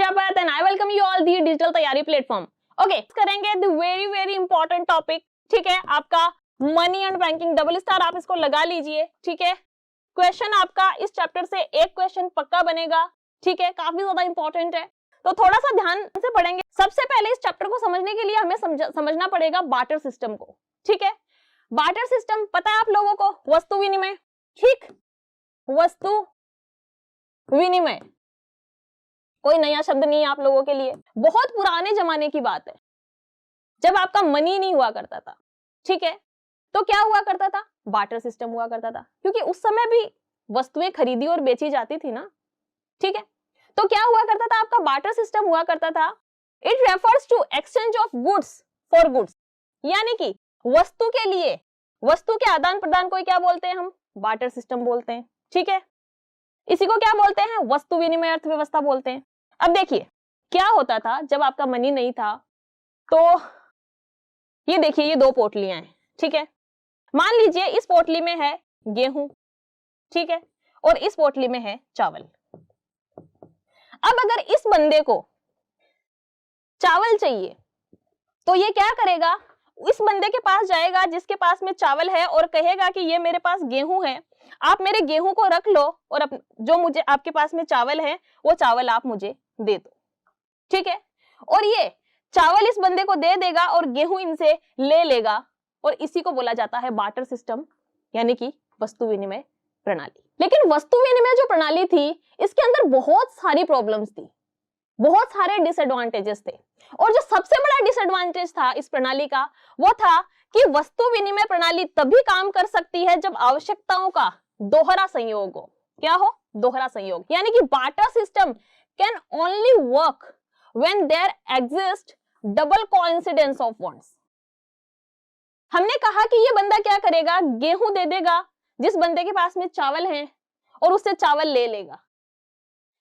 Prajapat and I welcome you all the digital तैयारी platform. Okay, करेंगे the very very important topic, ठीक है, आपका money and banking. Double star आप इसको लगा लीजिए, ठीक है। क्वेश्चन आपका इस चैप्टर से एक क्वेश्चन पक्का बनेगा, ठीक है, काफी ज्यादा इंपॉर्टेंट है, तो थोड़ा सा ध्यान से पढ़ेंगे। सबसे पहले इस चैप्टर को समझने के लिए हमें समझना पड़ेगा बार्टर सिस्टम को, ठीक है। बार्टर सिस्टम पता है आप लोगों को, वस्तु विनिमय, ठीक, वस्तु विनिमय कोई नया शब्द नहीं है आप लोगों के लिए, बहुत पुराने जमाने की बात है, जब आपका मनी नहीं हुआ करता था, ठीक है, तो क्या हुआ करता था, बार्टर सिस्टम हुआ करता था, क्योंकि उस समय भी वस्तुएं खरीदी और बेची जाती थी ना, ठीक है। तो क्या हुआ करता था, आपका बार्टर सिस्टम हुआ करता था। It refers to exchange of goods for goods, यानी कि वस्तु के लिए वस्तु के आदान प्रदान को क्या बोलते हैं, हम बार्टर सिस्टम बोलते हैं, ठीक है। इसी को क्या बोलते हैं, वस्तु विनिमय अर्थव्यवस्था बोलते हैं। अब देखिए क्या होता था जब आपका मनी नहीं था, तो ये देखिए ये दो पोटलियां हैं, ठीक है। मान लीजिए इस पोटली में है गेहूं, ठीक है, और इस पोटली में है चावल। अब अगर इस बंदे को चावल चाहिए तो ये क्या करेगा, इस बंदे के पास जाएगा जिसके पास में चावल है और कहेगा कि ये मेरे पास गेहूं है, आप मेरे गेहूं को रख लो और जो मुझे आपके पास में चावल है वो चावल आप मुझे दे दो, ठीक है। और ये चावल इस बंदे को दे देगा और गेहूं इनसे ले लेगा, और इसी को बोला जाता है बार्टर सिस्टम, यानी कि वस्तु विनिमय प्रणाली। लेकिन वस्तु विनिमय जो प्रणाली थी इसके अंदर बहुत सारी प्रॉब्लम्स थी, बहुत सारे डिसएडवांटेजेस थे, और जो सबसे बड़ा डिसएडवांटेज था इस प्रणाली का वो था कि वस्तु विनिमय प्रणाली तभी काम कर सकती है जब आवश्यकताओं का दोहरा संयोग हो। क्या हो, दोहरा संयोग, यानी कि barter system can only work when there exist double coincidence of wants. हमने कहा कि ये बंदा क्या करेगा, गेहूं दे देगा जिस बंदे के पास में चावल है और उससे चावल ले लेगा।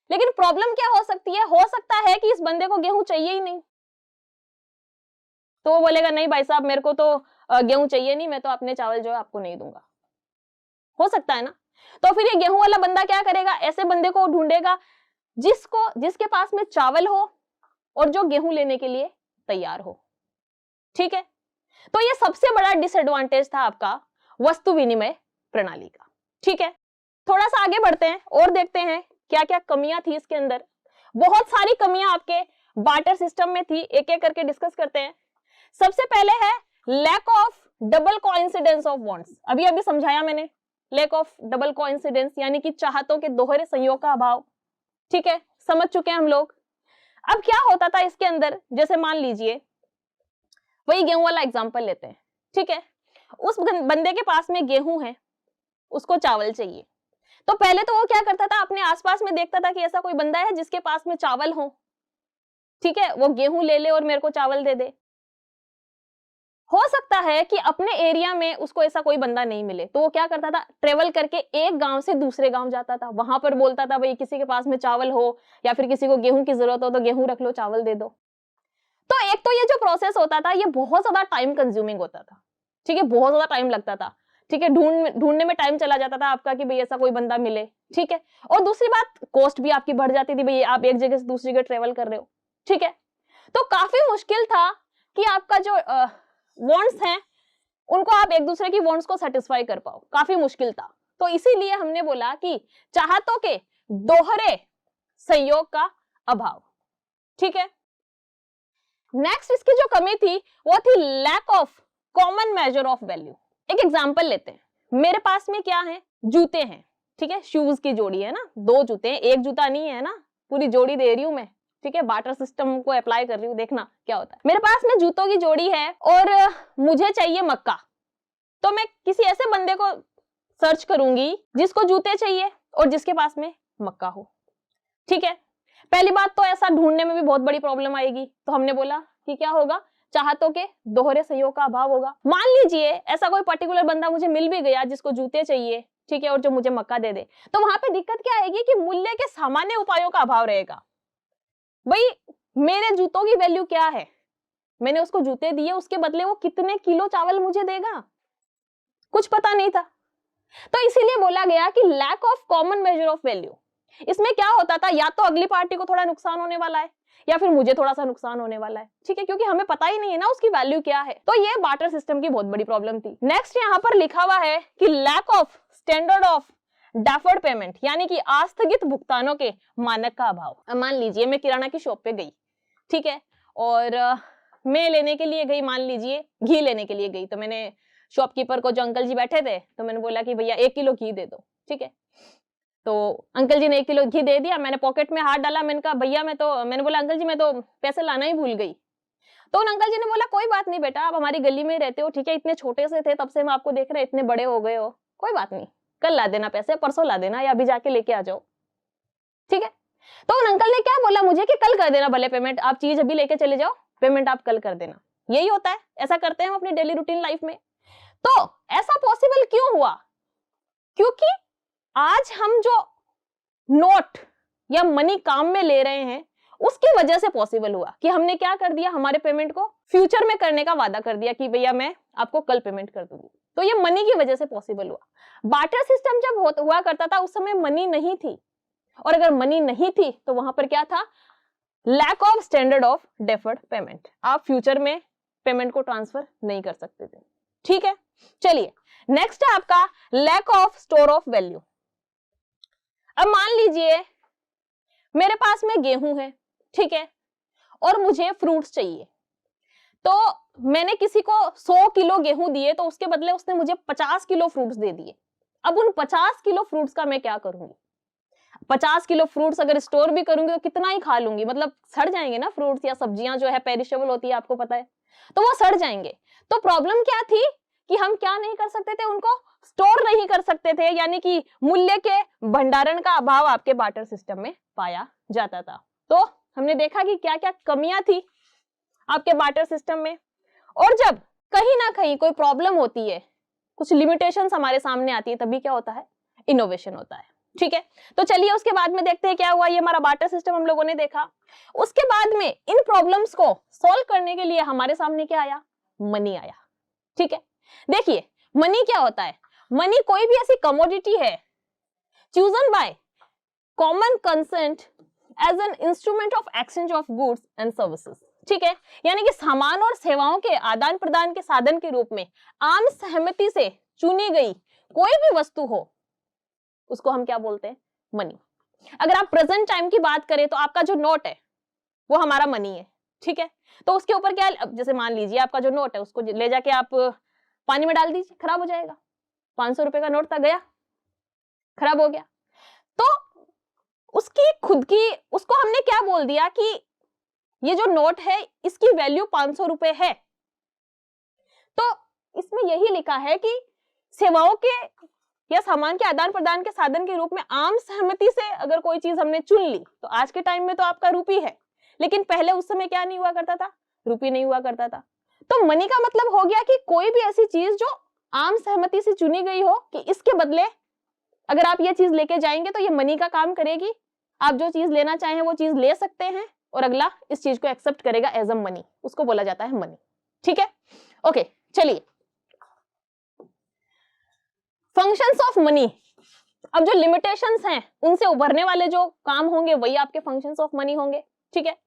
लेकिन प्रॉब्लम क्या हो सकती है, हो सकता है कि इस बंदे को गेहूं चाहिए ही नहीं, तो वो बोलेगा नहीं भाई साहब मेरे को तो गेहूं चाहिए नहीं, मैं तो अपने चावल जो है आपको नहीं दूंगा, हो सकता है ना। तो फिर ये गेहूं वाला बंदा क्या करेगा, ऐसे बंदे को ढूंढेगा जिसके पास में चावल हो और जो गेहूं लेने के लिए तैयार हो, ठीक है। तो ये सबसे बड़ा डिसएडवांटेज था आपका वस्तु विनिमय प्रणाली का, ठीक है। थोड़ा सा आगे बढ़ते हैं और देखते हैं क्या क्या कमियां थी इसके अंदर। बहुत सारी कमियां आपके बार्टर सिस्टम में थी, एक एक करके डिस्कस करते हैं। सबसे पहले है lack of double coincidence of wants. अभी अभी समझाया मैंने, लैक ऑफ डबल कोइंसिडेंस यानी कि चाहतों के दोहरे संयोग का अभाव, ठीक है, समझ चुके हैं हम लोग। अब क्या होता था इसके अंदर, जैसे मान लीजिए वही गेहूं वाला एग्जांपल लेते हैं, ठीक है। उस बंदे के पास में गेहूं है, उसको चावल चाहिए, तो पहले तो वो क्या करता था, अपने आसपास में देखता था कि ऐसा कोई बंदा है जिसके पास में चावल हो, ठीक है, वो गेहूं ले ले और मेरे को चावल दे दे। हो सकता है कि अपने एरिया में उसको ऐसा कोई बंदा नहीं मिले, तो वो क्या करता था, ट्रेवल करके एक गांव से दूसरे गांव जाता था, वहां पर बोलता था भाई किसी के पास में चावल हो या फिर किसी को गेहूं की जरूरत हो तो गेहूं रख लो, चावल दे दो। तो एक तो ये जो प्रोसेस होता था ये बहुत ज्यादा टाइम कंज्यूमिंग होता था, ठीक है, बहुत ज्यादा टाइम लगता था, ठीक है, ढूंढने में टाइम चला जाता था आपका कि भाई ऐसा कोई बंदा मिले, ठीक है। और दूसरी बात, कॉस्ट भी आपकी बढ़ जाती थी, भाई आप एक जगह से दूसरी जगह ट्रेवल कर रहे हो, ठीक है। तो काफी मुश्किल था कि आपका जो वांट्स हैं उनको आप एक दूसरे की वांट्स को सेटिस्फाई कर पाओ, काफी मुश्किल था। तो इसीलिए हमने बोला कि चाहतों के दोहरे संयोग का अभाव, ठीक है। नेक्स्ट इसकी जो कमी थी वो थी lack of common measure of value. एक एग्जांपल लेते हैं, मेरे पास में क्या है, जूते हैं, ठीक है, शूज की जोड़ी है ना, दो जूते हैं, एक जूता नहीं है ना, पूरी जोड़ी दे रही हूं मैं, ठीक है, बार्टर सिस्टम को अप्लाई कर रही हूं, देखना क्या होता है। मेरे पास में जूतों की जोड़ी है और मुझे चाहिए मक्का, तो मैं किसी ऐसे बंदे को सर्च करूंगी जिसको जूते चाहिए और जिसके पास में मक्का हो, ठीक है। पहली बात तो ऐसा ढूंढने में भी बहुत बड़ी प्रॉब्लम आएगी, तो हमने बोला कि क्या होगा, चाहतों के दोहरे संयोग का अभाव होगा। मान लीजिए ऐसा कोई पर्टिकुलर बंदा मुझे मिल भी गया जिसको जूते चाहिए, ठीक है, और जो मुझे मक्का दे दे, तो वहां पे दिक्कत क्या आएगी कि मूल्य के सामान्य उपायों का अभाव रहेगा। भाई मेरे जूतों की वैल्यू क्या है, मैंने उसको जूते दिए, उसके बदले वो कितने किलो चावल मुझे देगा, कुछ पता नहीं था। तो इसीलिए बोला गया कि lack of common measure of value, इसमें क्या होता था, या तो अगली पार्टी को थोड़ा नुकसान होने वाला है या फिर मुझे थोड़ा सा नुकसान होने वाला है, ठीक है, क्योंकि हमें पता ही नहीं है ना उसकी वैल्यू क्या है। तो ये बार्टर सिस्टम की बहुत बड़ी प्रॉब्लम थी। नेक्स्ट यहाँ पर लिखा हुआ है कि lack of standard of deferred payment, यानी कि आस्थगित भुगतानों के मानक का अभाव। अब मान लीजिए मैं किराना की शॉप पे गई, ठीक है, और मैं लेने के लिए गई, मान लीजिए घी लेने के लिए गई, तो मैंने शॉपकीपर को, जो अंकल जी बैठे थे, तो मैंने बोला कि भैया 1 किलो घी दे दो, ठीक है। तो अंकल जी ने 1 किलो घी दे दिया, मैंने पॉकेट में हाथ डाला, मैंने कहा भैया मैंने बोला अंकल जी मैं तो पैसे लाना ही भूल गई। तो उन अंकल जी ने बोला कोई बात नहीं बेटा, आप हमारी गली में रहते हो, ठीक है, इतने छोटे से थे तब से हम आपको देख रहे हैं, इतने बड़े हो गए हो, कोई बात नहीं, कल ला देना पैसे, परसों ला देना, या अभी जाके लेके आ जाओ, ठीक है। तो उन अंकल ने क्या बोला मुझे कि कल कर देना भले पेमेंट, आप चीज अभी लेके चले जाओ, पेमेंट आप कल कर देना। यही होता है, ऐसा करते हैं हम अपनी डेली रूटीन लाइफ में। तो ऐसा पॉसिबल क्यों हुआ? क्योंकि आज हम जो नोट या मनी काम में ले रहे हैं उसकी वजह से पॉसिबल हुआ कि हमने क्या कर दिया, हमारे पेमेंट को फ्यूचर में करने का वादा कर दिया कि भैया मैं आपको कल पेमेंट कर दूंगी। तो ये मनी की वजह से पॉसिबल हुआ। बार्टर सिस्टम जब हुआ करता था उस समय मनी नहीं थी, और अगर मनी नहीं थी तो वहां पर क्या था, lack of standard of deferred payment, आप फ्यूचर में पेमेंट को ट्रांसफर नहीं कर सकते थे, ठीक है। चलिए नेक्स्ट है आपका lack of store of value. अब मान लीजिए मेरे पास में गेहूं है, ठीक है, और मुझे फ्रूट्स चाहिए, तो मैंने किसी को 100 किलो गेहूं दिए, तो उसके बदले उसने मुझे 50 किलो फ्रूट्स दे दिए। अब उन 50 किलो फ्रूट्स का मैं क्या करूंगी? 50 किलो फ्रूट्स अगर स्टोर भी करूंगी तो कितना ही खा लूंगी, मतलब सड़ जाएंगे ना, फ्रूट्स या सब्जियां जो है पेरिशेबल होती है, आपको पता है, तो वो सड़ जाएंगे। तो प्रॉब्लम क्या थी कि हम क्या नहीं कर सकते थे, उनको स्टोर नहीं कर सकते थे, यानी कि मूल्य के भंडारण का अभाव आपके बार्टर सिस्टम में पाया जाता था। तो हमने देखा कि क्या क्या कमियां थी आपके बार्टर सिस्टम में, और जब कहीं ना कहीं कोई प्रॉब्लम होती है, कुछ लिमिटेशंस हमारे सामने आती है, तभी क्या होता है, इनोवेशन होता है, ठीक है। तो चलिए उसके बाद में देखते हैं क्या हुआ। ये हमारा बार्टर सिस्टम हम लोगों ने देखा। उसके बाद में इन प्रॉब्लम्स को सॉल्व करने के लिए हमारे सामने क्या आया, मनी आया, ठीक है। देखिए मनी क्या होता है, मनी कोई भी ऐसी कमोडिटी है chosen by common consent as an instrument of exchange of goods and services, ठीक है, यानी कि सामान और सेवाओं के आदान प्रदान के साधन के रूप में आम सहमति से चुनी गई कोई भी वस्तु हो, उसको हम क्या बोलते हैं, मनी। अगर आप प्रेजेंट टाइम की बात करें तो आपका जो नोट है वो हमारा मनी है, ठीक है। तो उसके ऊपर क्या, जैसे मान लीजिए आपका जो नोट है उसको ले जाके आप पानी में डाल दीजिए, खराब हो जाएगा। 500 रुपए का नोट था, गया, खराब हो गया। तो उसकी खुद की, उसको हमने क्या बोल दिया कि ये जो नोट है इसकी वैल्यू 500 रुपए है। तो इसमें यही लिखा है कि सेवाओं के या सामान के आदान प्रदान के साधन के रूप में आम सहमति से अगर कोई चीज हमने चुन ली, तो आज के टाइम में तो आपका रूपी है, लेकिन पहले उस समय क्या नहीं हुआ करता था, रूपी नहीं हुआ करता था। तो मनी का मतलब हो गया कि कोई भी ऐसी चीज जो आम सहमति से चुनी गई हो कि इसके बदले अगर आप ये चीज लेके जाएंगे तो ये मनी का काम करेगी, आप जो चीज लेना चाहें वो चीज ले सकते हैं, और अगला इस चीज को एक्सेप्ट करेगा एज अ मनी, उसको बोला जाता है मनी, ठीक है। ओके चलिए, फंक्शंस ऑफ मनी। अब जो लिमिटेशंस हैं उनसे उभरने वाले जो काम होंगे वही आपके फंक्शंस ऑफ मनी होंगे, ठीक है।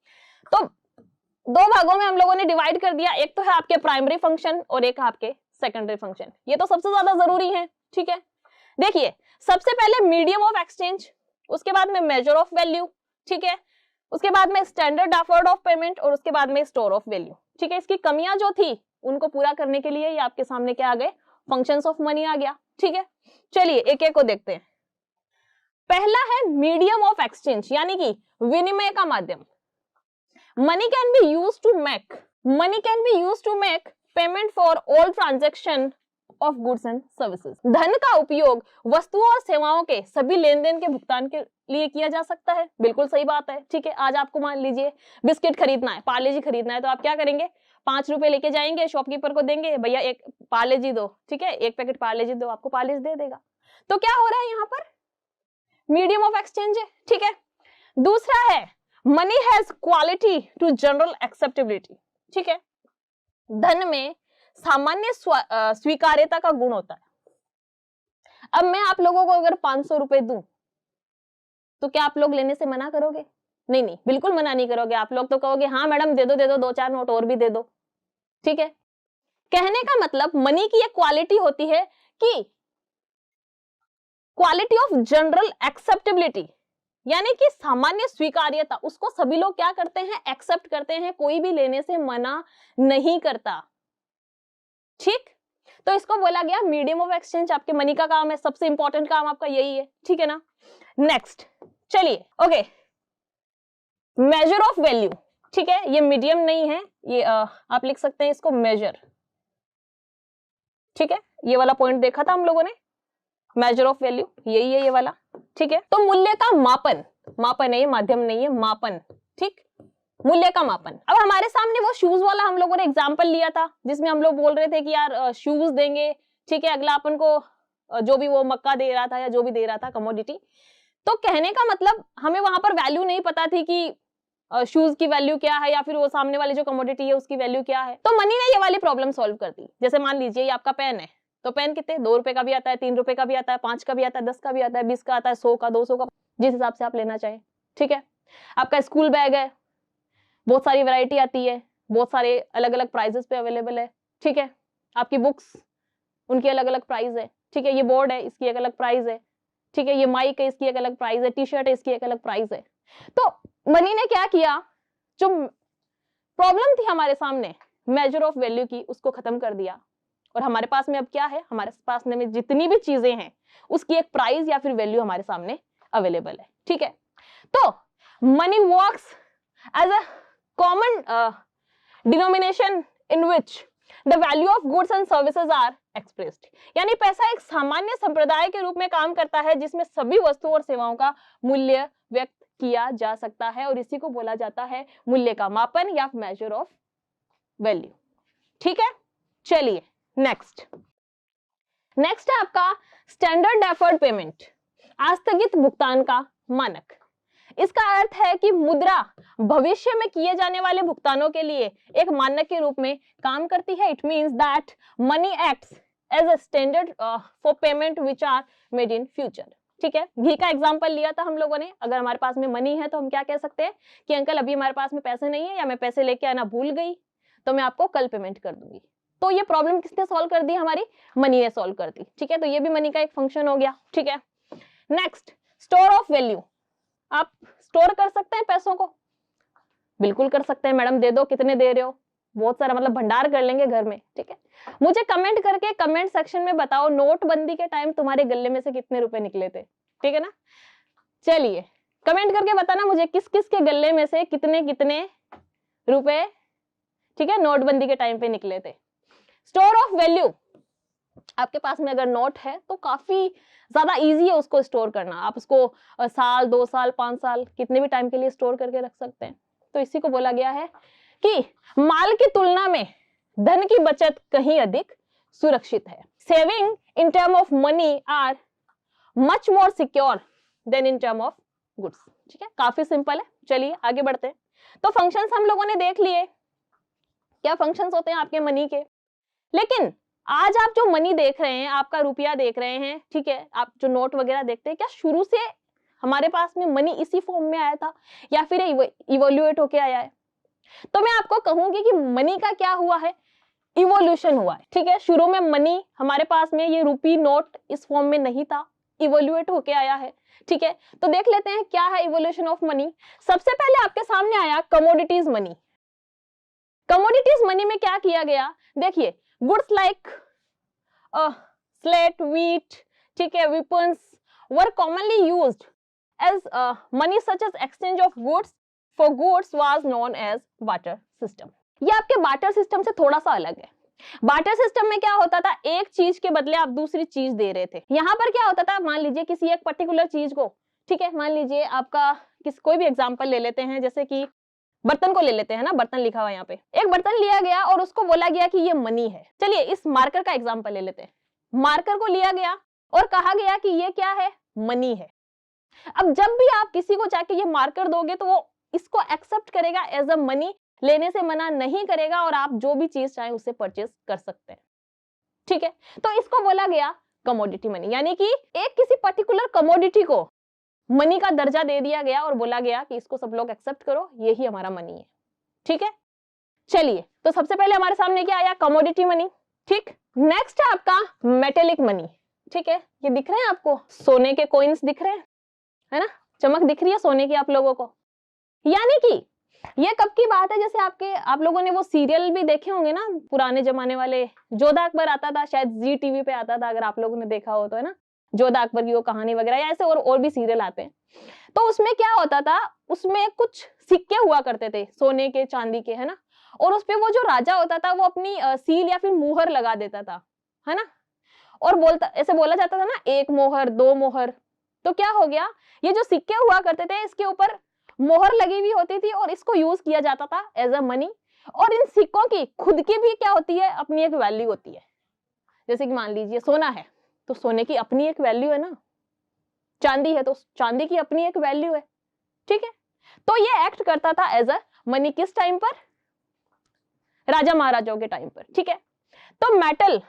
तो 2 भागों में हम लोगों ने डिवाइड कर दिया, एक तो है आपके प्राइमरी फंक्शन और एक आपके सेकेंडरी फंक्शन। ये तो सबसे ज्यादा जरूरी है, ठीक है। देखिए सबसे पहले मीडियम ऑफ एक्सचेंज, उसके बाद में मेजर ऑफ वैल्यू, ठीक है, उसके बाद में स्टैंडर्ड डेफर्ड ऑफ पेमेंट, और उसके बाद में स्टोर ऑफ वैल्यू, ठीक है। इसकी कमियां जो थी उनको पूरा करने के लिए ये आपके सामने क्या आ गए, फंक्शंस ऑफ मनी आ गया, ठीक है। चलिए एक एक को देखते हैं। पहला है मीडियम ऑफ एक्सचेंज, यानी कि विनिमय का माध्यम। Money can be used to make payment for all transaction of goods and services. धन का उपयोग वस्तुओं और सेवाओं के सभी लेन देन के भुगतान के लिए किया जा सकता है, बिल्कुल सही बात है, ठीक है। आज आपको मान लीजिए बिस्किट खरीदना है, पार्ले जी खरीदना है, तो आप क्या करेंगे, 5 रुपए लेके जाएंगे, शॉपकीपर को देंगे, भैया एक पार्ले जी दो, ठीक है, 1 पैकेट पार्ले जी दो, आपको पार्ले जी दे देगा। तो क्या हो रहा है यहाँ पर, मीडियम ऑफ एक्सचेंज है, ठीक है। दूसरा है money has quality to general acceptability, ठीक है। धन में सामान्य स्वीकार्यता का गुण होता है। अब मैं आप लोगों को अगर 500 रुपए दूं, तो क्या आप लोग लेने से मना करोगे? नहीं नहीं, बिल्कुल मना नहीं करोगे। आप लोग तो कहोगे हाँ मैडम दे दो, 2-4 नोट और भी दे दो। ठीक है, कहने का मतलब मनी की एक क्वालिटी होती है कि क्वालिटी ऑफ जनरल एक्सेप्टेबिलिटी, यानी कि सामान्य स्वीकार्यता, उसको सभी लोग क्या करते हैं, एक्सेप्ट करते हैं, कोई भी लेने से मना नहीं करता। ठीक, तो इसको बोला गया मीडियम ऑफ एक्सचेंज। आपके मनी का काम है, सबसे इंपॉर्टेंट काम आपका यही है। ठीक है ना, नेक्स्ट चलिए, ओके, मेजर ऑफ वैल्यू। ठीक है, ये मीडियम नहीं है, ये आप लिख सकते हैं इसको मेजर। ठीक है, ये वाला पॉइंट देखा था हम लोगों ने, मेजर ऑफ वैल्यू यही है ये वाला। ठीक है, तो मूल्य का मापन, मापन है ये, माध्यम नहीं है, मापन। ठीक, मूल्य का मापन। अब हमारे सामने वो शूज वाला हम लोगों ने एग्जांपल लिया था, जिसमें हम लोग बोल रहे थे कि यार शूज देंगे, ठीक है, अगला अपन को जो भी वो मक्का दे रहा था या जो भी दे रहा था कमोडिटी, तो कहने का मतलब हमें वहां पर वैल्यू नहीं पता थी कि शूज की वैल्यू क्या है या फिर वो सामने वाली जो कमोडिटी है उसकी वैल्यू क्या है। तो मनी ने ये वाली प्रॉब्लम सॉल्व कर दी। जैसे मान लीजिए ये आपका पेन है, तो पेन कितने, 2 रुपए का भी आता है, 3 रुपए का भी आता है, 5 का भी आता है, 10 का भी आता है, 20 का आता है, 100 का, 200 का, जिस हिसाब से आप लेना चाहें। ठीक है, आपका स्कूल बैग है, बहुत सारी वैरायटी आती है, बहुत सारे अलग अलग प्राइजेस पे अवेलेबल है। ठीक है, आपकी बुक्स, उनकी अलग अलग प्राइस है। ठीक है, ये बोर्ड है, इसकी एक अलग प्राइस है। ठीक है, ये माइक है, इसकी एक अलग प्राइस है, टी शर्ट है, इसकी एक अलग प्राइस है। तो मनी ने क्या किया, जो प्रॉब्लम थी हमारे सामने मेजर ऑफ वैल्यू की, उसको खत्म कर दिया। और हमारे पास में अब क्या है, हमारे पास में जितनी भी चीजें हैं उसकी एक प्राइस या फिर वैल्यू हमारे सामने अवेलेबल है। ठीक है, तो money works as a common denomination in which the value of goods and services are expressed, यानी पैसा एक सामान्य संप्रदाय के रूप में काम करता है जिसमें सभी वस्तुओं और सेवाओं का मूल्य व्यक्त किया जा सकता है, और इसी को बोला जाता है मूल्य का मापन या मेजर ऑफ वैल्यू। ठीक है, चलिए नेक्स्ट है आपका स्टैंडर्ड डेफर्ड पेमेंट, आस्थगित भुगतान का मानक। इसका अर्थ है कि मुद्रा भविष्य में किए जाने वाले भुगतानों के लिए एक मानक के रूप में काम करती है। It means that money acts as a standard for payment which are made in future. ठीक है, घी का एग्जांपल लिया था हम लोगों ने। अगर हमारे पास में मनी है तो हम क्या कह सकते हैं कि अंकल अभी हमारे पास में पैसे नहीं है, या मैं पैसे लेके आना भूल गई, तो मैं आपको कल पेमेंट कर दूंगी। तो ये प्रॉब्लम किसने सॉल्व कर दी, हमारी मनी ने सॉल्व कर दी। ठीक है, तो ये भी मनी का एक फंक्शन हो गया। ठीक है, नेक्स्ट स्टोर ऑफ वैल्यू। आप स्टोर कर सकते हैं पैसों को, बिल्कुल कर सकते हैं। मैडम दे दो, कितने दे रहे हो, बहुत सारा, मतलब भंडार कर लेंगे घर में। ठीक है, मुझे कमेंट करके कमेंट सेक्शन में बताओ नोटबंदी के टाइम तुम्हारे गले में से कितने रुपए निकले थे। ठीक है ना, चलिए कमेंट करके बताना मुझे किस किस के गले में से कितने कितने रुपए, ठीक है, नोटबंदी के टाइम पे निकले थे। स्टोर ऑफ वैल्यू, आपके पास में अगर नोट है तो काफी ज्यादा इजी है उसको स्टोर करना। आप उसको साल, 2 साल, 5 साल, कितने भी टाइम के लिए स्टोर करके रख सकते हैं। तो इसी को बोला गया है कि माल की तुलना में धन की बचत कहीं अधिक सुरक्षित है। Saving in term of money are much more secure than in term of goods. ठीक है, काफी सिंपल है। चलिए आगे बढ़ते हैं। तो फंक्शंस हम लोगों ने देख लिए, क्या फंक्शंस होते हैं आपके मनी के। लेकिन आज आप जो मनी देख रहे हैं, आपका रुपया देख रहे हैं, ठीक है, आप जो नोट वगैरह देखते हैं, क्या शुरू से हमारे पास में मनी इसी फॉर्म में आया था या फिर इवोल्यूएट होके आया है? तो मैं आपको कहूंगी कि मनी का क्या हुआ है, इवोल्यूशन हुआ है। ठीक है, शुरू में मनी हमारे पास में ये रूपी नोट इस फॉर्म में नहीं था, इवोल्यूएट होके आया है। ठीक है, तो देख लेते हैं क्या है इवोल्यूशन ऑफ मनी। सबसे पहले आपके सामने आया कमोडिटीज मनी। कमोडिटीज मनी में क्या किया गया, देखिए, गुड्स लाइक स्लेट, व्हीट, ठीक है, weapons were commonly used as money, such as exchange of goods for goods was known as barter system। ये आपके बार्टर सिस्टम से थोड़ा सा अलग है। बार्टर सिस्टम में क्या होता था, एक चीज के बदले आप दूसरी चीज दे रहे थे। यहाँ पर क्या होता था, मान लीजिए किसी एक पर्टिकुलर चीज को, ठीक है, मान लीजिए आपका कोई भी एग्जांपल ले लेते हैं, जैसे कि बर्तन को ले लेते हैं ना, बर्तन लिखा हुआ यहाँ पे, एक बर्तन लिया गया और उसको बोला गया कि ये मनी है। चलिए इस मार्कर का एग्जांपल ले लेते हैं। मार्कर को लिया गया और कहा गया कि ये क्या है, मनी है। अब जब भी आप किसी को जाके ये मार्कर दोगे तो वो इसको एक्सेप्ट करेगा एज अ मनी, लेने से मना नहीं करेगा, और आप जो भी चीज चाहें उससे परचेज कर सकते हैं। ठीक है, तो इसको बोला गया कमोडिटी मनी, यानी कि एक किसी पर्टिकुलर कमोडिटी को मनी का दर्जा दे दिया गया और बोला गया कि इसको सब लोग एक्सेप्ट करो, यही हमारा मनी है। ठीक है, चलिए, तो सबसे पहले हमारे सामने क्या आया, कमोडिटी मनी। ठीक, नेक्स्ट है आपका मेटेलिक मनी। ठीक है, ये दिख रहे हैं आपको, सोने के कॉइन्स दिख रहे हैं, है ना, चमक दिख रही है सोने की आप लोगों को। यानी कि ये कब की बात है, जैसे आप लोगों ने वो सीरियल भी देखे होंगे ना, पुराने जमाने वाले, जोधा अकबर आता था, शायद जी टीवी पे आता था, अगर आप लोगों ने देखा हो तो, है ना, जोधा अकबर की वो कहानी वगैरह, या ऐसे और भी सीरियल आते हैं। तो उसमें क्या होता था, उसमें कुछ सिक्के हुआ करते थे सोने के, चांदी के, है ना, और उसपे वो जो राजा होता था वो अपनी सील या फिर मुहर लगा देता था, है ना, और ऐसे बोला जाता था ना, 1 मोहर 2 मोहर। तो क्या हो गया, ये जो सिक्के हुआ करते थे इसके ऊपर मोहर लगी हुई होती थी और इसको यूज किया जाता था एज अ मनी। और इन सिक्कों की खुद की भी क्या होती है, अपनी एक वैल्यू होती है। जैसे कि मान लीजिए सोना है तो सोने की अपनी एक वैल्यू है ना, चांदी है तो चांदी की अपनी एक वैल्यू है। ठीक है, तो ये एक्ट करता था एज अ मनी, किस टाइम पर, राजा महाराजाओं के टाइम पर। ठीक है, तो metal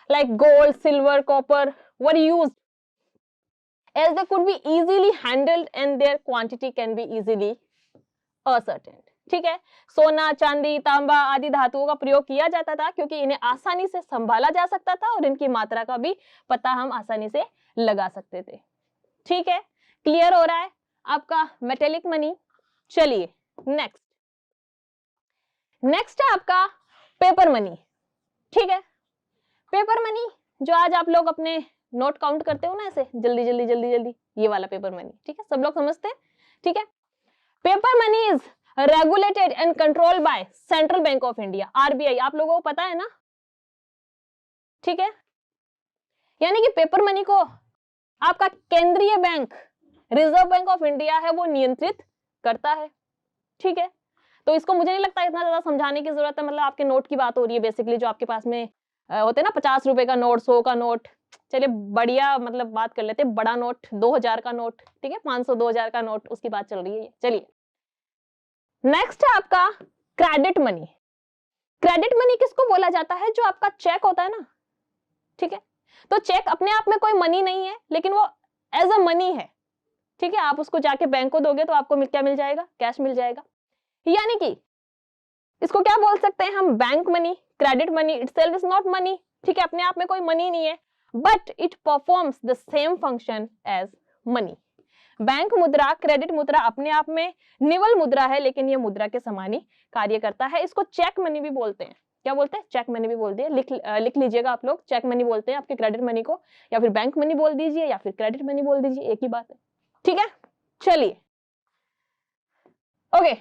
like gold, silver, copper were used as they could be easily handled and their quantity can be easily ascertained। ठीक है, सोना, चांदी, तांबा आदि धातुओं का प्रयोग किया जाता था क्योंकि इन्हें आसानी से संभाला जा सकता था और इनकी मात्रा का भी पता हम आसानी से लगा सकते थे। ठीक है, क्लियर हो रहा है आपका मेटेलिक मनी। चलिए नेक्स्ट है आपका पेपर मनी। ठीक है, पेपर मनी जो आज आप लोग अपने नोट काउंट करते हो ना, ऐसे जल्दी जल्दी जल्दी जल्दी, ये वाला पेपर मनी। ठीक है, सब लोग समझते हैं। ठीक है, paper money is regulated and controlled by central bank of India, RBI, आप लोगों को पता है ना। ठीक है, यानी कि पेपर मनी को आपका केंद्रीय bank, reserve bank of India है, वो नियंत्रित करता है। ठीक है, तो इसको मुझे नहीं लगता इतना ज्यादा समझाने की जरूरत है, मतलब आपके नोट की बात हो रही है बेसिकली, जो आपके पास में होते हैं ना, 50 रुपए का नोट, 100 का नोट। चलिए बढ़िया, मतलब बात कर लेते हैं, बड़ा नोट 2000 का नोट, ठीक है, 500 2000 का नोट, उसकी बात चल रही है। चलिए नेक्स्ट है आपका क्रेडिट मनी। क्रेडिट मनी किसको बोला जाता है, जो आपका चेक होता है ना। ठीक है, तो चेक अपने आप में कोई मनी नहीं है, लेकिन वो एज अ मनी है। ठीक है, आप उसको जाके बैंक को दोगे तो आपको क्या मिल जाएगा, कैश मिल जाएगा। यानी कि इसको क्या बोल सकते हैं हम, bank money. Credit money itself is not money. ठीक है, अपने आप में कोई मनी नहीं है, but it performs the same function as money. Bank मुद्रा, क्रेडिट मुद्रा अपने आप में निवल मुद्रा है, लेकिन ये मुद्रा के समान ही कार्य करता है। इसको चेक मनी भी बोलते हैं। क्या बोलते हैं, चेक मनी भी बोलते हैं। लिख लीजिएगा आप लोग, चेक मनी बोलते हैं आपके क्रेडिट मनी को, या फिर बैंक मनी बोल दीजिए या फिर क्रेडिट मनी बोल दीजिए, एक ही बात है। ठीक है, चलिए ओके,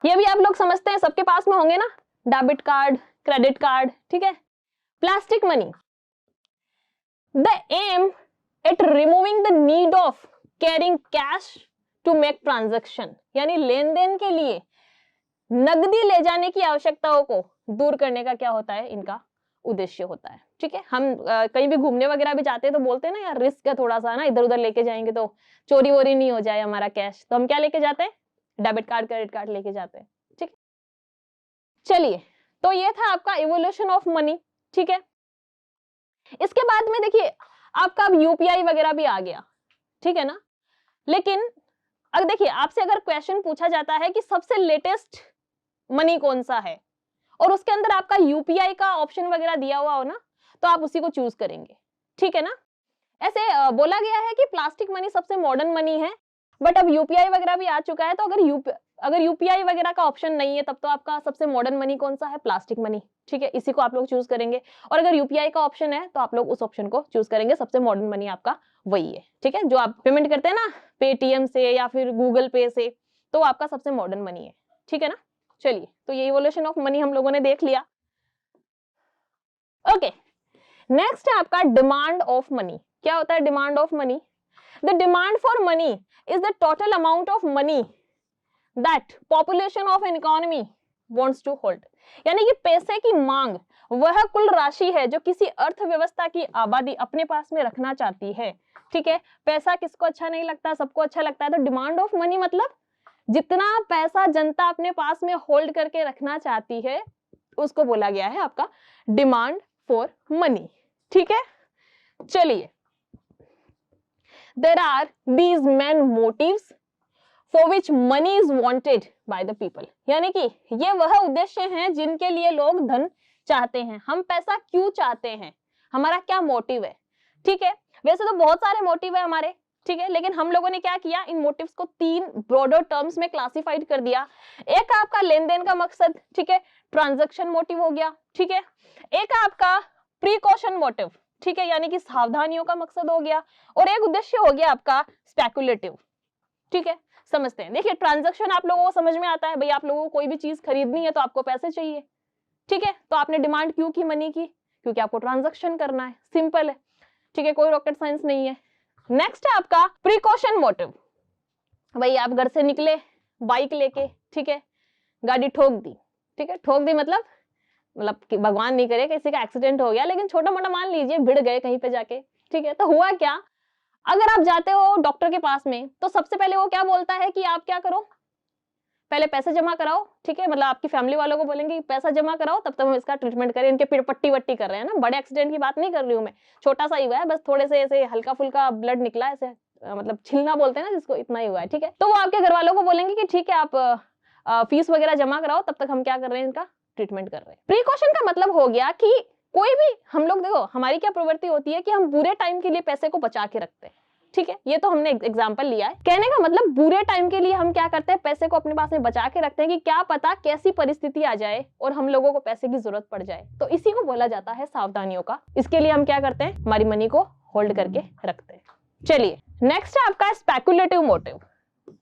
ये भी आप लोग समझते हैं, सबके पास में होंगे ना, डेबिट कार्ड, क्रेडिट कार्ड। ठीक है, plastic money, the aim at removing the need of carrying cash to make transaction, यानी लेन देन के लिए नगदी ले जाने की आवश्यकताओं को दूर करने का क्या होता है, इनका उद्देश्य होता है। ठीक है, हम कहीं भी घूमने वगैरह भी जाते हैं तो बोलते हैं ना, यार रिस्क है थोड़ा सा ना, इधर उधर लेके जाएंगे तो चोरी वोरी नहीं हो जाए हमारा कैश, तो हम क्या लेके जाते हैं, डेबिट कार्ड, क्रेडिट कार्ड लेके जाते हैं। ठीक, चलिए, तो ये था आपका इवोल्यूशन ऑफ मनी। ठीक है, इसके बाद में देखिए आपका अब यूपीआई वगैरह भी आ गया। ठीक है ना, लेकिन अब देखिए आपसे अगर क्वेश्चन पूछा जाता है कि सबसे लेटेस्ट मनी कौन सा है, और उसके अंदर आपका यूपीआई का ऑप्शन वगैरह दिया हुआ हो ना, तो आप उसी को चूज करेंगे। ठीक है ना, ऐसे बोला गया है कि प्लास्टिक मनी सबसे मॉडर्न मनी है, बट अब यूपीआई वगैरह भी आ चुका है, तो अगर यूपीआई वगैरह का ऑप्शन नहीं है, तब तो आपका सबसे मॉडर्न मनी कौन सा है, प्लास्टिक मनी। ठीक है, इसी को आप लोग चूज करेंगे, और अगर यूपीआई का ऑप्शन है तो आप लोग उस ऑप्शन को चूज करेंगे, सबसे मॉडर्न मनी आपका वही है। ठीक है, जो आप पेमेंट करते हैं ना पेटीएम से या फिर गूगल पे से, तो आपका सबसे मॉडर्न मनी है। ठीक है ना, चलिए, तो ये इवोल्यूशन ऑफ मनी हम लोगों ने देख लिया। ओके, नेक्स्ट है आपका डिमांड ऑफ मनी। क्या होता है demand of money, the demand for money is the total amount of money that population of an economy wants to hold, यानी कि पैसे की मांग वह कुल राशि है जो किसी अर्थव्यवस्था की आबादी अपने पास में रखना चाहती है। ठीक है, पैसा किसको अच्छा नहीं लगता, सबको अच्छा लगता है, तो डिमांड ऑफ मनी मतलब जितना पैसा जनता अपने पास में होल्ड करके रखना चाहती है, उसको बोला गया है आपका डिमांड फॉर मनी। ठीक है, चलिए there are these main motives for which money is wanted by the people, यानी कि ये वह उद्देश्य हैं जिनके लिए लोग धन चाहते हैं। हम पैसा क्यों चाहते हैं, हमारा क्या मोटिव है, ठीक है। वैसे तो बहुत सारे मोटिव है हमारे, ठीक है, लेकिन हम लोगों ने क्या किया, इन मोटिव्स को 3 ब्रॉडर टर्म्स में क्लासिफाइड कर दिया। एक आपका लेन देन का मकसद, ठीक है, ट्रांजैक्शन मोटिव हो गया, ठीक है। एक आपका प्रिकॉशन मोटिव, ठीक है, यानी कि सावधानियों का मकसद हो गया। और एक उद्देश्य हो गया आपका स्पेकुलेटिव, ठीक है। समझते हैं, देखिए ट्रांजैक्शन आप लोगों को समझ में आता है, भाई आप लोगों को कोई भी चीज खरीदनी है तो आपको पैसे चाहिए, ठीक है, तो आपने डिमांड क्यों की मनी की, क्योंकि आपको ट्रांजैक्शन करना है, सिंपल है, ठीक है, कोई रॉकेट साइंस नहीं है। नेक्स्ट है आपका प्रिकॉशन मोटिव, भाई आप घर से निकले बाइक लेके, ठीक है, गाड़ी ठोक दी, ठीक है, ठोक दी मतलब कि भगवान नहीं करे किसी का एक्सीडेंट हो गया, लेकिन छोटा मोटा मान लीजिए भिड़ गए कहीं पे जाके, ठीक है, तो हुआ क्या, अगर आप जाते हो डॉक्टर के पास में तो सबसे पहले वो क्या बोलता है कि आप क्या करो, पहले पैसे जमा कराओ, ठीक है, मतलब आपकी फैमिली वालों को बोलेंगे पैसा जमा कराओ तब तक हम इसका ट्रीटमेंट करें, इनके पट्टी वट्टी कर रहे हैं ना, बड़े एक्सीडेंट की बात नहीं कर रही हूँ मैं, छोटा सा ही हुआ है, बस थोड़े से ऐसे हल्का फुल्का ब्लड निकला ऐसे, मतलब छिलना बोलते हैं ना जिसको, इतना ही हुआ है, ठीक है। तो वो आपके घर वालों को बोलेंगे कि ठीक है आप फीस वगैरह जमा कराओ, तब तक हम क्या कर रहे हैं, इनका ट्रीटमेंट कर रहे हैं। प्रिकॉशन का मतलब हो गया कि कोई भी हम लोग, देखो हमारी क्या प्रवृत्ति होती है कि हम बुरे टाइम के लिए पैसे को बचा के रखते हैं, ठीक है, ये तो हमने एग्जांपल लिया है। कहने का मतलब बुरे टाइम के लिए हम क्या करते हैं, पैसे को अपने पास में बचा के रखते हैं कि क्या पता कैसी परिस्थिति आ जाए और हम लोगों को पैसे की जरूरत पड़ जाए, तो इसी को बोला जाता है सावधानियों का। इसके लिए हम क्या करते हैं, हमारी मनी को होल्ड करके रखते हैं। चलिए नेक्स्ट है आपका स्पेकुलेटिव मोटिव,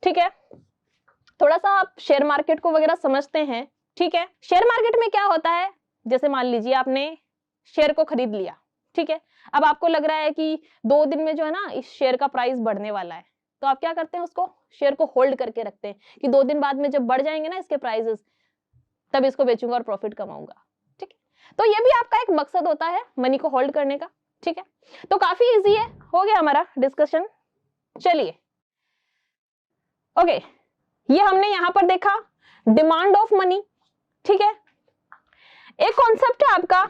ठीक है, थोड़ा सा आप शेयर मार्केट को वगैरह समझते हैं, ठीक है। शेयर मार्केट में क्या होता है, जैसे मान लीजिए आपने शेयर को खरीद लिया, ठीक है, अब आपको लग रहा है कि 2 दिन में जो है ना इस शेयर का प्राइस बढ़ने वाला है, तो आप क्या करते हैं, उसको शेयर को होल्ड करके रखते हैं कि 2 दिन बाद में जब बढ़ जाएंगे ना इसके प्राइसेस, तब इसको बेचूंगा और प्रॉफिट कमाऊंगा, ठीक है। तो ये भी आपका एक मकसद होता है मनी को होल्ड करने का, ठीक है। तो काफी इजी है, हो गया हमारा डिस्कशन। चलिए ओके, ये हमने यहां पर देखा डिमांड ऑफ मनी, ठीक है। एक कॉन्सेप्ट है आपका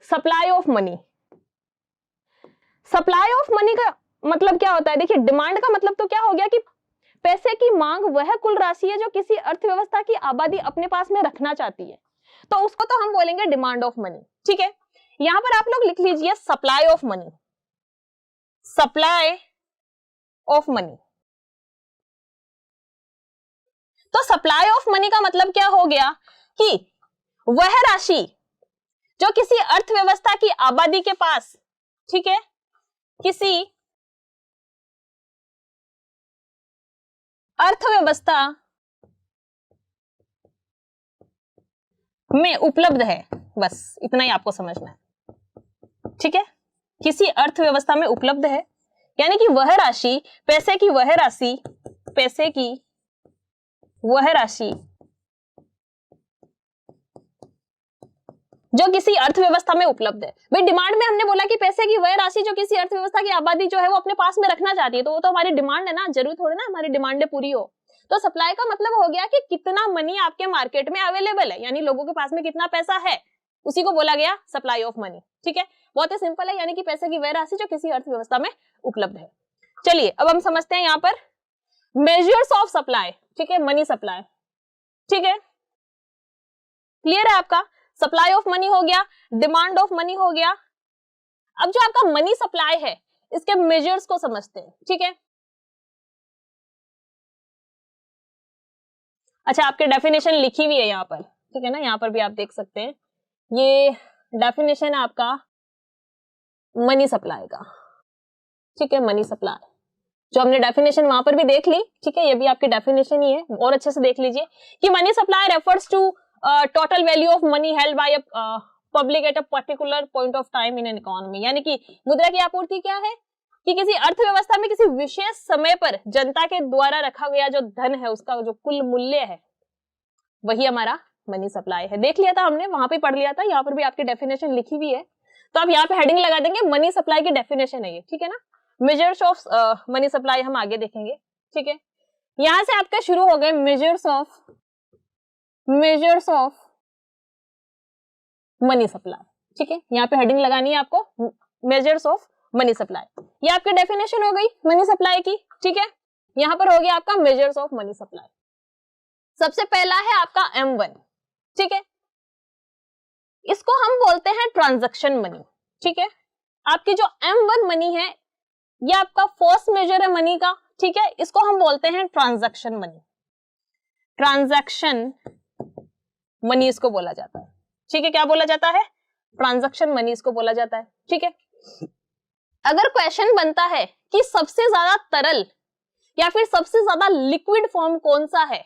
supply of money. Supply of money का मतलब क्या होता है, देखिए डिमांड का मतलब तो क्या हो गया कि पैसे की मांग वह कुल राशि है जो किसी अर्थव्यवस्था की आबादी अपने पास में रखना चाहती है, तो उसको तो हम बोलेंगे डिमांड ऑफ मनी, ठीक है। यहां पर आप लोग लिख लीजिए supply of money, supply of money. तो सप्लाई ऑफ मनी का मतलब क्या हो गया कि वह राशि जो किसी अर्थव्यवस्था की आबादी के पास, ठीक है, किसी अर्थव्यवस्था में उपलब्ध है, बस इतना ही आपको समझना है, ठीक है, किसी अर्थव्यवस्था में उपलब्ध है, यानी कि वह राशि, पैसे की वह राशि, पैसे की वह राशि जो किसी अर्थव्यवस्था में उपलब्ध है। भाई डिमांड में हमने बोला कि पैसे की वह राशि जो किसी अर्थव्यवस्था की आबादी जो है वो अपने पास में रखना चाहती है, तो वो तो हमारी डिमांड है ना, जरूर थोड़ी ना हमारी डिमांडें पूरी हो। तो सप्लाई का मतलब हो गया कि कितना मनी आपके मार्केट में अवेलेबल है, यानी लोगों के पास में कितना पैसा है, उसी को बोला गया सप्लाई ऑफ मनी, ठीक है। बहुत ही सिंपल है, यानी कि पैसे की वह राशि जो किसी अर्थव्यवस्था में उपलब्ध है। चलिए अब हम समझते हैं यहाँ पर मेजर्स ऑफ सप्लाई, ठीक है, मनी सप्लाई, ठीक है, क्लियर है आपका। सप्लाई ऑफ मनी हो गया, डिमांड ऑफ मनी हो गया। अब जो आपका मनी सप्लाई है इसके मेजर्स को समझते हैं, ठीक है। अच्छा आपके डेफिनेशन लिखी हुई है यहाँ पर, ठीक है ना, यहाँ पर भी आप देख सकते हैं, ये डेफिनेशन है आपका मनी सप्लाई का, ठीक है, मनी सप्लाई जो हमने डेफिनेशन वहां पर भी देख ली, ठीक है, ये भी आपकी डेफिनेशन ही है, और अच्छे से देख लीजिए कि money supply refers to total value of money held by a public at a particular point of time in an economy, यानी कि मुद्रा की आपूर्ति क्या है कि किसी अर्थव्यवस्था में किसी विशेष समय पर जनता के द्वारा रखा गया जो धन है उसका जो कुल मूल्य है वही हमारा मनी सप्लाई है। देख लिया था हमने, वहां पे पढ़ लिया था, यहाँ पर भी आपकी डेफिनेशन लिखी हुई है, तो आप यहाँ पे हेडिंग लगा देंगे मनी सप्लाई की डेफिनेशन है ये, ठीक है ना। मेजर्स ऑफ मनी सप्लाई हम आगे देखेंगे, ठीक है। यहां से आपके शुरू हो गए मेजर्स ऑफ मनी सप्लाई, ठीक है, यहाँ पे हेडिंग लगानी है आपको मेजर्स ऑफ मनी सप्लाई। ये आपकी डेफिनेशन हो गई मनी सप्लाई की, ठीक है। यहां पर हो गया आपका मेजर्स ऑफ मनी सप्लाई। सबसे पहला है आपका M1, ठीक है, इसको हम बोलते हैं ट्रांजैक्शन मनी, ठीक है। आपकी जो M1 मनी है ये आपका फर्स्ट मेजर है मनी का, ठीक है, इसको हम बोलते हैं ट्रांजैक्शन मनी। ट्रांजैक्शन मनी इसको बोला जाता है, ठीक है। क्या बोला जाता है? ट्रांजैक्शन मनी इसको बोला जाता है, ठीक है। अगर क्वेश्चन बनता है कि सबसे ज्यादा तरल या फिर सबसे ज्यादा लिक्विड फॉर्म कौन सा है,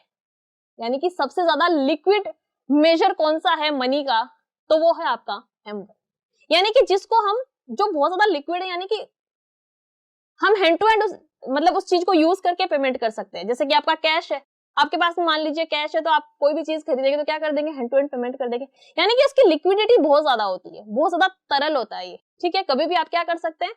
यानी कि सबसे ज्यादा लिक्विड मेजर कौन सा है मनी का, तो वो है आपका M1, यानी कि जिसको हम, जो बहुत ज्यादा लिक्विड है, यानी कि हम हैंड टू हैंड मतलब उस चीज को यूज करके पेमेंट कर सकते हैं। जैसे कि आपका कैश है, आपके पास में मान लीजिए कैश है, तो आप कोई भी चीज खरीदेंगे तो क्या कर देंगे? हैंड टू हैंड पेमेंट कर देंगे, यानी कि इसकी लिक्विडिटी बहुत ज्यादा होती है, बहुत ज्यादा तरल होता है ये, ठीक है। कभी भी आप क्या कर सकते हैं,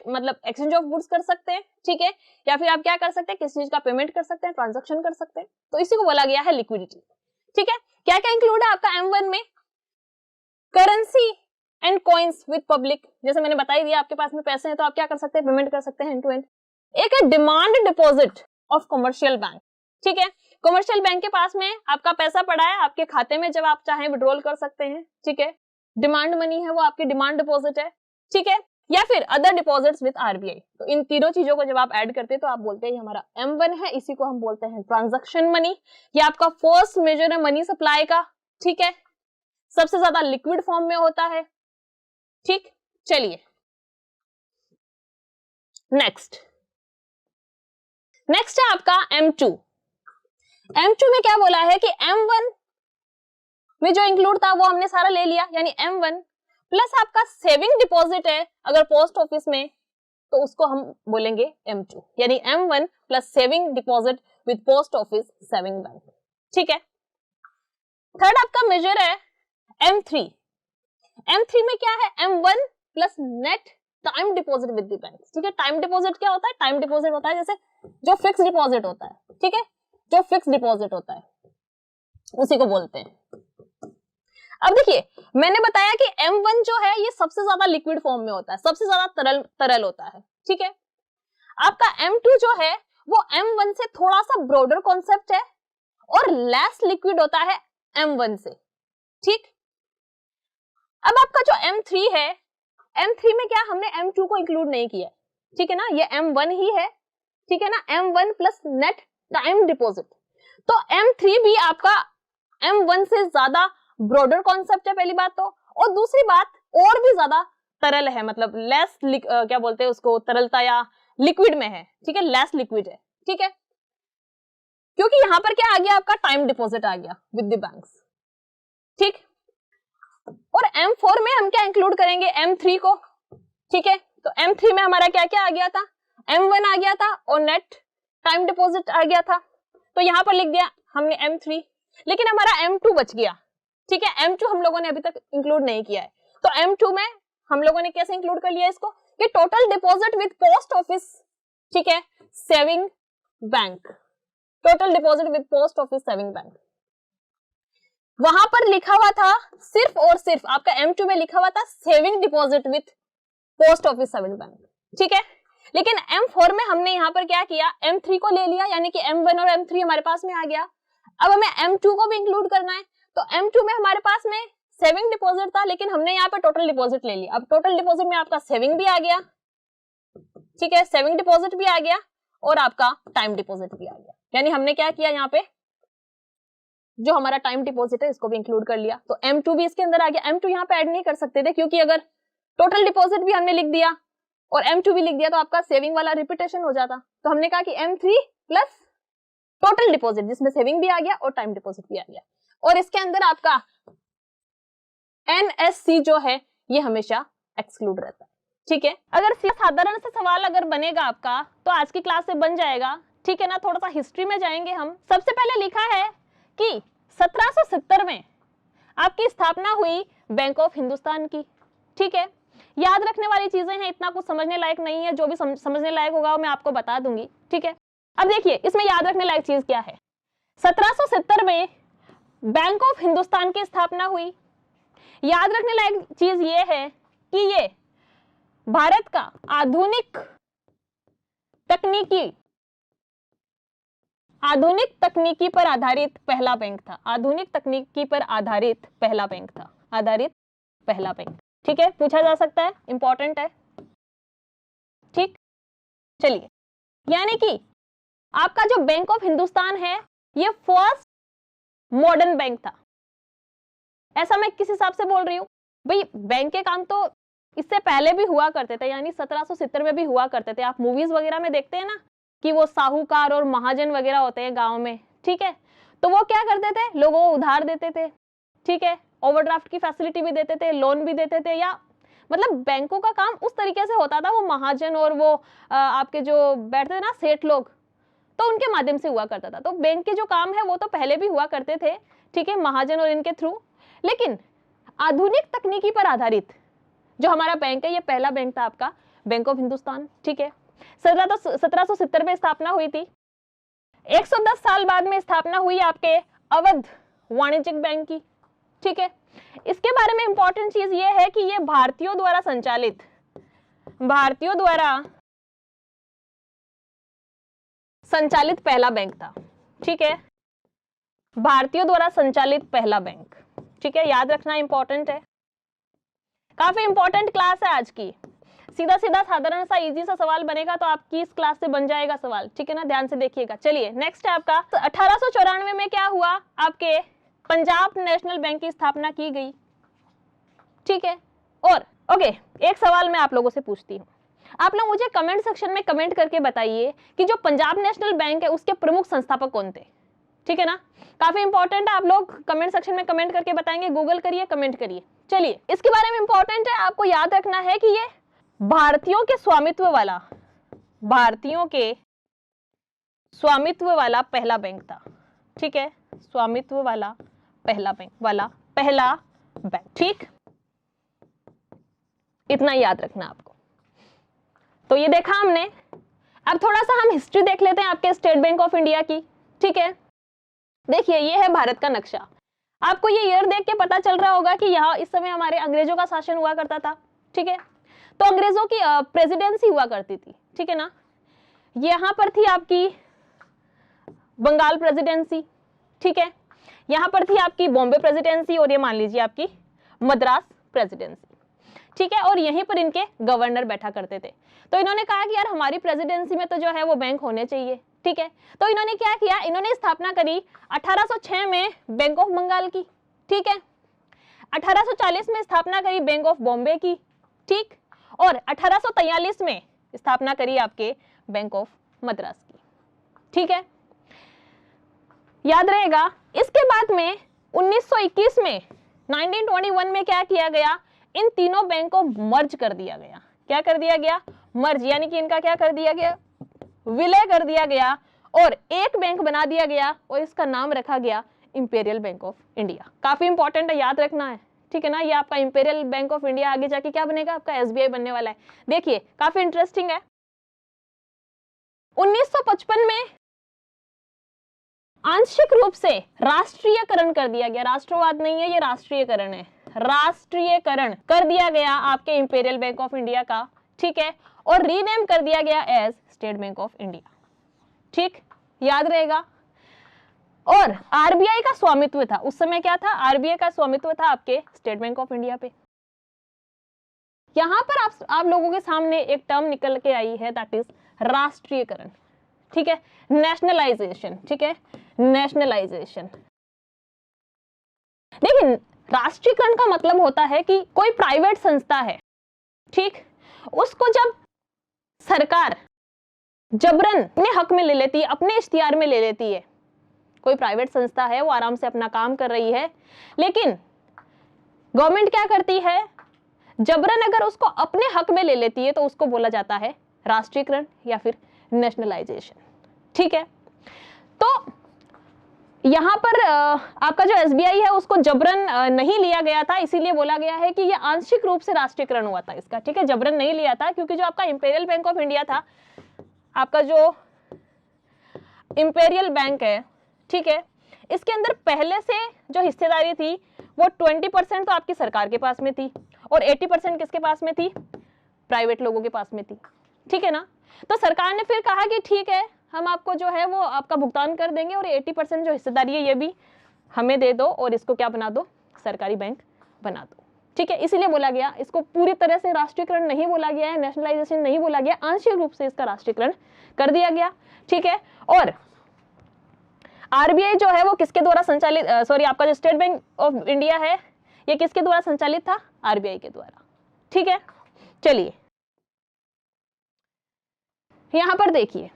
मतलब एक्सचेंज ऑफ गुड्स कर सकते हैं, ठीक है, या फिर आप क्या कर सकते हैं, किसी चीज का पेमेंट कर सकते हैं, ट्रांजैक्शन कर सकते हैं, तो इसी को बोला गया है लिक्विडिटी, ठीक है। क्या क्या इंक्लूड है आपका M1 में? Currency and coins with public, जैसे मैंने बता ही दिया, आपके पास में पैसे हैं तो आप क्या कर सकते हैं? पेमेंट कर सकते हैं हैंड टू हैंड। एक है demand deposit of commercial bank, ठीक है। कमर्शियल बैंक के पास में आपका पैसा पड़ा है आपके खाते में, जब आप चाहें विड्रॉल कर सकते हैं, ठीक है। डिमांड मनी है वो आपकी डिमांड डिपॉजिट है, ठीक है। या फिर अदर डिपॉजिट्स विद RBI, तो इन तीनों चीजों को जब आप ऐड करते हैं तो आप बोलते हैं हमारा M1 है, इसी को हम बोलते हैं ट्रांजैक्शन मनी। ये आपका फर्स्ट मेजर है मनी सप्लाई का, ठीक है, सबसे ज्यादा लिक्विड फॉर्म में होता है, ठीक। चलिए नेक्स्ट है आपका M2। M2 में क्या बोला है कि M1 में जो इंक्लूड था वो हमने सारा ले लिया, यानी M1 प्लस आपका सेविंग डिपॉजिट है अगर पोस्ट ऑफिस में, तो उसको हम बोलेंगे M2, यानी M1 plus saving deposit with post office saving bank, ठीक है। थर्ड आपका मेजर है M3। M3 में क्या है? M1 plus net time deposit with the bank, ठीक है। टाइम डिपॉजिट क्या होता है? टाइम डिपॉजिट होता है जैसे जो फिक्स डिपॉजिट होता है, ठीक है, जो फिक्स डिपॉजिट होता है उसी को बोलते हैं। अब देखिए मैंने बताया कि M1 जो है ये सबसे ज्यादा लिक्विड फॉर्म में होता है, सबसे ज्यादा तरल होता है, ठीक है। आपका M2 जो है वो M1 से थोड़ा सा ब्रॉडर कॉन्सेप्ट है और लेस लिक्विड होता है M1 से, ठीक। अब आपका जो M3 है, M3 में क्या हमने M2 को इंक्लूड नहीं किया, ठीक है ना, ये M1 ही है, ठीक है ना, M1 plus net time deposit. तो M3 भी आपका M1 से ज्यादा ब्रॉडर कॉन्सेप्ट है, पहली बात तो, और दूसरी बात और भी ज्यादा तरल है, मतलब लेस क्या बोलते हैं उसको, तरलता या लिक्विड में है, ठीक है, लेस लिक्विड है, ठीक है, क्योंकि यहां पर क्या आ गया आपका टाइम डिपॉजिट आ गया विद द बैंक्स, ठीक। और M4 में हम क्या इंक्लूड करेंगे? M3 को, ठीक है। तो M3 में हमारा क्या क्या आ गया था? M1 आ गया था और नेट टाइम डिपॉजिट आ गया था, तो यहां पर लिख दिया हमने M3, लेकिन हमारा M2 बच गया, ठीक है। M2 हम लोगों ने अभी तक इंक्लूड नहीं किया है, तो M2 में हम लोगों ने कैसे इंक्लूड कर लिया इसको कि total deposit with post office, ठीक है, saving bank, total deposit with post office saving bank. वहां पर लिखा हुआ था सिर्फ और सिर्फ आपका M2 में लिखा हुआ था saving deposit with post office saving bank, ठीक है। लेकिन M4 में हमने यहां पर क्या किया? M3 को ले लिया, यानी कि M1 और M3 हमारे पास में आ गया। अब हमें M2 को भी इंक्लूड करना है, तो M2 में हमारे पास में सेविंग डिपॉजिट था, लेकिन हमने यहाँ पे टोटल डिपॉजिट ले लिया। अब टोटल डिपॉजिट में आपका सेविंग भी आ गया, ठीक है, सेविंग डिपॉजिट भी आ गया और आपका टाइम डिपॉजिट भी आ गया, यानी हमने क्या किया यहाँ पे, जो हमारा टाइम डिपॉजिट है इसको भी इंक्लूड कर लिया। तो M2 भी इसके अंदर आ गया। M2 यहाँ पे ऐड नहीं कर सकते थे, क्योंकि अगर टोटल डिपॉजिट भी हमने लिख दिया और M2 भी लिख दिया तो आपका सेविंग वाला रिपीटेशन हो जाता। तो हमने कहा कि M3 प्लस टोटल डिपॉजिट, जिसमें सेविंग भी आ गया और टाइम डिपॉजिट भी आ गया, और इसके अंदर आपका NSC जो है ये हमेशा एक्सक्लूड रहता है, ठीक है। अगर साधारण से सवाल अगर बनेगा आपका तो आज की क्लास से बन जाएगा, ठीक है ना। थोड़ा सा हिस्ट्री में जाएंगे हम। सबसे पहले लिखा है कि 1770 में आपकी स्थापना हुई बैंक ऑफ हिंदुस्तान की, ठीक है। याद रखने वाली चीजें हैं, इतना कुछ समझने लायक नहीं है, जो भी समझने लायक होगा वो मैं आपको बता दूंगी, ठीक है। अब देखिए इसमें याद रखने लायक चीज क्या है। 1770 में बैंक ऑफ हिंदुस्तान की स्थापना हुई। याद रखने लायक चीज ये है कि ये भारत का आधुनिक तकनीकी पर आधारित पहला बैंक था। आधुनिक तकनीकी पर आधारित पहला बैंक था। आधारित पहला बैंक, ठीक है, पूछा जा सकता है, इंपॉर्टेंट है। ठीक, चलिए, यानी कि आपका जो बैंक ऑफ हिंदुस्तान है ये फर्स्ट मॉडर्न बैंक था। ऐसा मैं किस हिसाब से बोल रही हूं भाई, बैंक के काम तो इससे पहले भी हुआ करते थे, यानी 1770 में भी हुआ करते थे। आप मूवीज वगैरह में देखते हैं ना कि वो साहूकार और महाजन वगैरह होते हैं गांव में, ठीक है, तो वो क्या करते थे, लोगों को उधार देते थे, ठीक है, ओवरड्राफ्ट की फैसिलिटी भी देते थे, लोन भी देते थे, या मतलब बैंकों का काम उस तरीके से होता था। वो महाजन और वो आपके जो बैठते थे ना सेठ लोग, तो उनके माध्यम से हुआ करता था। तो बैंक के जो काम है वो तो पहले भी हुआ करते थे, ठीक है, महाजन और इनके थ्रू। लेकिन आधुनिक तकनीकी पर आधारित जो हमारा बैंक है ये पहला बैंक था आपका बैंक ऑफ हिंदुस्तान, ठीक है। 1770 में स्थापना हुई थी। 110 साल बाद में स्थापना हुई आपके अवध वाणिज्यिक बैंक की, ठीक है। इसके बारे में इंपॉर्टेंट चीज ये है कि ये भारतीयों द्वारा संचालित पहला बैंक था, ठीक है, भारतीयों द्वारा संचालित पहला बैंक, ठीक है, याद रखना इंपॉर्टेंट है। काफी इंपॉर्टेंट क्लास है आज की। सीधा सीधा साधारण सा इजी सा सवाल बनेगा तो आपकी इस क्लास से बन जाएगा सवाल, ठीक है ना, ध्यान से देखिएगा। चलिए नेक्स्ट है आपका 1894 में क्या हुआ, आपके पंजाब नेशनल बैंक की स्थापना की गई, ठीक है। और ओके, एक सवाल मैं आप लोगों से पूछती हूँ, आप लोग मुझे कमेंट सेक्शन में कमेंट करके बताइए कि जो पंजाब नेशनल बैंक है उसके प्रमुख संस्थापक कौन थे, ठीक है ना। काफी इंपॉर्टेंट है, आप लोग कमेंट सेक्शन में कमेंट करके बताएंगे, गूगल करिए, कमेंट करिए। चलिए, इसके बारे में इंपॉर्टेंट है, आपको याद रखना है कि ये भारतीयों के स्वामित्व वाला पहला बैंक था, ठीक है, स्वामित्व वाला पहला बैंक, ठीक, इतना याद रखना आपको। तो ये देखा हमने। अब थोड़ा सा हम हिस्ट्री देख लेते हैं आपके स्टेट बैंक ऑफ इंडिया की, ठीक है। देखिए, ये है भारत का नक्शा। आपको ये ईयर देख के पता चल रहा होगा कि यहाँ इस समय हमारे अंग्रेजों का शासन हुआ करता था, ठीक है। तो अंग्रेजों की प्रेसिडेंसी हुआ करती थी, ठीक है ना। यहाँ पर थी आपकी बंगाल प्रेसिडेंसी, ठीक है, यहाँ पर थी आपकी बॉम्बे प्रेसिडेंसी, और ये मान लीजिए आपकी मद्रास प्रेसिडेंसी, ठीक है। और यहीं पर इनके गवर्नर बैठा करते थे। तो इन्होंने कहा कि यार हमारी प्रेसिडेंसी में तो जो है वो बैंक होने चाहिए, ठीक है। तो इन्होंने क्या किया, इन्होंने स्थापना करी 1806 में बैंक ऑफ बंगाल की, ठीक है। 1840 में स्थापना करी बैंक ऑफ बॉम्बे की, ठीक, और 1843 में स्थापना करी आपके बैंक ऑफ मद्रास की, ठीक है, याद रहेगा। इसके बाद में 1921 में 1921 में क्या किया गया, इन तीनों बैंक को मर्ज कर दिया गया। क्या कर दिया गया, मर्ज, यानी कि इनका क्या कर दिया गया, विलय कर दिया गया, और एक बैंक बना दिया गया, और इसका नाम रखा गया इंपीरियल बैंक ऑफ इंडिया। काफी इंपॉर्टेंट है, याद रखना है, ठीक है ना। ये आपका इंपीरियल बैंक ऑफ इंडिया आगे जाके क्या बनेगा, आपका एसबीआई बनने वाला है। देखिए, काफी इंटरेस्टिंग है। 1955 में आंशिक रूप से राष्ट्रीयकरण कर दिया गया। राष्ट्रवाद नहीं है, ये राष्ट्रीयकरण है। राष्ट्रीयकरण कर दिया गया आपके इंपीरियल बैंक ऑफ इंडिया का, ठीक है, और रीनेम कर दिया गया as state bank of India, ठीक, याद रहेगा। और आरबीआई का स्वामित्व था उस समय, क्या था, आरबीआई का स्वामित्व था आपके स्टेट बैंक ऑफ इंडिया पे। यहां पर आप लोगों के सामने एक टर्म निकल के आई है, दैट इज राष्ट्रीयकरण, ठीक है, नेशनलाइजेशन, ठीक है, नेशनलाइजेशन। लेकिन राष्ट्रीयकरण का मतलब होता है कि कोई प्राइवेट संस्था है, ठीक, उसको जब सरकार जबरन अपने हक में ले लेती है, अपने इख्तियार में ले लेती है। कोई प्राइवेट संस्था है, वो आराम से अपना काम कर रही है, लेकिन गवर्नमेंट क्या करती है, जबरन अगर उसको अपने हक में ले लेती है तो उसको बोला जाता है राष्ट्रीयकरण या फिर नेशनलाइजेशन, ठीक है। तो यहां पर आपका जो एसबीआई है उसको जबरन नहीं लिया गया था, इसीलिए बोला गया है कि यह आंशिक रूप से राष्ट्रीयकरण हुआ था इसका, ठीक है, जबरन नहीं लिया था, क्योंकि जो आपका इंपीरियल बैंक ऑफ इंडिया था, आपका जो इंपीरियल बैंक है, ठीक है, इसके अंदर पहले से जो हिस्सेदारी थी वो 20% तो आपकी सरकार के पास में थी, और 80% किसके पास में थी, प्राइवेट लोगों के पास में थी, ठीक है ना। तो सरकार ने फिर कहा कि ठीक है, हम आपको जो है वो आपका भुगतान कर देंगे और 80% जो हिस्सेदारी है ये भी हमें दे दो और इसको क्या बना दो, सरकारी बैंक बना दो, ठीक है। इसीलिए बोला गया, इसको पूरी तरह से राष्ट्रीयकरण नहीं बोला गया है, नेशनलाइजेशन नहीं बोला गया, आंशिक रूप से इसका राष्ट्रीयकरण कर दिया गया, ठीक है। और आरबीआई जो है वो किसके द्वारा संचालित, सॉरी आपका जो स्टेट बैंक ऑफ इंडिया है ये किसके द्वारा संचालित था, आरबीआई के द्वारा, ठीक है। चलिए यहां पर देखिए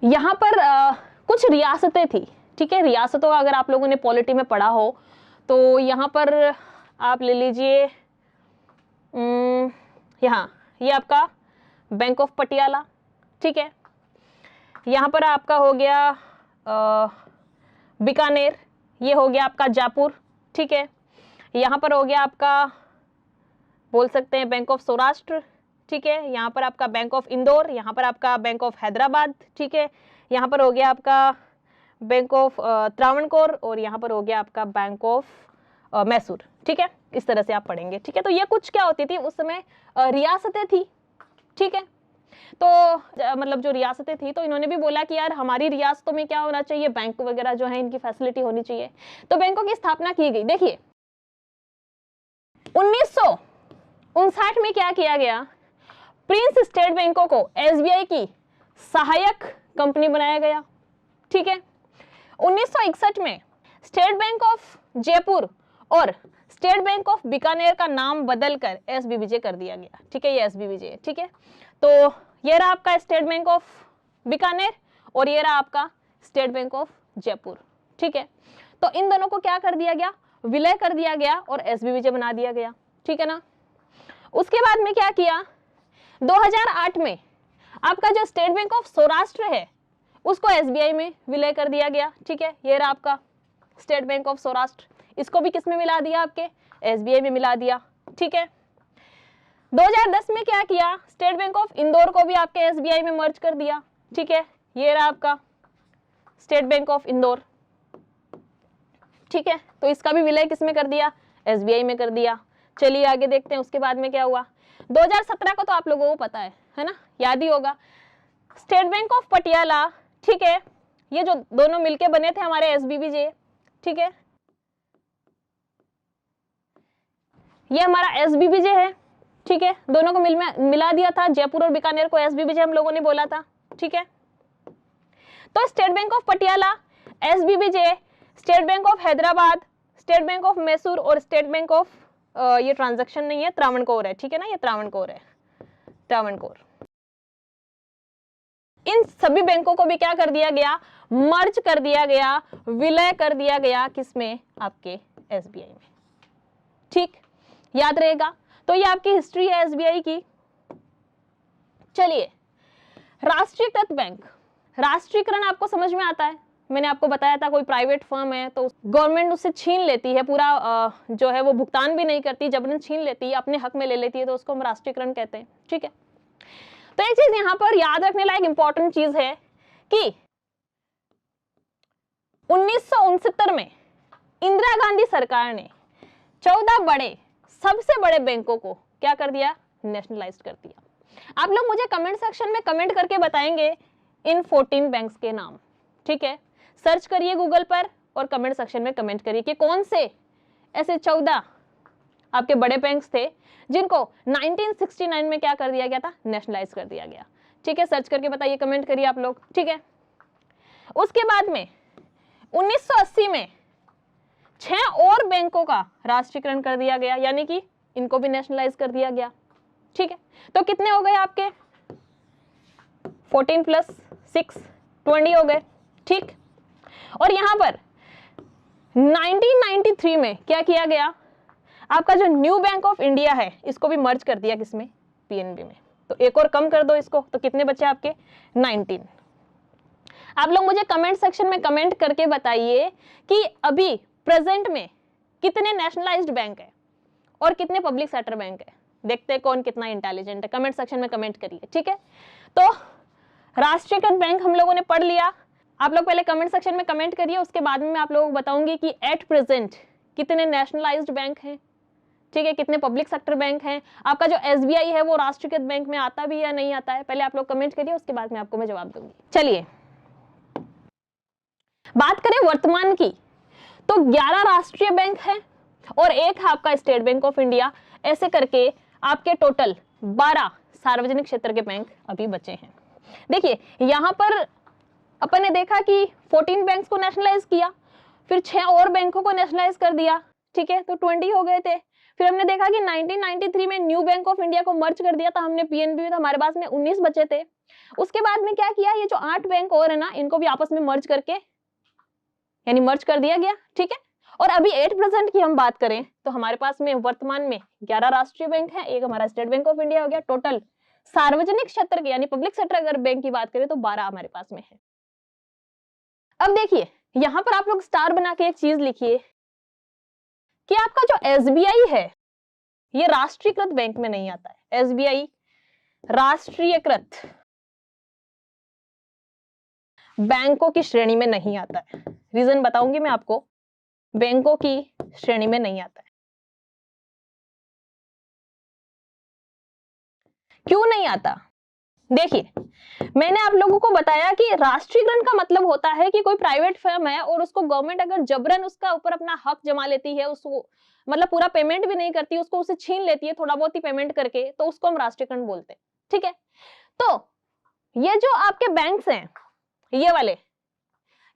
यहां पर कुछ रियासतें थी, ठीक है। रियासतों का अगर आप लोगों ने पॉलिटी में पढ़ा हो तो यहां पर आप ले लीजिए, यहाँ ये आपका बैंक ऑफ पटियाला, ठीक है। यहाँ पर आपका हो गया बीकानेर, ये हो गया आपका जयपुर, ठीक है। यहाँ पर हो गया आपका बोल सकते हैं बैंक ऑफ सौराष्ट्र, ठीक है। यहाँ पर आपका बैंक ऑफ इंदौर, यहाँ पर आपका बैंक ऑफ हैदराबाद, ठीक है। यहाँ पर हो गया आपका बैंक ऑफ त्रावणकोर और यहाँ पर हो गया आपका बैंक ऑफ मैसूर, ठीक है। इस तरह से आप पढ़ेंगे, ठीक है। तो ये कुछ क्या होती थी उस समय, रियासतें थी, ठीक है। तो मतलब जो रियासतें थी तो इन्होंने भी बोला कि यार हमारी रियासतों में क्या होना चाहिए, बैंक वगैरह जो है इनकी फैसिलिटी होनी चाहिए, तो बैंकों की स्थापना की गई। देखिए 1959 में क्या किया गया, प्रिंस स्टेट बैंकों को एसबीआई की सहायक कंपनी बनाया गया, ठीक है। 1961 में स्टेट बैंक ऑफ जयपुर और स्टेट बैंक ऑफ बीकानेर का नाम बदलकर एसबीबीजे कर दिया गया, ठीक है। ये एसबीबीजे है, ठीक है। तो ये रहा आपका स्टेट बैंक ऑफ बीकानेर और ये रहा आपका स्टेट बैंक ऑफ जयपुर, ठीक है। तो इन दोनों को क्या कर दिया गया, विलय कर दिया गया और एसबीबीजे बना दिया गया, ठीक है ना। उसके बाद में क्या किया, 2008 में आपका जो स्टेट बैंक ऑफ सौराष्ट्र है उसको एसबीआई में विलय कर दिया गया, ठीक है। ये रहा आपका स्टेट बैंक ऑफ सौराष्ट्र, इसको भी किस में मिला दिया, आपके एसबीआई में मिला दिया, ठीक है। 2010 में क्या किया, स्टेट बैंक ऑफ इंदौर को भी आपके एसबीआई में मर्ज कर दिया, ठीक है। ये रहा आपका स्टेट बैंक ऑफ इंदौर, ठीक है। तो इसका भी विलय किस में कर दिया, एसबीआई में कर दिया। चलिए आगे देखते हैं उसके बाद में क्या हुआ। 2017 को तो आप लोगों को पता है ना, याद ही होगा, स्टेट बैंक ऑफ पटियाला, ठीक है। ये जो दोनों मिलके बने थे हमारे एसबीबीजे, ठीक है। ये हमारा एसबीबीजे है, ठीक है। दोनों को मिला दिया था, जयपुर और बीकानेर को एसबीबीजे हम लोगों ने बोला था, ठीक है। तो State bank of Patiala, SBBJ, State bank of Hyderabad, State bank of Mysore और स्टेट बैंक ऑफ ये ट्रांजैक्शन नहीं है, त्रावणकोर है, ठीक है ना। ये त्रावणकोर है, त्रावणकोर। इन सभी बैंकों को भी क्या कर दिया गया, मर्ज कर दिया गया, विलय कर दिया गया, किसमें, आपके एसबीआई में, ठीक, याद रहेगा। तो ये आपकी हिस्ट्री है एसबीआई की। चलिए राष्ट्रीयकृत बैंक, राष्ट्रीयकरण आपको समझ में आता है, मैंने आपको बताया था कोई प्राइवेट फर्म है तो गवर्नमेंट उससे छीन लेती है, पूरा जो है वो भुगतान भी नहीं करती, जबरन छीन लेती है, अपने हक में ले लेती है, तो उसको हम राष्ट्रीयकरण कहते हैं, ठीक है। तो एक चीज यहां पर याद रखने लायक इंपॉर्टेंट चीज है कि 1969 में इंदिरा गांधी सरकार ने 14 बड़े, सबसे बड़े बैंकों को क्या कर दिया, नेशनलाइज कर दिया। आप लोग मुझे कमेंट सेक्शन में कमेंट करके बताएंगे इन 14 बैंक्स के नाम, ठीक है। सर्च करिए गूगल पर और कमेंट सेक्शन में कमेंट करिए कि कौन से ऐसे 14 आपके बड़े बैंक्स थे जिनको 1969 में क्या कर दिया गया था, नेशनलाइज कर दिया गया, ठीक है। सर्च करके बताइए, कमेंट करिए आप लोग, ठीक है। उसके बाद में 1980 में 6 और बैंकों का राष्ट्रीयकरण कर दिया गया, यानी कि इनको भी नेशनलाइज कर दिया गया, ठीक है। तो कितने हो गए आपके, 14 + 6 20 हो गए, ठीक। और यहां पर 1993 में क्या किया गया, आपका जो न्यू बैंक ऑफ इंडिया है इसको भी मर्ज कर दिया, किसमें, पीएनबी में। तो एक और कम कर दो इसको, तो कितने बचे आपके, 19। आप लोग मुझे कमेंट सेक्शन में कमेंट करके बताइए कि अभी प्रेजेंट में कितने नेशनलाइज्ड बैंक है और कितने पब्लिक सेक्टर बैंक है। देखते हैं कौन कितना इंटेलिजेंट है, कमेंट सेक्शन में कमेंट करिए, ठीक है। तो राष्ट्रीयकृत बैंक हम लोगों ने पढ़ लिया। आप लोग पहले कमेंट सेक्शन में कमेंट करिए, उसके बाद में मैं आप लोगों को बताऊंगी कि एट प्रेजेंट कितने नेशनलाइज्ड बैंक हैं, ठीक है, कितने पब्लिक सेक्टर बैंक हैं, आपका जो एसबीआई है वो राष्ट्रीयकृत बैंक में आता भी या नहीं आता है, पहले आप लोग कमेंट करिए, उसके बाद में आपको मैं जवाब दूंगी। चलिए बात करें वर्तमान की, तो 11 राष्ट्रीय बैंक हैं और एक है आपका स्टेट बैंक ऑफ इंडिया, ऐसे करके आपके टोटल 12 सार्वजनिक क्षेत्र के बैंक अभी बचे हैं। देखिए यहां पर अपन ने देखा कि 14 बैंक्स को नेशनलाइज किया, फिर 6 और बैंकों को नेशनलाइज कर दिया, ठीक है, तो 20 हो गए थे। फिर हमने देखा कि 1993 में न्यू बैंक ऑफ इंडिया को मर्ज कर दिया था हमने पीएनबी में, तो हमारे पास में 19 बचे थे। उसके बाद में क्या किया, ये जो 8 बैंक और है ना, इनको भी आपस में मर्ज करके यानी मर्ज कर दिया गया, ठीक है। और अभी 8% की हम बात करें तो हमारे पास में वर्तमान में 11 राष्ट्रीय बैंक हैं, एक हमारा स्टेट बैंक ऑफ इंडिया हो गया, टोटल सार्वजनिक क्षेत्र के यानी पब्लिक सेक्टर अगर बैंक की बात करें तो 12 हमारे पास में है। अब देखिए यहां पर आप लोग स्टार बना के एक चीज लिखिए कि आपका जो एसबीआई है ये राष्ट्रीयकृत बैंक में नहीं आता है, एसबीआई राष्ट्रीयकृत बैंकों की श्रेणी में नहीं आता है। रीजन बताऊंगी मैं आपको, बैंकों की श्रेणी में नहीं आता है। क्यों नहीं आता? देखिए मैंने आप लोगों को बताया कि राष्ट्रीयकरण का मतलब होता है कि कोई प्राइवेट फर्म है और उसको गवर्नमेंट अगर जबरन उसका ऊपर अपना हक जमा लेती है, उसको मतलब पूरा पेमेंट भी नहीं करती, उसको उसे छीन लेती है थोड़ा बहुत ही पेमेंट करके, तो उसको हम राष्ट्रीयकरण बोलते हैं, ठीक है। तो ये जो आपके बैंक्स हैं, ये वाले,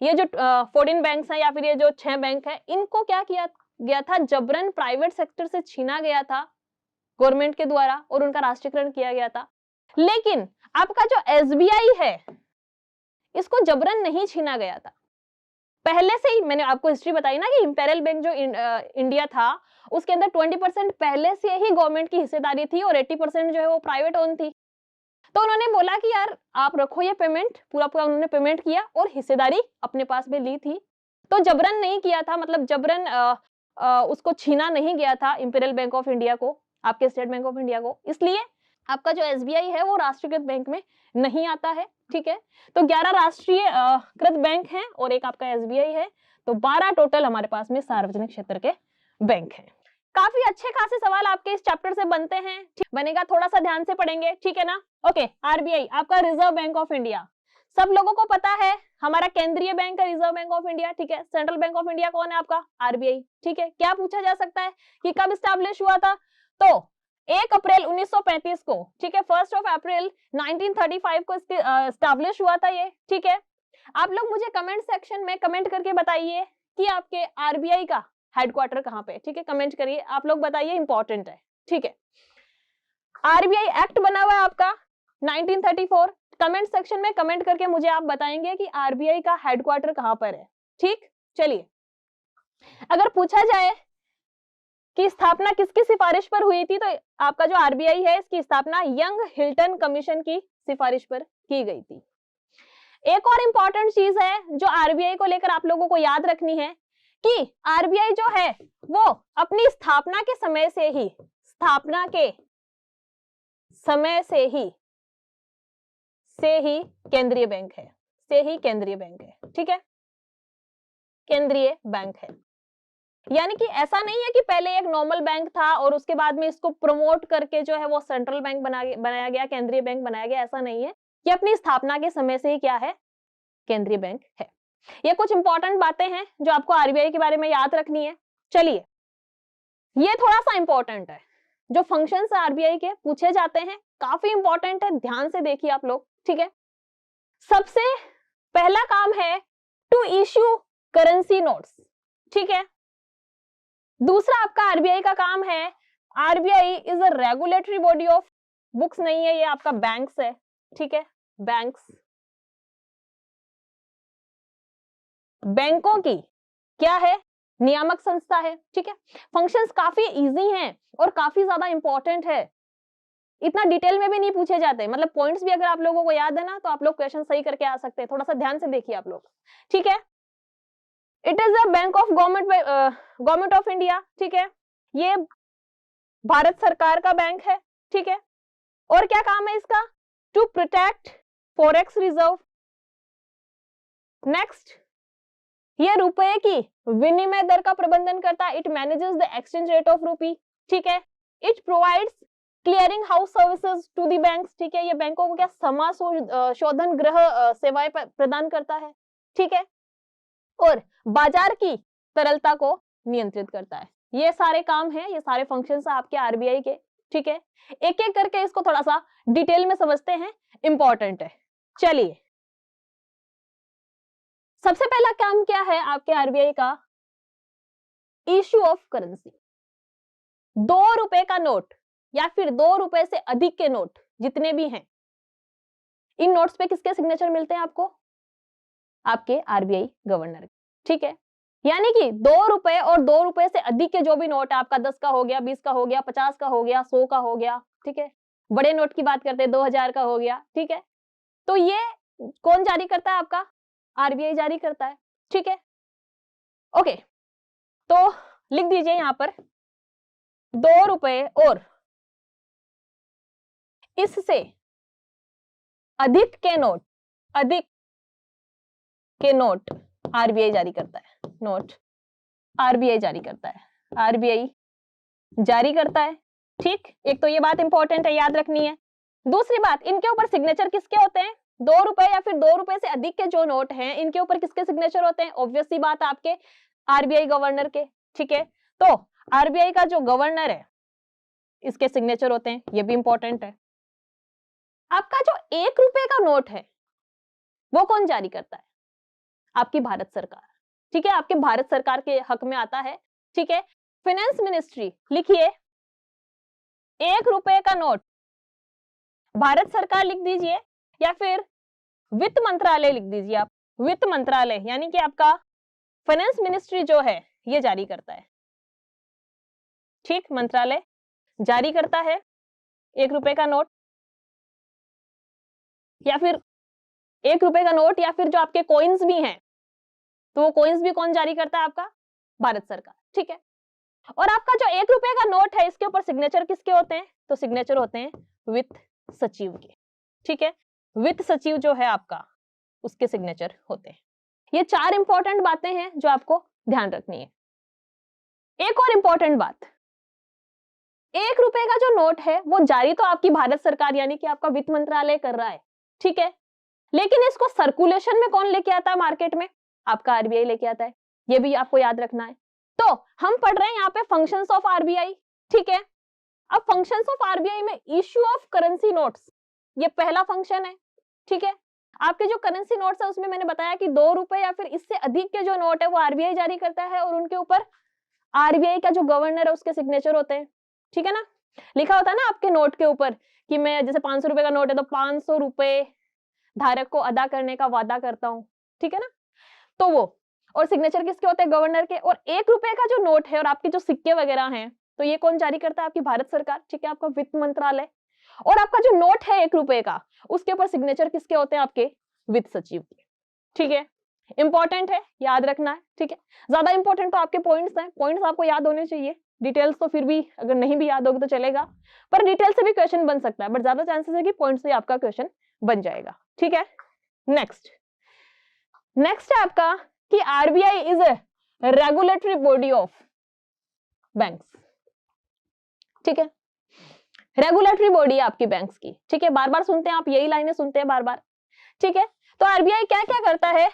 ये जो 14 बैंक्स हैं या फिर ये जो 6 बैंक है, इनको क्या किया गया था, जबरन प्राइवेट सेक्टर से छीना गया था गवर्नमेंट के द्वारा और उनका राष्ट्रीयकरण किया गया था। लेकिन आपका जो एसबीआई है इसको जबरन नहीं छीना गया था, पहले से ही मैंने आपको हिस्ट्री बताई ना कि इंपेरियल बैंक जो इंडिया था उसके अंदर 20% पहले से ही गवर्नमेंट की हिस्सेदारी थी और 80% जो है वो प्राइवेट ओन थी। तो उन्होंने बोला कि यार आप रखो ये पेमेंट, पूरा पूरा उन्होंने पेमेंट किया और हिस्सेदारी अपने पास में ली थी, तो जबरन नहीं किया था, मतलब जबरन उसको छीना नहीं गया था इंपेरियल बैंक ऑफ इंडिया को, आपके स्टेट बैंक ऑफ इंडिया को। इसलिए आपका जो एसबीआई है वो राष्ट्रीयकृत बैंक में नहीं आता है, ठीक है। तो 11 राष्ट्रीय कृत बैंक हैं और एक आपका एसबीआई है, तो 12 टोटल हमारे पास में सार्वजनिक क्षेत्र के बैंक हैं। काफी अच्छे खासे सवाल आपके इस चैप्टर से बनते हैं, ठीक बनेगा, थोड़ा सा ध्यान से पढ़ेंगे, ठीक है ना। ओके, आरबीआई आपका रिजर्व बैंक ऑफ इंडिया, सब लोगों को पता है हमारा केंद्रीय बैंक है रिजर्व बैंक ऑफ इंडिया, ठीक है। सेंट्रल बैंक ऑफ इंडिया कौन है आपका, आरबीआई, ठीक है। क्या पूछा जा सकता है कि कब स्टैब्लिश हुआ था, तो 1 अप्रैल 1935 को, ठीक है, 1 अप्रैल 1935 को स्टैब्लिश हुआ था ये, ठीक है। आप लोग मुझे कमेंट सेक्शन में कमेंट करके बताइए कि आपके आरबीआई का हेडक्वार्टर कहां पे है, ठीक है, कमेंट करिए, आप लोग बताइए, इंपॉर्टेंट है, ठीक है। आरबीआई एक्ट बना हुआ है आपका 1934, कमेंट सेक्शन में कमेंट करके मुझे आप बताएंगे कि आरबीआई का हेडक्वार्टर कहां पर है, ठीक। चलिए अगर पूछा जाए कि स्थापना किसकी सिफारिश पर हुई थी, तो आपका जो आरबीआई है इसकी स्थापना यंग हिल्टन कमीशन की सिफारिश पर की गई थी। एक और इंपॉर्टेंट चीज है जो आरबीआई को लेकर आप लोगों को याद रखनी है कि आरबीआई जो है वो अपनी स्थापना के समय से ही, स्थापना के समय से ही केंद्रीय बैंक है, केंद्रीय बैंक है, ठीक है, केंद्रीय बैंक है। यानी कि ऐसा नहीं है कि पहले एक नॉर्मल बैंक था और उसके बाद में इसको प्रमोट करके जो है वो सेंट्रल बैंक बनाया गया, केंद्रीय बैंक बनाया गया, ऐसा नहीं है। ये अपनी स्थापना के समय से ही क्या है, केंद्रीय बैंक है। ये कुछ इंपॉर्टेंट बातें हैं जो आपको आरबीआई के बारे में याद रखनी है। चलिए ये थोड़ा सा इंपॉर्टेंट है, जो फंक्शंस आरबीआई के पूछे जाते हैं, काफी इंपॉर्टेंट है, ध्यान से देखिए आप लोग, ठीक है। सबसे पहला काम है टू इश्यू करेंसी नोट्स, ठीक है। दूसरा आपका आरबीआई का काम है, RBI is a regulatory body of, books नहीं है ये आपका बैंक्स है, ठीक है, बैंक्स, बैंकों की क्या है, नियामक संस्था है, ठीक है। फंक्शंस काफी इजी हैं और काफी ज्यादा इंपॉर्टेंट है, इतना डिटेल में भी नहीं पूछे जाते, मतलब पॉइंट्स भी अगर आप लोगों को याद है ना तो आप लोग क्वेश्चन सही करके आ सकते हैं। थोड़ा सा ध्यान से देखिए आप लोग, ठीक है। It is a bank of government of India, ठीक है, ये भारत सरकार का बैंक है, ठीक है। और क्या काम है इसका, to protect forex reserve. Next, ये रुपए की विनिमय दर का प्रबंधन करता है, it manages the exchange rate of rupee, ठीक है। It provides clearing house services to the banks, ठीक है। ये बैंकों को क्या शोधन गृह सेवाएं प्रदान करता है, ठीक है। और बाजार की तरलता को नियंत्रित करता है। ये सारे काम हैं, ये सारे फंक्शंस हैं आपके आरबीआई के, ठीक है। एक एक करके इसको थोड़ा सा डिटेल में समझते हैं, इंपॉर्टेंट है। चलिए, सबसे पहला काम क्या है आपके आरबीआई का? Issue of currency. 2 रुपए का नोट या फिर 2 रुपए से अधिक के नोट जितने भी हैं, इन नोट्स पे किसके सिग्नेचर मिलते हैं आपको? आपके आरबीआई गवर्नर, ठीक है। यानी कि 2 रुपए और 2 रुपए से अधिक के जो भी नोट है आपका, 10 का हो गया, 20 का हो गया, 50 का हो गया, 100 का हो गया, ठीक है। बड़े नोट की बात करते हैं, 2000 का हो गया, ठीक है। तो ये कौन जारी करता है? आपका आरबीआई जारी करता है, ठीक है। ओके, तो लिख दीजिए यहां पर 2 रुपए और इससे अधिक के नोट, अधिक के नोट आरबीआई जारी करता है। नोट आरबीआई जारी करता है, आरबीआई जारी करता है, ठीक। एक तो ये बात इंपॉर्टेंट है, याद रखनी है। दूसरी बात, इनके ऊपर सिग्नेचर किसके होते हैं? 2 रुपए या फिर 2 रुपए से अधिक के जो नोट हैं, इनके ऊपर किसके सिग्नेचर होते हैं? ऑब्वियस सी बात, आपके आरबीआई गवर्नर के, ठीक है। तो आरबीआई का जो गवर्नर है, इसके सिग्नेचर होते हैं, ये भी इंपॉर्टेंट है। आपका जो 1 रुपए का नोट है, वो कौन जारी करता है? आपकी भारत सरकार, ठीक है। आपके भारत सरकार के हक में आता है, ठीक है। फाइनेंस मिनिस्ट्री, लिखिए 1 रुपए का नोट भारत सरकार लिख दीजिए, या फिर वित्त मंत्रालय लिख दीजिए आप। वित्त मंत्रालय यानी कि आपका फाइनेंस मिनिस्ट्री जो है, ये जारी करता है, ठीक। मंत्रालय जारी करता है 1 रुपए का नोट, या फिर 1 रुपए का नोट, या फिर जो आपके कॉइन्स भी हैं, तो वो कॉइन्स भी कौन जारी करता है? आपका भारत सरकार, ठीक है। और आपका जो 1 रुपए का नोट है, इसके ऊपर सिग्नेचर किसके होते हैं? तो सिग्नेचर होते हैं वित्त सचिव के, ठीक है। वित्त सचिव जो है आपका, उसके सिग्नेचर होते हैं। ये 4 इंपॉर्टेंट बातें हैं जो आपको ध्यान रखनी है। एक और इंपॉर्टेंट बात, 1 रुपए का जो नोट है, वो जारी तो आपकी भारत सरकार यानी कि आपका वित्त मंत्रालय कर रहा है, ठीक है। लेकिन इसको सर्कुलेशन में कौन लेके आता है मार्केट में? आपका आरबीआई लेके आता है, ये भी आपको याद रखना है। तो हम पढ़ रहे हैं यहाँ पे फंक्शंस ऑफ आरबीआई, ठीक है। अब फंक्शंस ऑफ आरबीआई में इश्यू ऑफ करेंसी नोट्स, ये पहला फंक्शन है, ठीक है। आपके जो करेंसी नोट्स है, उसमें मैंने बताया कि 2 रुपए या फिर इससे अधिक के जो नोट है, वो आरबीआई जारी करता है, और उनके ऊपर आरबीआई का जो गवर्नर है, उसके सिग्नेचर होते हैं, ठीक है ना। लिखा होता है ना आपके नोट के ऊपर कि मैं, जैसे 500 रुपए का नोट है, तो 500 रुपए धारक को अदा करने का वादा करता हूं, ठीक है ना। तो वो, और सिग्नेचर किसके होते हैं? गवर्नर के। और 1 रुपए का जो नोट है और आपके जो सिक्के वगैरह हैं, तो ये कौन जारी करता है? आपकी भारत सरकार, ठीक है, आपका वित्त मंत्रालय। और आपका जो नोट है 1 रुपए का, उसके ऊपर सिग्नेचर किसके होते हैं? आपके वित्त सचिव के, ठीक है। इंपॉर्टेंट है, याद रखना है, ठीक है। ज्यादा इंपॉर्टेंट तो आपके पॉइंट्स हैं, पॉइंट्स आपको याद होने चाहिए। डिटेल्स तो फिर भी अगर नहीं भी याद होगी तो चलेगा, पर डिटेल से भी क्वेश्चन बन सकता है, बट ज्यादा चांसेस है कि पॉइंट से आपका क्वेश्चन बन जाएगा, ठीक है। नेक्स्ट है आपका कि RBI is a regulatory body of banks, ठीक है। रेगुलेटरी बॉडी है आपकी बैंक्स की, ठीक है। बार बार सुनते हैं आप, यही लाइनें सुनते हैं बार बार, ठीक है। तो आरबीआई क्या क्या करता है?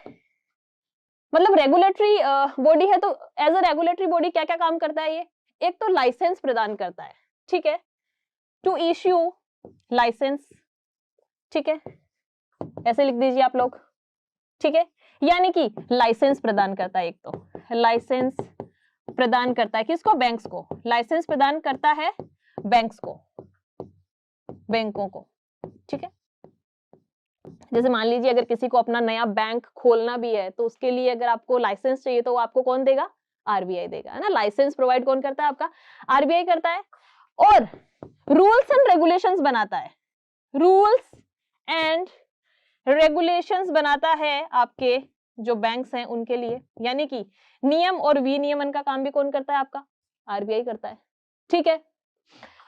मतलब रेगुलेटरी बॉडी है, तो एज अ रेगुलेटरी बॉडी क्या क्या काम करता है ये? एक तो लाइसेंस प्रदान करता है, ठीक है, टू इश्यू लाइसेंस, ठीक है, ऐसे लिख दीजिए आप लोग, ठीक है। यानी कि लाइसेंस प्रदान करता है, एक तो लाइसेंस प्रदान करता है किसको? बैंक्स को। लाइसेंस प्रदान करता है बैंक्स को, बैंकों को, ठीक है। जैसे मान लीजिए अगर किसी को अपना नया बैंक खोलना भी है, तो उसके लिए अगर आपको लाइसेंस चाहिए, तो वो आपको कौन देगा? आरबीआई देगा, है ना। लाइसेंस प्रोवाइड कौन करता है? आपका आरबीआई करता है। और रूल्स एंड रेगुलेशंस बनाता है, रूल्स एंड रेगुलेशंस बनाता है आपके जो बैंक्स हैं उनके लिए। यानी कि नियम और विनियमन का काम भी कौन करता है? आपका आरबीआई करता है, ठीक है।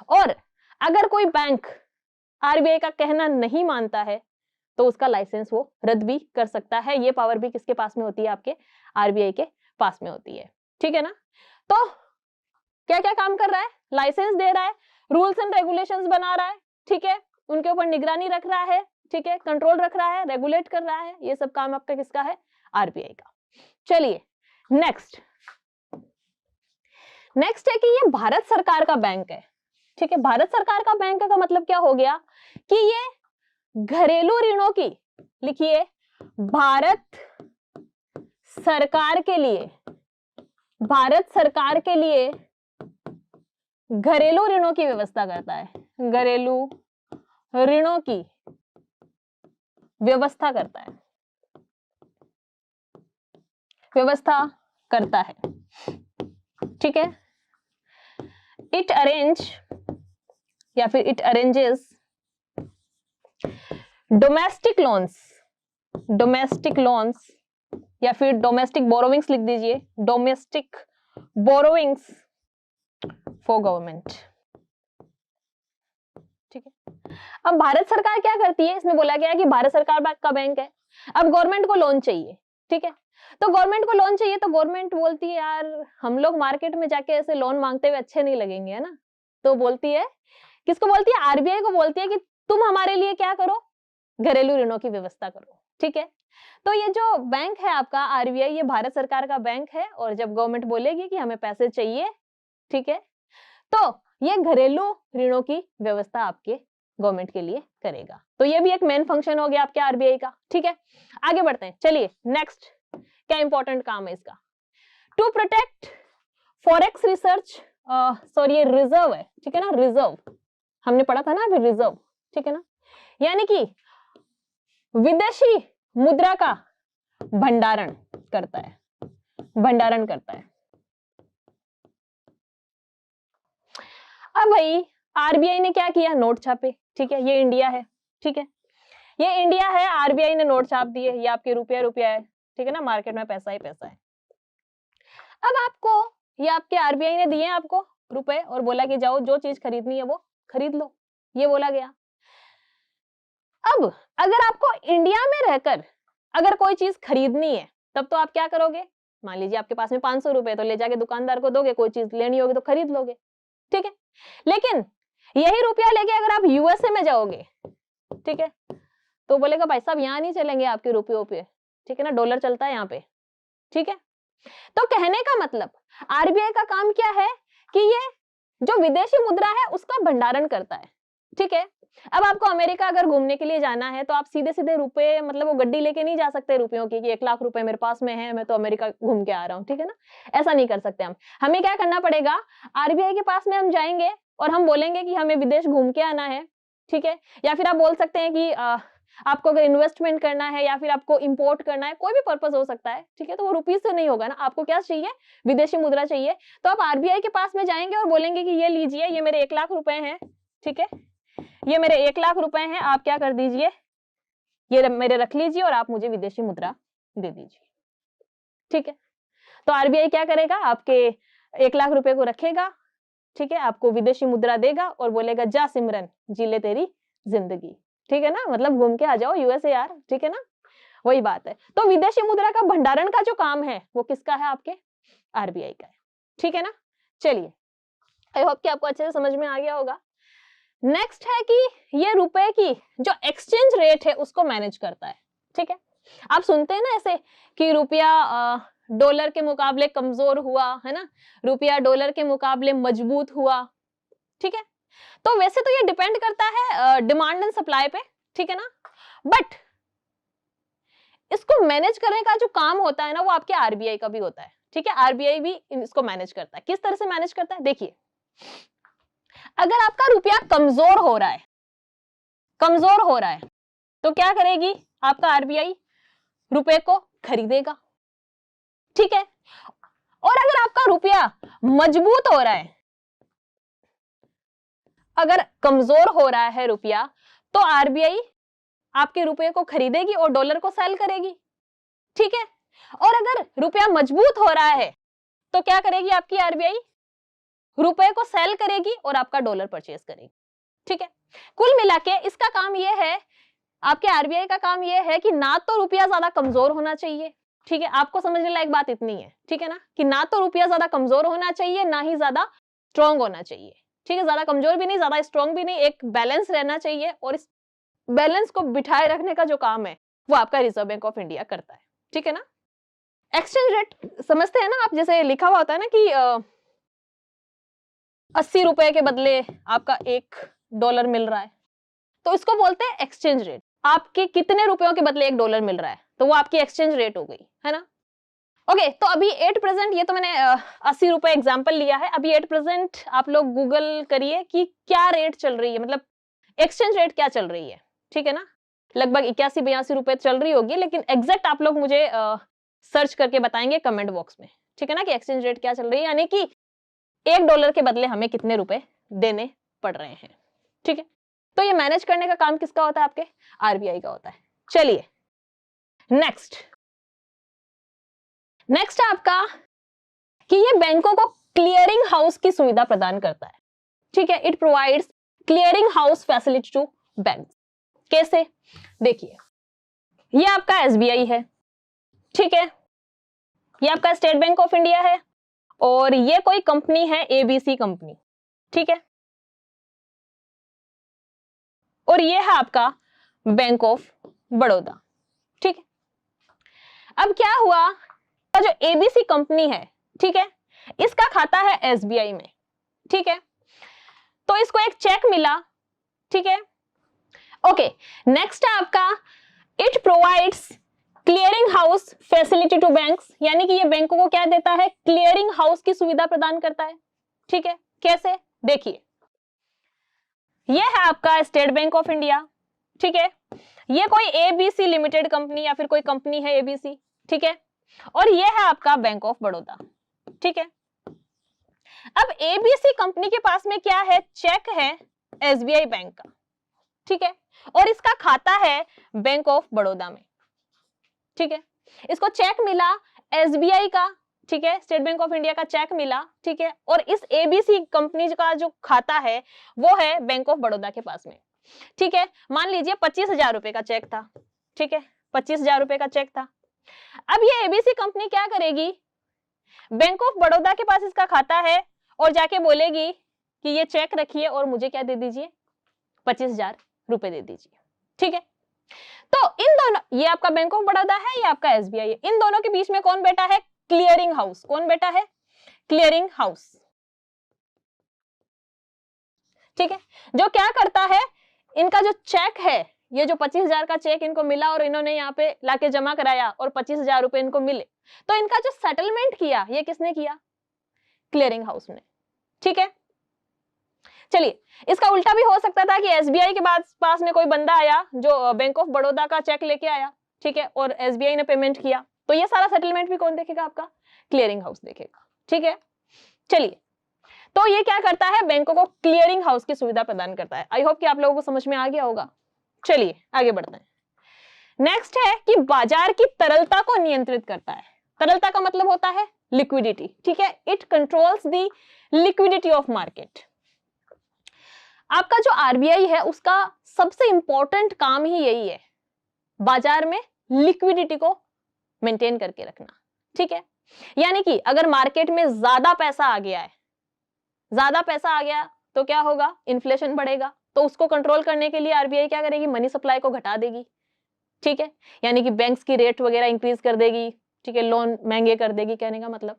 और अगर कोई बैंक आरबीआई का कहना नहीं मानता है, तो उसका लाइसेंस वो रद्द भी कर सकता है। ये पावर भी किसके पास में होती है? आपके आरबीआई के पास में होती है, ठीक है ना। तो क्या क्या काम कर रहा है? लाइसेंस दे रहा है, रूल्स एंड रेगुलेशंस बना रहा है, ठीक है, उनके ऊपर निगरानी रख रहा है, ठीक है, कंट्रोल रख रहा है, रेगुलेट कर रहा है। ये सब काम आपका किसका है? आरबीआई का। चलिए नेक्स्ट है कि ये भारत सरकार का बैंक है, ठीक है। भारत सरकार का बैंक का मतलब क्या हो गया कि ये घरेलू ऋणों की, लिखिए, भारत सरकार के लिए घरेलू ऋणों की व्यवस्था करता है, घरेलू ऋणों की व्यवस्था करता है, ठीक है। इट अरेंज या फिर इट अरेंजेस डोमेस्टिक लोन्स या फिर डोमेस्टिक बोरोविंग्स लिख दीजिए, डोमेस्टिक बोरोविंग्स फॉर गवर्नमेंट, ठीक है। अब भारत सरकार क्या करती है, इसमें बोला गया है कि भारत सरकार का बैंक है। अब गवर्नमेंट को लोन चाहिए, ठीक है, तो गवर्नमेंट को लोन चाहिए तो गवर्नमेंट बोलती है यार हम लोग मार्केट में जाके ऐसे लोन मांगते हुए अच्छे नहीं लगेंगे, है ना। तो बोलती है, किसको बोलती है? आरबीआई को बोलती है कि तुम हमारे लिए क्या करो, घरेलू ऋणों की व्यवस्था करो, ठीक है। तो ये जो बैंक है आपका आरबीआई, ये भारत सरकार का बैंक है, और जब गवर्नमेंट बोलेगी कि हमें पैसे चाहिए, ठीक है, तो ये घरेलू ऋणों की व्यवस्था आपके गवर्नमेंट के लिए करेगा। तो ये भी एक मेन फंक्शन हो गया आपके आरबीआई का, ठीक है। आगे बढ़ते हैं, चलिए नेक्स्ट क्या इंपॉर्टेंट काम है इसका? To protect forex research, sorry ये रिजर्व है, ठीक है ना, रिजर्व हमने पढ़ा था ना अभी, रिजर्व, ठीक है ना, यानी कि विदेशी मुद्रा का भंडारण करता है, अब भाई आरबीआई ने क्या किया? नोट छापे, ठीक है, ये इंडिया है, ठीक है, ये इंडिया है, आरबीआई ने नोट छाप दिए, ये आपके रुपया है, ठीक है ना, मार्केट में पैसा ही पैसा है। अब आपको ये आपके आरबीआई ने दिए आपको रुपए और बोला कि जाओ जो चीज खरीदनी है वो खरीद लो, ये बोला गया। अब अगर आपको इंडिया में रहकर अगर कोई चीज खरीदनी है तब तो आप क्या करोगे? मान लीजिए आपके पास में 500 रुपए, तो ले जाके दुकानदार को दोगे, कोई चीज लेनी होगी तो खरीद लोगे, ठीक है। लेकिन यही रुपया लेके अगर आप यूएसए में जाओगे, ठीक है, तो बोलेगा भाई साहब यहाँ नहीं चलेंगे आपके रुपयों पे, ठीक है ना, डॉलर चलता है यहाँ पे, ठीक है। तो कहने का मतलब आरबीआई का काम क्या है कि ये जो विदेशी मुद्रा है उसका भंडारण करता है, ठीक है। अब आपको अमेरिका अगर घूमने के लिए जाना है तो आप सीधे सीधे रुपए, मतलब वो गड्डी लेके नहीं जा सकते रुपयों की कि 1 लाख रुपए मेरे पास में है, मैं तो अमेरिका घूम के आ रहा हूँ, ठीक है ना, ऐसा नहीं कर सकते हम। हमें क्या करना पड़ेगा? आरबीआई के पास में हम जाएंगे और हम बोलेंगे कि हमें विदेश घूम के आना है, ठीक है, या फिर आप बोल सकते हैं कि आपको अगर इन्वेस्टमेंट करना है या फिर आपको इंपोर्ट करना है, कोई भी पर्पस हो सकता है, ठीक है, तो वो रुपीज से नहीं होगा ना, आपको क्या चाहिए? विदेशी मुद्रा चाहिए। तो आप आरबीआई के पास में जाएंगे और बोलेंगे कि ये लीजिए, ये मेरे 1 लाख रुपए हैं, ठीक है, ये मेरे 1 लाख रुपए हैं, आप क्या कर दीजिए, ये मेरे रख लीजिए और आप मुझे विदेशी मुद्रा दे दीजिए, ठीक है। तो आरबीआई क्या करेगा? आपके 1 लाख रुपए को रखेगा, ठीक है, आपको विदेशी मुद्रा देगा और बोलेगा जा सिमरन जी ले तेरी जिंदगी, ठीक है ना, मतलब घूम के आ जाओ यूएसए यार, ठीक है ना, वही बात है। तो विदेशी मुद्रा का भंडारण का जो काम है वो किसका है? आपके आरबीआई का है, ठीक है ना। चलिए, आई होप कि आपको अच्छे से समझ में आ गया होगा। नेक्स्ट है कि ये रुपए की जो एक्सचेंज रेट है उसको मैनेज करता है, ठीक है। आप सुनते हैं ना ऐसे कि रुपया डॉलर के मुकाबले कमजोर हुआ, है ना, रुपया डॉलर के मुकाबले मजबूत हुआ, ठीक है। तो वैसे तो ये डिपेंड करता है डिमांड एंड सप्लाई पे, ठीक है ना, बट इसको मैनेज करने का जो काम होता है ना वो आपके आरबीआई का भी होता है, ठीक है। आरबीआई भी इसको मैनेज करता है। किस तरह से मैनेज करता है? देखिए, अगर आपका रुपया कमजोर हो रहा है तो क्या करेगी आपका आरबीआई? रुपए को खरीदेगा, ठीक है। और अगर आपका रुपया मजबूत हो रहा है, अगर कमजोर हो रहा है रुपया, तो आरबीआई आपके रुपये को खरीदेगी और डॉलर को सेल करेगी, ठीक है। और अगर रुपया मजबूत हो रहा है तो क्या करेगी आपकी आरबीआई? रुपए को सेल करेगी और आपका डॉलर परचेज करेगी, ठीक है। कुल मिला के इसका काम यह है, आपके आरबीआई का काम यह है कि ना तो रुपया ज्यादा कमजोर होना चाहिए, ठीक है, आपको समझने लायक बात इतनी है, ठीक है ना, कि ना तो रुपया ज्यादा कमजोर होना चाहिए ना ही ज्यादा स्ट्रॉन्ग होना चाहिए, ठीक है, ज्यादा कमजोर भी नहीं, ज्यादा स्ट्रॉन्ग भी नहीं, एक बैलेंस रहना चाहिए, और इस बैलेंस को बिठाए रखने का जो काम है वो आपका रिजर्व बैंक ऑफ इंडिया करता है, ठीक है ना। एक्सचेंज रेट समझते हैं ना आप, जैसे लिखा हुआ होता है ना कि 80 रुपए के बदले आपका $1 मिल रहा है, तो इसको बोलते हैं एक्सचेंज रेट। आपके कितने रुपयों के बदले $1 मिल रहा है, तो वो आपकी एक्सचेंज रेट हो गई, है ना। ओके, तो अभी एट प्रेजेंट, ये तो मैंने 80 रुपए एग्जाम्पल लिया है, अभी एट प्रेजेंट आप लोग गूगल करिए कि क्या रेट चल रही है, मतलब एक्सचेंज रेट क्या चल रही है, ठीक है ना। लगभग 81-82 रुपए चल रही होगी, लेकिन एग्जैक्ट आप लोग मुझे सर्च करके बताएंगे कमेंट बॉक्स में, ठीक है ना, कि एक्सचेंज रेट क्या चल रही है, यानी कि $1 के बदले हमें कितने रुपए देने पड़ रहे हैं, ठीक है। तो ये मैनेज करने का काम किसका होता है, आपके आरबीआई का होता है। चलिए नेक्स्ट है आपका कि ये बैंकों को क्लियरिंग हाउस की सुविधा प्रदान करता है, ठीक है। It provides clearing house facility to bank. कैसे, देखिए ये आपका एसबीआई है, ठीक है, ये आपका स्टेट बैंक ऑफ इंडिया है, और ये कोई कंपनी है एबीसी कंपनी, ठीक है, और ये है आपका बैंक ऑफ बड़ौदा, ठीक है। अब क्या हुआ, जो एबीसी कंपनी है, ठीक है, इसका खाता है एसबीआई में, ठीक है, तो इसको एक चेक मिला, ठीक है। ओके, नेक्स्ट है आपका it provides clearing house facility to banks, यानी कि ये बैंकों को क्या देता है, क्लियरिंग हाउस की सुविधा प्रदान करता है, ठीक है। कैसे, देखिए ये है आपका स्टेट बैंक ऑफ इंडिया, ठीक है, ये कोई एबीसी लिमिटेड कंपनी या फिर कोई कंपनी है एबीसी, ठीक है, और ये है आपका बैंक ऑफ बड़ौदा, ठीक है। अब एबीसी कंपनी के पास में क्या है, चेक है एसबीआई बैंक का, ठीक है, और इसका खाता है बैंक ऑफ बड़ौदा में, ठीक है। इसको चेक मिला एसबीआई का, ठीक है, स्टेट बैंक ऑफ इंडिया का चेक मिला, ठीक है, और इस एबीसी कंपनी का जो खाता है वो है बैंक ऑफ बड़ौदा के पास में, ठीक है। मान लीजिए 25,000 रुपए का चेक था, ठीक है, 25,000 रुपए का चेक था। अब ये एबीसी कंपनी क्या करेगी, बैंक ऑफ बड़ौदा के पास इसका खाता है, और जाके बोलेगी कि ये चेक रखिए और मुझे क्या दे दीजिए, 25,000 रुपए दे दीजिए, ठीक है। तो इन दोनों, ये आपका बैंक ऑफ बड़ौदा है, ये आपका एसबीआई है, इन दोनों के बीच में कौन बैठा है, क्लियरिंग हाउस। कौन बैठा है, क्लियरिंग हाउस, ठीक है, जो क्या करता है, इनका जो चेक है, ये जो 25,000 का चेक इनको मिला और इन्होंने यहाँ पे लाके जमा कराया और 25,000 रुपए इनको मिले, तो इनका जो सेटलमेंट किया ये किसने किया, क्लियरिंग हाउस ने, ठीक है। चलिए, इसका उल्टा भी हो सकता था कि एसबीआई के पास में कोई बंदा आया जो बैंक ऑफ बड़ौदा का चेक लेके आया, ठीक है, और एसबीआई ने पेमेंट किया, तो ये सारा सेटलमेंट भी कौन देखेगा, आपका क्लियरिंग हाउस देखेगा, ठीक है। चलिए, तो ये क्या करता है, बैंकों को क्लियरिंग हाउस की सुविधा प्रदान करता है। आई होप कि आप लोगों को समझ में आ गया होगा। चलिए आगे बढ़ते हैं। नेक्स्ट है कि बाजार की तरलता को नियंत्रित करता है। तरलता का मतलब होता है लिक्विडिटी, ठीक है। It controls the liquidity of market. आपका जो आरबीआई है उसका सबसे इंपॉर्टेंट काम ही यही है, बाजार में लिक्विडिटी को मेंटेन करके रखना, ठीक है। यानी कि अगर मार्केट में ज्यादा पैसा आ गया है, ज्यादा पैसा आ गया तो क्या होगा, इन्फ्लेशन बढ़ेगा, तो उसको कंट्रोल करने के लिए आरबीआई क्या करेगी, मनी सप्लाई को घटा देगी, ठीक है। यानी कि बैंक्स की रेट वगैरह इंक्रीज कर देगी, ठीक है, लोन महंगे कर देगी, कहने का मतलब।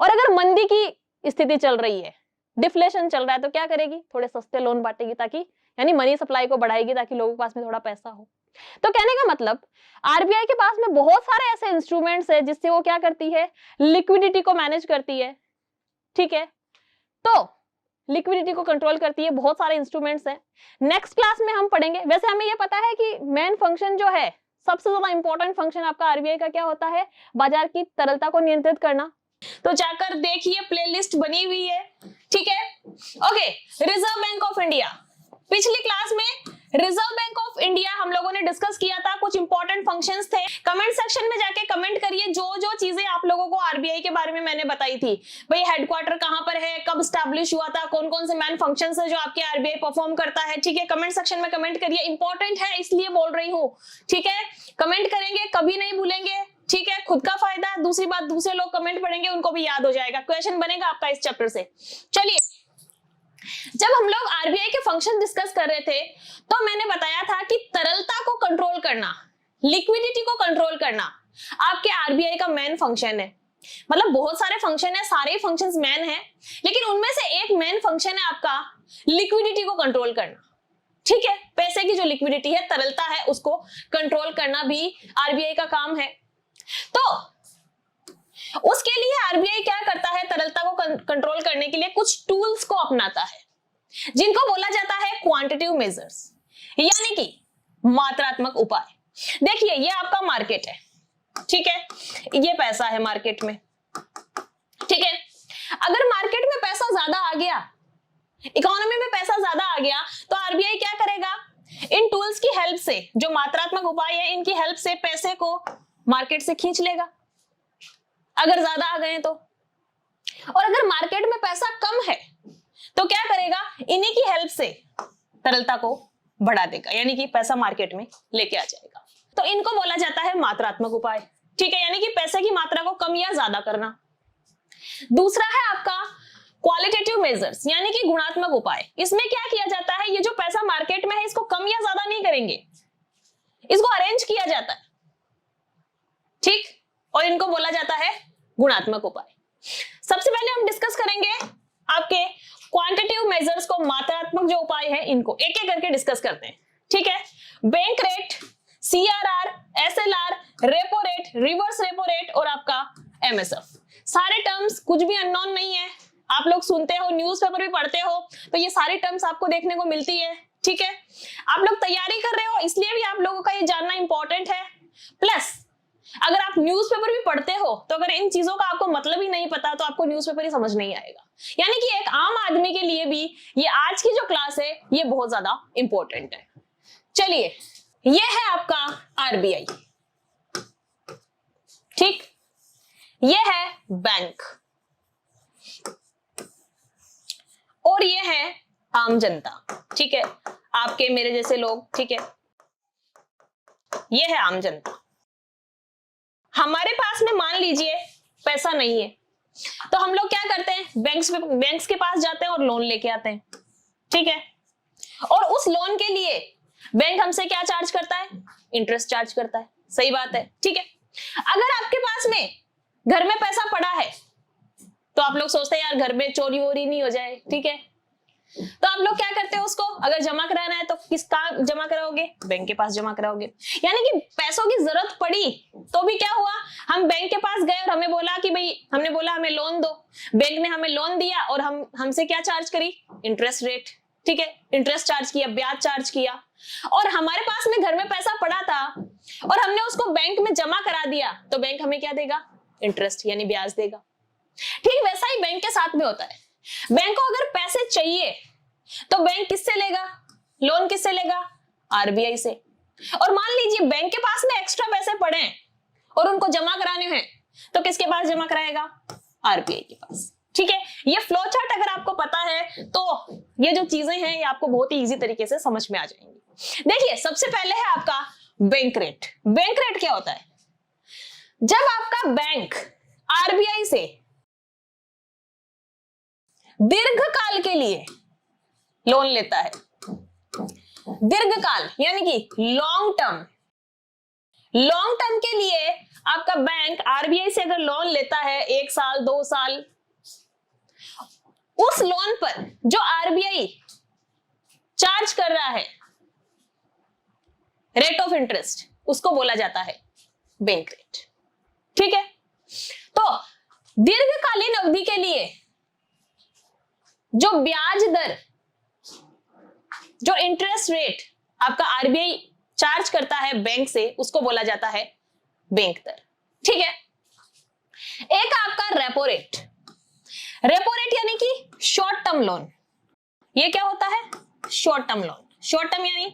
और अगर मंदी की स्थिति चल रही है, डिफ्लेशन चल रहा है, तो क्या करेगी, थोड़े सस्ते लोन बांटेगी, ताकि यानी मनी सप्लाई को बढ़ाएगी ताकि लोगों के पास में थोड़ा पैसा हो। तो कहने का मतलब आरबीआई के पास में बहुत सारे ऐसे इंस्ट्रूमेंट्स है जिससे वो क्या करती है, लिक्विडिटी को मैनेज करती है, ठीक है। तो लिक्विडिटी को कंट्रोल करती है, बहुत सारे इंस्ट्रूमेंट्स हैं, नेक्स्ट क्लास में हम पढ़ेंगे। वैसे हमें ये पता है कि मेन फंक्शन जो है, सबसे ज्यादा इंपॉर्टेंट फंक्शन आपका आरबीआई का क्या होता है, बाजार की तरलता को नियंत्रित करना। तो जाकर देखिए, प्लेलिस्ट बनी हुई है, ठीक है। Okay, reserve bank of India, पिछली क्लास में रिजर्व बैंक ऑफ इंडिया हम लोगों ने डिस्कस किया था, कुछ इंपॉर्टेंट फंक्शंस थे। कमेंट सेक्शन में जाके कमेंट करिए जो जो चीजें आप लोगों को आरबीआई के बारे में मैंने बताई थी। भाई हेडक्वार्टर कहां पर है, कब स्टैब्लिश हुआ था, कौन कौन से मैन फंक्शंस है जो आपके आरबीआई परफॉर्म करता है, ठीक है। कमेंट सेक्शन में कमेंट करिए, इंपॉर्टेंट है इसलिए बोल रही हूँ, ठीक है। कमेंट करेंगे, कभी नहीं भूलेंगे, ठीक है। खुद का फायदा, दूसरी बात दूसरे लोग कमेंट पढ़ेंगे उनको भी याद हो जाएगा, क्वेश्चन बनेगा आपका इस चैप्टर से। चलिए जब हम लोग आरबीआई के फंक्शन डिस्कस कर रहे थे तो मैंने बताया था कि तरलता को कंट्रोल करना, लिक्विडिटी को कंट्रोल करना आपके आरबीआई का मेन फंक्शन है। मतलब बहुत सारे फंक्शन है, सारे फंक्शंस मेन है, लेकिन उनमें से एक मेन फंक्शन है आपका लिक्विडिटी को कंट्रोल करना। ठीक है, पैसे की जो लिक्विडिटी है, तरलता है, उसको कंट्रोल करना भी आरबीआई का काम है। तो उसके लिए आरबीआई क्या करता है, तरलता को कंट्रोल करने के लिए कुछ टूल्स को अपनाता है जिनको बोला जाता है क्वांटिटेटिव मेजर्स, यानी कि मात्रात्मक उपाय। देखिए ये आपका मार्केट है, ठीक है, ये पैसा है मार्केट में, ठीक है। अगर मार्केट में पैसा ज्यादा आ गया, इकोनॉमी में पैसा ज्यादा आ गया, तो आरबीआई क्या करेगा, इन टूल्स की हेल्प से, जो मात्रात्मक उपाय है इनकी हेल्प से पैसे को मार्केट से खींच लेगा अगर ज्यादा आ गए तो। और अगर मार्केट में पैसा कम है तो क्या करेगा, इन्हीं की हेल्प से तरलता को बढ़ा देगा, यानी कि पैसा मार्केट में लेके आ जाएगा। तो इनको बोला जाता है मात्रात्मक उपाय, ठीक है, यानी कि पैसे की मात्रा को कम या ज्यादा करना। दूसरा है आपका क्वालिटेटिव मेजर्स, यानी कि गुणात्मक उपाय। इसमें क्या किया जाता है, ये जो पैसा मार्केट में है इसको कम या ज्यादा नहीं करेंगे, इसको अरेंज किया जाता है, ठीक, और इनको बोला जाता है गुणात्मक उपाय। सबसे पहले हम डिस्कस करेंगे आपके क्वांटिटेटिव मेजर्स को, मात्रात्मक जो उपाय है इनको एक एक करके डिस्कस करते हैं, ठीक है। Bank rate, CRR, SLR, repo rate, reverse repo rate और आपका एमएसएफ, सारे टर्म्स कुछ भी अननोन नहीं है, आप लोग सुनते हो, न्यूज़पेपर भी पढ़ते हो, तो ये सारी टर्म्स आपको देखने को मिलती है, ठीक है। आप लोग तैयारी कर रहे हो इसलिए भी आप लोगों का ये जानना इंपॉर्टेंट है। प्लस अगर आप न्यूज़पेपर भी पढ़ते हो तो अगर इन चीजों का आपको मतलब ही नहीं पता तो आपको न्यूज़पेपर ही समझ नहीं आएगा, यानी कि एक आम आदमी के लिए भी ये आज की जो क्लास है ये बहुत ज्यादा इंपॉर्टेंट है। चलिए, ये है आपका आरबीआई, ठीक, ये है बैंक और ये है आम जनता, ठीक है, आपके मेरे जैसे लोग, ठीक है, ये है आम जनता। हमारे पास में मान लीजिए पैसा नहीं है तो हम लोग क्या करते हैं, बैंक्स के पास जाते हैं और लोन लेके आते हैं, ठीक है, और उस लोन के लिए बैंक हमसे क्या चार्ज करता है, इंटरेस्ट चार्ज करता है, सही बात है, ठीक है। अगर आपके पास में घर में पैसा पड़ा है तो आप लोग सोचते हैं यार घर में चोरी वोरी नहीं हो जाए, ठीक है, तो आप लोग क्या करते हो, उसको अगर जमा कराना है तो किस कहाँ जमा कराओगे, बैंक के पास जमा कराओगे। यानी कि पैसों की जरूरत पड़ी तो भी क्या हुआ, हम बैंक के पास गए और हमें बोला कि भाई, हमने बोला हमें लोन दो, बैंक ने हमें लोन दिया और हमसे क्या चार्ज करी, इंटरेस्ट रेट, ठीक है, इंटरेस्ट चार्ज किया, ब्याज चार्ज किया। और हमारे पास में घर में पैसा पड़ा था और हमने उसको बैंक में जमा करा दिया तो बैंक हमें क्या देगा, इंटरेस्ट यानी ब्याज देगा। ठीक वैसा ही बैंक के साथ में होता है, बैंक को अगर पैसे चाहिए तो बैंक किससे लेगा, लोन किससे लेगा, आरबीआई से। और मान लीजिए बैंक के पास में एक्स्ट्रा पैसे पड़े हैं और उनको जमा कराने हैं तो किसके पास जमा कराएगा, आरबीआई के पास, ठीक है। ये फ्लो चार्ट अगर आपको पता है तो ये जो चीजें हैं ये आपको बहुत ही इजी तरीके से समझ में आ जाएंगी। देखिए सबसे पहले है आपका बैंक रेट। बैंक रेट क्या होता है, जब आपका बैंक आरबीआई से दीर्घकाल के लिए लोन लेता है, दीर्घकाल यानी कि लॉन्ग टर्म के लिए आपका बैंक आरबीआई से अगर लोन लेता है 1 साल 2 साल, उस लोन पर जो आरबीआई चार्ज कर रहा है रेट ऑफ इंटरेस्ट, उसको बोला जाता है बैंक रेट, ठीक है। तो दीर्घकालीन अवधि के लिए जो ब्याज दर, जो इंटरेस्ट रेट आपका आरबीआई चार्ज करता है बैंक से, उसको बोला जाता है बैंक दर, ठीक है। एक आपका रेपो रेट, रेपो रेट यानी कि शॉर्ट टर्म लोन। ये क्या होता है, short term loan. Short term यानी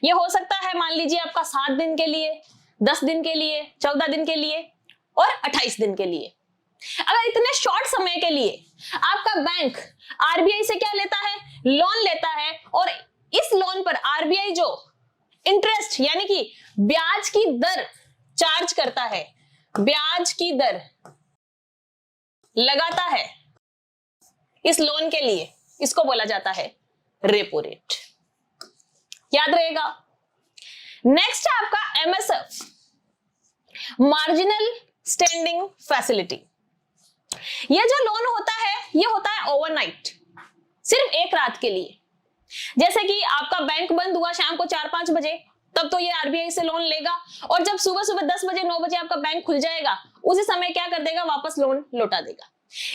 ये हो सकता है मान लीजिए आपका 7 दिन के लिए, 10 दिन के लिए, 14 दिन के लिए और 28 दिन के लिए। अगर इतने शॉर्ट समय के लिए आपका बैंक आरबीआई से क्या लेता है, लोन लेता है, और इस लोन पर आरबीआई जो इंटरेस्ट यानी कि ब्याज की दर चार्ज करता है, ब्याज की दर लगाता है इस लोन के लिए, इसको बोला जाता है रेपो रेट, याद रहेगा। नेक्स्ट है आपका एमएसएफ, मार्जिनल स्टैंडिंग फैसिलिटी। ये जो लोन होता है ये होता है ओवरनाइट, सिर्फ एक रात के लिए। जैसे कि आपका बैंक बंद हुआ शाम को 4-5 बजे, तब तो ये आरबीआई से लोन लेगा, और जब सुबह सुबह 10 बजे 9 बजे आपका बैंक खुल जाएगा, उसी समय क्या कर देगा, वापस लोन लौटा देगा।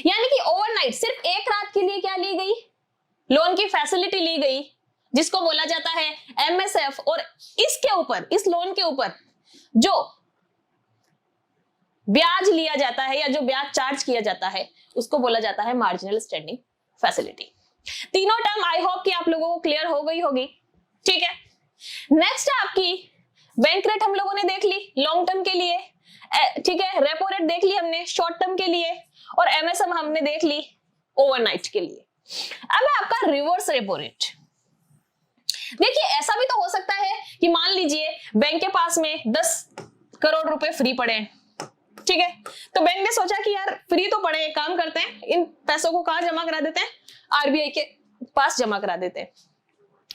यानी कि ओवरनाइट सिर्फ एक रात के लिए क्या ली गई, लोन की फैसिलिटी ली गई, जिसको बोला जाता है एमएसएफ। और इसके ऊपर, इस लोन के ऊपर जो ब्याज लिया जाता है या जो ब्याज चार्ज किया जाता है, उसको बोला जाता है मार्जिनल स्टैंडिंग फैसिलिटी। तीनों टर्म आई होप कि आप लोगों को क्लियर हो गई होगी, ठीक है। नेक्स्ट है आपकी बैंक रेट, हम लोगों ने देख ली लॉन्ग टर्म के लिए, ठीक है। रेपो रेट देख ली हमने शॉर्ट टर्म के लिए, और एमएसएफ हमने देख ली ओवरनाइट के लिए। अब है आपका रिवर्स रेपो रेट। देखिए ऐसा भी तो हो सकता है कि मान लीजिए बैंक के पास में 10 करोड़ रुपए फ्री पड़े हैं, ठीक है। तो बैंक ने सोचा कि यार फ्री तो पड़े, एक काम करते हैं, इन पैसों को कहां जमा करा देते हैं, आरबीआई के पास जमा करा देते हैं।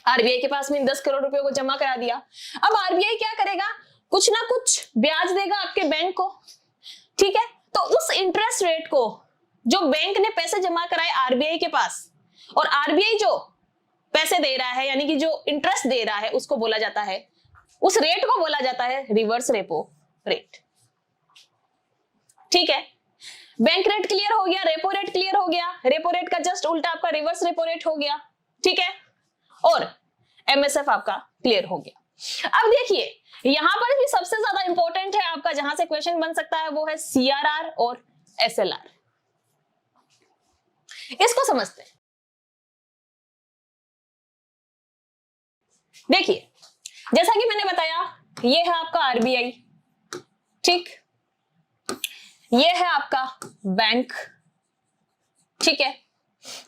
आरबीआई के पास में 10 करोड़ रुपए को जमा करा दिया। अब आरबीआई क्या करेगा, कुछ ना कुछ ब्याज देगा आपके बैंक को, ठीक है। तो उस इंटरेस्ट रेट को, जो बैंक ने पैसे जमा कराए आरबीआई के पास, और आरबीआई जो पैसे दे रहा है यानी कि जो इंटरेस्ट दे रहा है, उसको बोला जाता है, उस रेट को बोला जाता है रिवर्स रेपो रेट, ठीक है। बैंक रेट क्लियर हो गया, रेपो रेट क्लियर हो गया, रेपो रेट का जस्ट उल्टा आपका रिवर्स रेपो रेट हो गया, ठीक है। और एमएसएफ आपका क्लियर हो गया। अब देखिए यहां पर भी सबसे ज्यादा इंपॉर्टेंट है आपका, जहां से क्वेश्चन बन सकता है, वो है सीआरआर और एसएलआर। इसको समझते हैं। देखिए जैसा कि मैंने बताया, ये है आपका आरबीआई, ठीक, ये है आपका बैंक, ठीक है,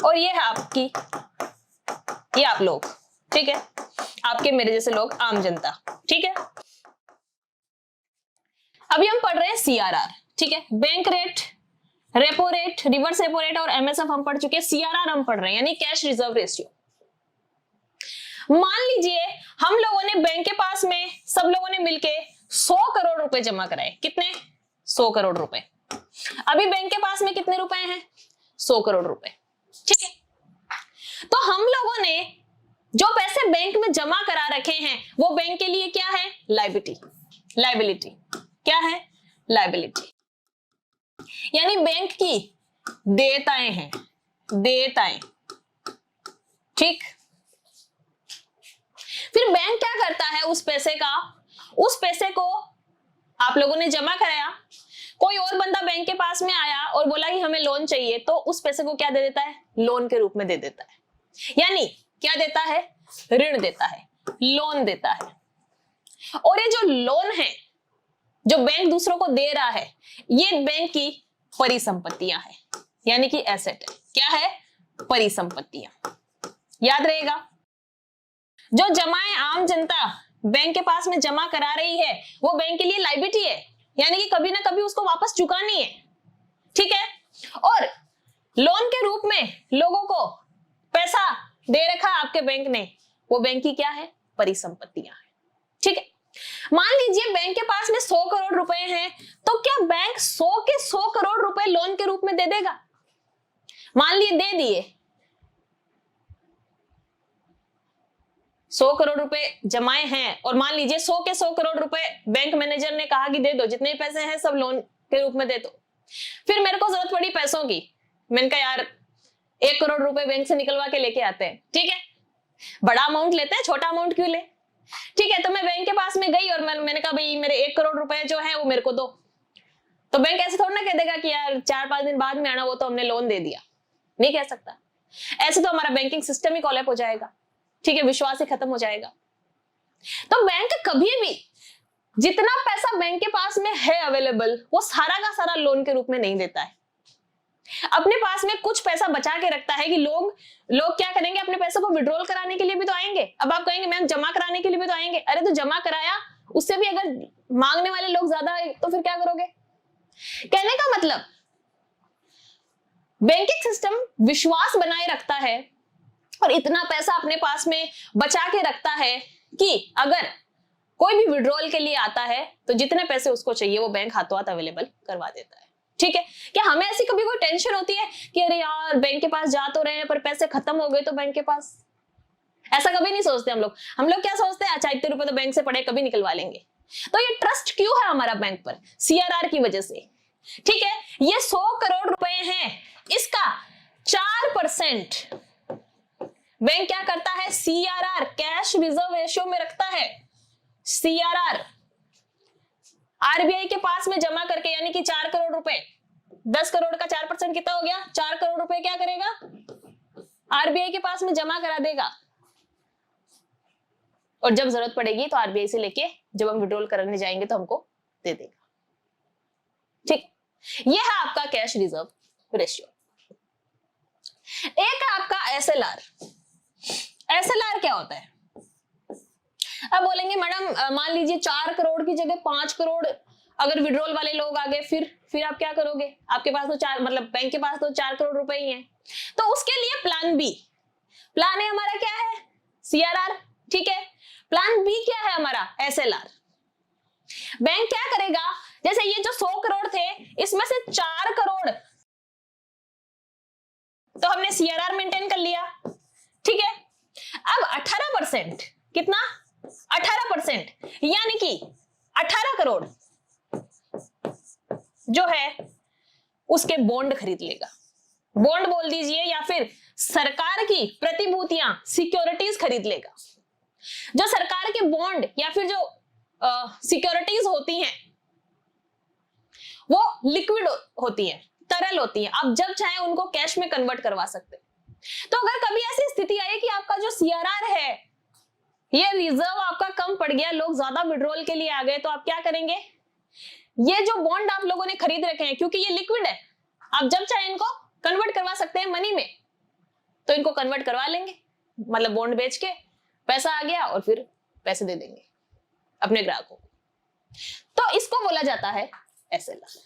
और ये है आपकी, ये आप लोग, ठीक है, आपके मेरे जैसे लोग, आम जनता, ठीक है। अभी हम पढ़ रहे हैं सीआरआर, ठीक है। Bank rate, repo rate, reverse repo rate और एमएसएफ हम पढ़ चुके हैं। सीआरआर हम पढ़ रहे हैं, यानी कैश रिजर्व रेशियो। मान लीजिए हम लोगों ने बैंक के पास में, सब लोगों ने मिलके 100 करोड़ रुपए जमा कराए। कितने? 100 करोड़ रुपए। अभी बैंक के पास में कितने रुपए हैं? 100 करोड़ रुपए, ठीक है। तो हम लोगों ने जो पैसे बैंक में जमा करा रखे हैं, वो बैंक के लिए क्या है? लायबिलिटी। क्या है? लायबिलिटी, यानी बैंक की देयताएं हैं, देयताएं, ठीक। फिर बैंक क्या करता है, उस पैसे को आप लोगों ने जमा कराया, कोई और बंदा बैंक के पास में आया और बोला कि हमें लोन चाहिए, तो उस पैसे को क्या दे देता है? लोन के रूप में दे देता है। यानी क्या देता है? ऋण देता है, लोन देता है। और ये जो लोन है, जो बैंक दूसरों को दे रहा है, ये बैंक की परिसंपत्तियां हैं, यानी कि एसेट है। क्या है? परिसंपत्तियां। याद रहेगा, जो जमाएं आम जनता बैंक के पास में जमा करा रही है, वो बैंक के लिए लायबिलिटी है, यानी कि कभी ना कभी उसको वापस चुकानी है, ठीक है। और लोन के रूप में लोगों को पैसा दे रखा आपके बैंक ने, वो बैंक की क्या है? परिसंपत्तियां हैं, ठीक है। मान लीजिए बैंक के पास में 100 करोड़ रुपए हैं, तो क्या बैंक 100 के 100 करोड़ रुपए लोन के रूप में दे देगा? मान लीजिए दे दिए, 100 करोड़ रुपए जमाए हैं, और मान लीजिए 100 के 100 करोड़ रुपए बैंक मैनेजर ने कहा कि दे दो, जितने पैसे हैं सब लोन के रूप में दे दो। फिर मेरे को जरूरत पड़ी पैसों की, मैंने कहा यार 1 करोड़ रुपए बैंक से निकलवा के लेके आते हैं, ठीक है। बड़ा अमाउंट लेते हैं, छोटा अमाउंट क्यों ले, ठीक है। तो मैं बैंक के पास में गई और मैंने कहा भाई मेरे 1 करोड़ रुपए जो है वो मेरे को दो। तो बैंक ऐसे थोड़ा ना कह देगा कि यार 4-5 दिन बाद में आना, वो तो हमने लोन दे दिया, नहीं कह सकता। ऐसे तो हमारा बैंकिंग सिस्टम ही कोलैप्स हो जाएगा, ठीक है, विश्वास ही खत्म हो जाएगा। तो बैंक कभी भी जितना पैसा बैंक के पास में है अवेलेबल, वो सारा का सारा लोन के रूप में नहीं देता है। अपने पास में कुछ पैसा बचा के रखता है कि लोग क्या करेंगे, अपने पैसे को विड्रॉल कराने के लिए भी तो आएंगे। अब आप कहेंगे मैम जमा कराने के लिए भी तो आएंगे, अरे तो जमा कराया, उससे भी अगर मांगने वाले लोग ज्यादा है तो फिर क्या करोगे? कहने का मतलब बैंकिंग सिस्टम विश्वास बनाए रखता है और इतना पैसा अपने पास में बचा के रखता है कि अगर कोई भी विड्रॉल के लिए आता है तो जितने पैसे उसको चाहिए वो बैंक हाथों हाथ अवेलेबल करवा देता है। ठीक है, क्या हमें ऐसी कभी कोई टेंशन होती है कि अरे यार बैंक के पास जा तो रहे हैं पर पैसे खत्म हो गए तो बैंक के पास? ऐसा कभी नहीं सोचते हम लोग। हम लोग क्या सोचते हैं, अच्छा इतने रुपए तो बैंक से पड़े कभी निकलवा लेंगे। तो ये ट्रस्ट क्यों है हमारा बैंक पर? CRR की वजह से। ठीक है, ये 100 करोड़ रुपए हैं, इसका 4% बैंक क्या करता है, CRR कैश रिजर्व रेशियो में रखता है। CRR RBI के पास में जमा करके, यानी कि 4 करोड़ रुपए, 10 करोड़ का 4% कितना हो गया, 4 करोड़ रुपए क्या करेगा, RBI के पास में जमा करा देगा और जब जरूरत पड़ेगी तो RBI से लेके जब हम विड्रॉल करने जाएंगे तो हमको दे देगा। ठीक, ये है आपका कैश रिजर्व रेशियो। एक है आपका SLR। SLR क्या होता है? अब बोलेंगे मैडम मान लीजिए 4 करोड़ की जगह 5 करोड़ अगर विड्रॉल वाले लोग आ गए, फिर आप क्या करोगे? आपके पास तो 4, मतलब बैंक के पास तो 4 करोड़ रुपए ही हैं। तो उसके लिए प्लान बी, प्लान ए हमारा क्या है, CRR। ठीक है, प्लान बी क्या है हमारा, SLR। बैंक क्या करेगा, जैसे ये जो 100 करोड़ थे इसमें से 4 करोड़ तो हमने CRR मेंटेन कर लिया। ठीक है, अब 18%, कितना, 18%, यानी कि 18 करोड़ जो है उसके बॉन्ड खरीद लेगा। बॉन्ड बोल दीजिए या फिर सरकार की प्रतिभूतियां, सिक्योरिटीज खरीद लेगा। जो सरकार के बॉन्ड या फिर जो सिक्योरिटीज होती हैं वो लिक्विड होती हैं, तरल होती हैं, आप जब चाहे उनको कैश में कन्वर्ट करवा सकते हैं। तो अगर कभी ऐसी स्थिति आई कि आपका जो CRR है ये रिजर्व आपका कम पड़ गया, लोग ज्यादा विड्रॉल के लिए आ गए, तो आप क्या करेंगे, ये जो बॉन्ड आप लोगों ने खरीद रखे हैं क्योंकि ये लिक्विड है, आप जब चाहे इनको कन्वर्ट करवा सकते हैं मनी में, तो इनको कन्वर्ट करवा लेंगे, मतलब बॉन्ड बेच के पैसा आ गया और फिर पैसे दे देंगे अपने ग्राहकों को। तो इसको बोला जाता है SLR।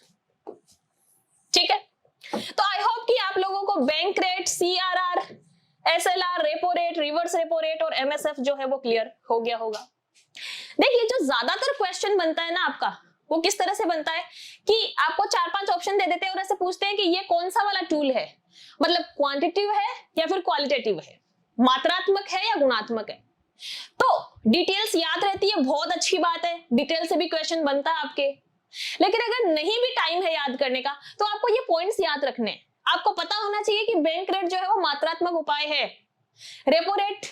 ठीक है, तो आई होप कि आप लोगों को bank rate, CRR, SLR, repo rate, reverse repo rate और MSF जो है वो क्लियर हो गया होगा। देखिए, जो ज्यादातर क्वेश्चन बनता है ना आपका, वो किस तरह से बनता है कि आपको 4-5 ऑप्शन दे देते हैं और ऐसे पूछते हैं कि ये कौन सा वाला टूल है, मतलब क्वांटिटेटिव है या फिर क्वालिटेटिव है, मात्रात्मक है या गुणात्मक है। तो डिटेल्स याद रहती है, बहुत अच्छी बात है, डिटेल से भी क्वेश्चन बनता है आपके। लेकिन अगर नहीं भी टाइम है याद करने का तो आपको ये पॉइंट्स याद रखने हैं। आपको पता होना चाहिए कि बैंक रेट जो है वो मात्रात्मक उपाय है, रेपो रेट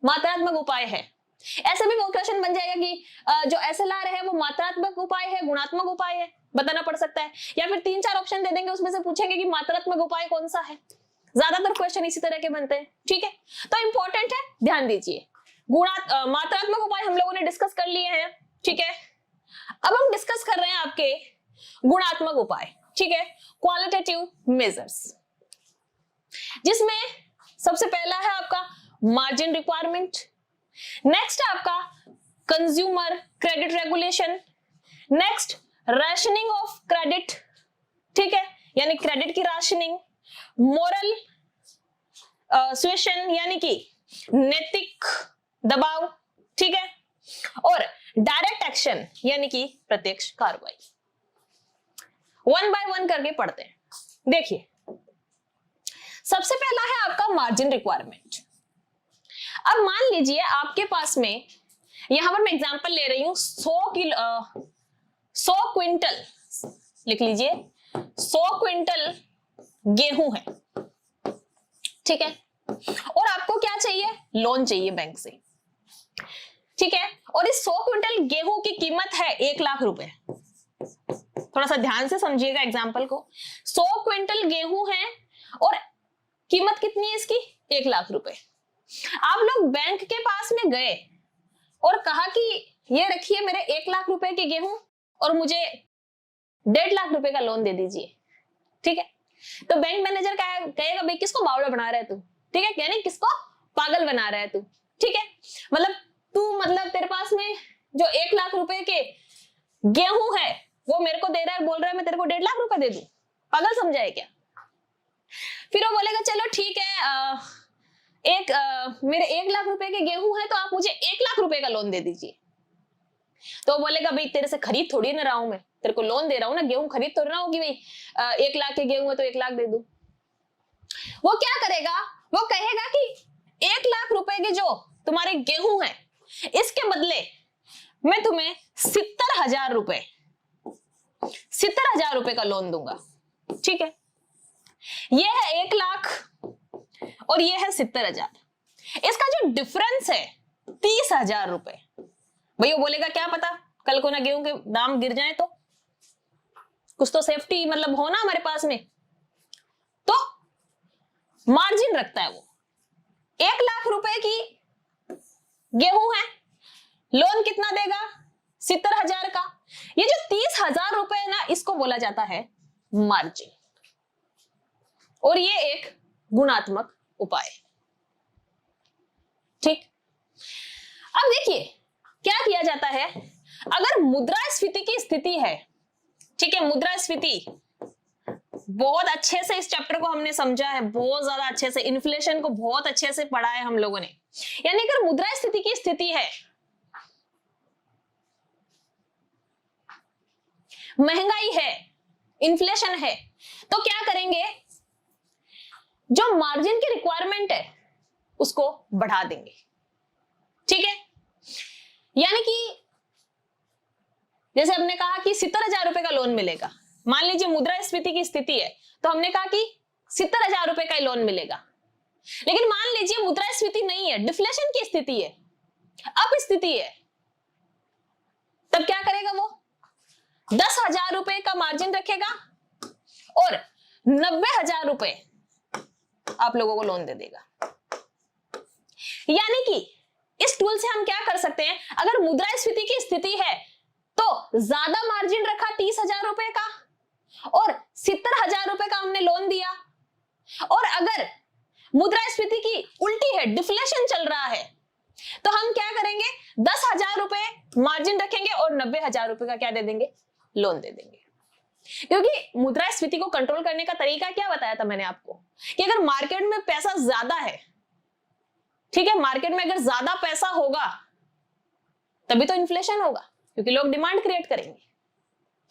मात्रात्मक उपाय है। ऐसे भी वो क्वेश्चन बन जाएगा कि जो SLR है वो मात्रात्मक उपाय है, गुणात्मक उपाय है, बताना पड़ सकता है। या फिर 3-4 ऑप्शन दे देंगे, उसमें से पूछेंगे कि मात्रात्मक उपाय कौन सा है। ज्यादातर क्वेश्चन इसी तरह के बनते हैं। ठीक है, तो इंपॉर्टेंट है, ध्यान दीजिए। मात्रात्मक उपाय हम लोगों ने डिस्कस कर लिए हैं। ठीक है, अब हम डिस्कस कर रहे हैं आपके गुणात्मक उपाय। ठीक है, क्वालिटेटिव मेजर्स, जिसमें सबसे पहला है आपका मार्जिन रिक्वायरमेंट, नेक्स्ट है आपका consumer credit regulation, next rationing of credit, ठीक है, यानी क्रेडिट की राशनिंग, मोरल सुएशन यानी कि नैतिक दबाव, ठीक है, और डायरेक्ट एक्शन यानी कि प्रत्यक्ष कार्रवाई। 1 बाय 1 करके पढ़ते हैं। देखिए, सबसे पहला है आपका मार्जिन रिक्वायरमेंट। अब मान लीजिए आपके पास में, यहां पर मैं एग्जांपल ले रही हूं, 100 क्विंटल, लिख लीजिए 100 क्विंटल गेहूं है, ठीक है, और आपको क्या चाहिए, लोन चाहिए बैंक से, ठीक है, और इस 100 क्विंटल गेहूं की कीमत है 1 लाख रुपए। थोड़ा सा ध्यान से समझिएगा एग्जांपल को। 100 क्विंटल गेहूं है और कीमत कितनी है इसकी, 1 लाख रुपए। आप लोग बैंक के पास में गए और कहा कि ये रखिए मेरे 1 लाख रुपए के गेहूं और मुझे 1.5 लाख रुपए का लोन दे दीजिए, ठीक है। तो बैंक मैनेजर कहेगा भाई किसको बावड़ा बना रहा है तू, ठीक है, यानी किसको पागल बना रहा है तू, ठीक है, मतलब तू, मतलब तेरे पास में जो 1 लाख रुपए के गेहूं है वो मेरे को दे रहा है, बोल रहा है मैं तेरे को 1.5 लाख रुपए दे दूं, पागल समझा है क्या। फिर वो बोलेगा चलो ठीक है, मेरे 1 लाख रुपए के गेहूं है तो आप मुझे 1 लाख रुपए का लोन दे दीजिए। तो वो बोलेगा भाई तेरे से खरीद थोड़ी ना रहा हूं, मैं तेरे को लोन दे रहा हूं ना, गेहूं खरीद तो रहा हूं कि भाई 1 लाख के गेहूं है तो 1 लाख दे दूं। वो क्या करेगा, वो कहेगा कि 1 लाख रुपए के जो तुम्हारे गेहूं है इसके बदले मैं तुम्हें 70,000 रुपए 70,000 रुपए का लोन दूंगा। ठीक है, ये है 1 लाख और ये है 70,000। इसका जो डिफरेंस है 30,000 रुपए। भाई वो बोलेगा क्या पता कल को ना गेहूं के दाम गिर जाए तो कुछ तो सेफ्टी मतलब हो ना हमारे पास में, तो मार्जिन रखता है वो। 1 लाख रुपए की गेहूं है, लोन कितना देगा 70,000 का। ये जो 30,000 रुपए है ना इसको बोला जाता है मार्जिन, और ये एक गुणात्मक उपाय। ठीक, अब देखिए क्या किया जाता है, अगर मुद्रास्फीति की स्थिति है, ठीक है, मुद्रास्फीति बहुत अच्छे से इस चैप्टर को हमने समझा है, बहुत ज्यादा अच्छे से, इन्फ्लेशन को बहुत अच्छे से पढ़ा है हम लोगों ने। यानी अगर मुद्रास्फीति की स्थिति है, महंगाई है, इन्फ्लेशन है, तो क्या करेंगे, जो मार्जिन की रिक्वायरमेंट है उसको बढ़ा देंगे। ठीक है, यानी कि जैसे हमने कहा कि 70,000 रुपए का लोन मिलेगा, मान लीजिए मुद्रास्फीति की स्थिति है तो हमने कहा कि 70,000 रुपए का लोन मिलेगा। लेकिन मान लीजिए मुद्रास्फीति नहीं है, डिफ्लेशन की स्थिति है, अपस्थिति है, तब क्या करेगा वो 10,000 रुपए का मार्जिन रखेगा और 90,000 रुपए आप लोगों को लोन दे देगा। यानी कि इस टूल से हम क्या कर सकते हैं, अगर मुद्रास्फीति की स्थिति है तो ज्यादा मार्जिन रखा 30,000 रुपए का और 70,000 रुपए का हमने लोन दिया, और अगर मुद्रास्फीति की उल्टी है, डिफ्लेशन चल रहा है, तो हम क्या करेंगे 10,000 रुपए मार्जिन रखेंगे और 90,000 रुपए का क्या दे देंगे, लोन दे देंगे। क्योंकि मुद्रास्फीति को कंट्रोल करने का तरीका क्या बताया था मैंने आपको, कि अगर मार्केट में पैसा ज्यादा है, ठीक है, मार्केट में अगर ज्यादा पैसा होगा तभी तो इन्फ्लेशन होगा, क्योंकि लोग डिमांड क्रिएट करेंगे।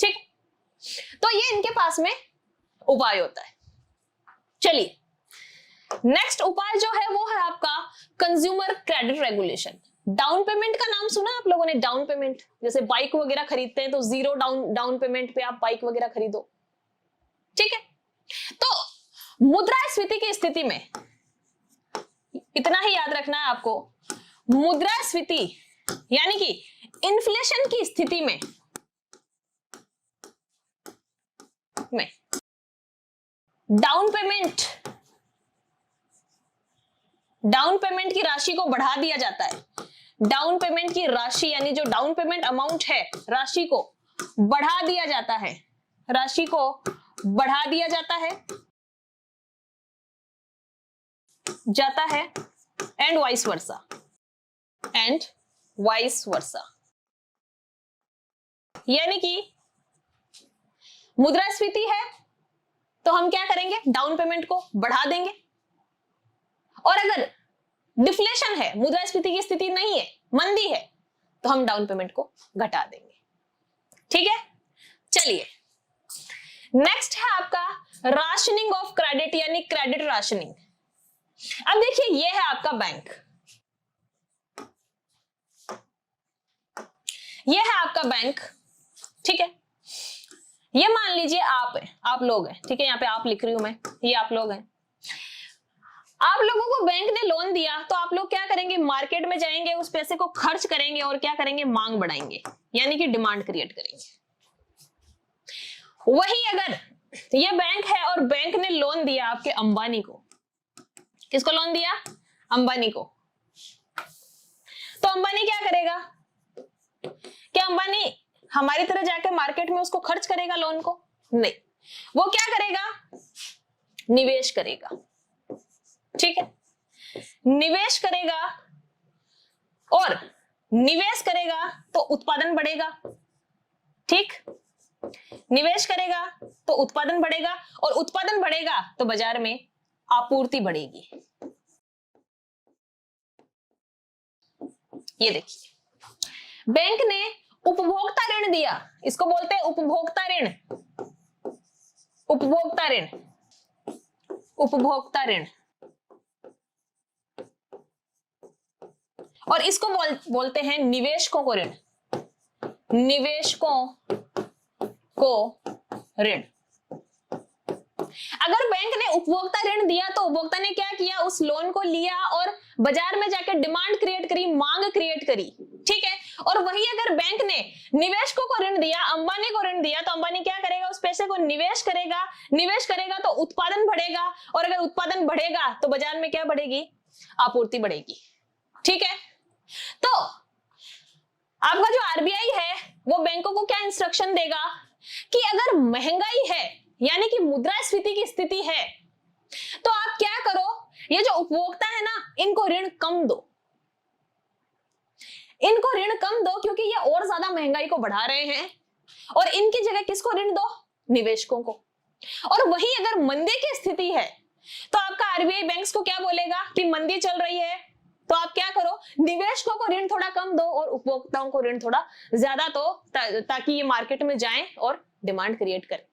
ठीक, तो ये इनके पास में उपाय होता है। चलिए नेक्स्ट उपाय जो है वो है आपका consumer credit regulation. Down payment का नाम सुना आप लोगों ने, डाउन पेमेंट, जैसे बाइक वगैरह खरीदते हैं तो 0 डाउन पेमेंट पे आप बाइक वगैरह खरीदो। ठीक है, तो मुद्रास्फीति की स्थिति में इतना ही याद रखना है आपको, मुद्रास्फीति यानी कि इन्फ्लेशन की स्थिति में डाउन पेमेंट की राशि को बढ़ा दिया जाता है। डाउन पेमेंट की राशि यानी जो डाउन पेमेंट अमाउंट है, राशि को बढ़ा दिया जाता है, राशि को बढ़ा दिया जाता है एंड वाइस वर्सा, यानी कि मुद्रास्फीति है तो हम क्या करेंगे, डाउन पेमेंट को बढ़ा देंगे, और अगर डिफ्लेशन है, मुद्रास्फीति की स्थिति नहीं है, मंदी है, तो हम डाउन पेमेंट को घटा देंगे। ठीक है, चलिए नेक्स्ट है आपका राशनिंग ऑफ क्रेडिट यानी क्रेडिट राशनिंग। अब देखिए ये है आपका बैंक, ये है आपका बैंक। ठीक है, ये मान लीजिए आप लोग हैं, ठीक है, यहाँ पे आप लिख रही हूं मैं, ये आप लोग हैं। आप लोगों को बैंक ने लोन दिया तो आप लोग क्या करेंगे, मार्केट में जाएंगे, उस पैसे को खर्च करेंगे और क्या करेंगे, मांग बढ़ाएंगे, यानी कि डिमांड क्रिएट करेंगे। वही अगर ये बैंक है और बैंक ने लोन दिया आपके अंबानी को, किसको लोन दिया, अंबानी को, तो अंबानी क्या करेगा, क्या अंबानी हमारी तरह जाकर मार्केट में उसको खर्च करेगा लोन को, नहीं, वो क्या करेगा, निवेश करेगा। ठीक है, निवेश करेगा, और निवेश करेगा तो उत्पादन बढ़ेगा। ठीक, निवेश करेगा तो उत्पादन बढ़ेगा, और उत्पादन बढ़ेगा तो बाजार में आपूर्ति बढ़ेगी। ये देखिए, बैंक ने उपभोक्ता ऋण दिया, इसको बोलते हैं उपभोक्ता ऋण, उपभोक्ता ऋण, उपभोक्ता ऋण, और इसको बोलते हैं निवेशकों को ऋण, निवेशकों को ऋण। अगर बैंक ने उपभोक्ता ऋण दिया तो उपभोक्ता ने क्या किया, उस लोन को लिया और बाजार में जाकर डिमांड क्रिएट करी, मांग क्रिएट करी, ठीक है। और वही अगर बैंक ने निवेशकों को ऋण दिया, अंबानी को ऋण दिया, तो अंबानी क्या करेगा, उस पैसे को निवेश करेगा, निवेश करेगा तो उत्पादन बढ़ेगा, और अगर उत्पादन बढ़ेगा तो बाजार में क्या बढ़ेगी, आपूर्ति बढ़ेगी, ठीक है। तो आपका जो आरबीआई है वो बैंकों को क्या इंस्ट्रक्शन देगा कि अगर महंगाई है यानी कि मुद्रास्फीति की स्थिति है तो आप क्या करो, ये जो उपभोक्ता है ना इनको ऋण कम दो, इनको ऋण कम दो, क्योंकि ये और ज्यादा महंगाई को बढ़ा रहे हैं, और इनकी जगह किसको ऋण दो, निवेशकों को। और वही अगर मंदी की स्थिति है तो आपका आरबीआई बैंक्स को क्या बोलेगा कि मंदी चल रही है, तो आप क्या करो, निवेशकों को ऋण थोड़ा कम दो और उपभोक्ताओं को ऋण थोड़ा ज्यादा दो, ताकि ये मार्केट में जाएं और डिमांड क्रिएट करें।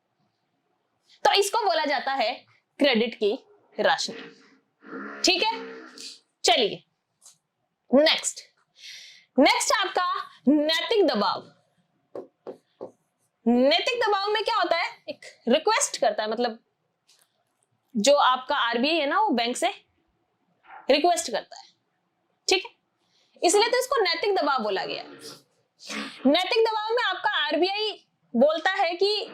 तो इसको बोला जाता है क्रेडिट की राशनिंग, ठीक है। चलिए नेक्स्ट आपका नैतिक दबाव। नैतिक दबाव में क्या होता है, एक रिक्वेस्ट करता है, मतलब जो आपका आरबीआई है ना वो बैंक से रिक्वेस्ट करता है, ठीक है, इसलिए तो इसको नैतिक दबाव बोला गया। नैतिक दबाव में आपका आरबीआई बोलता है कि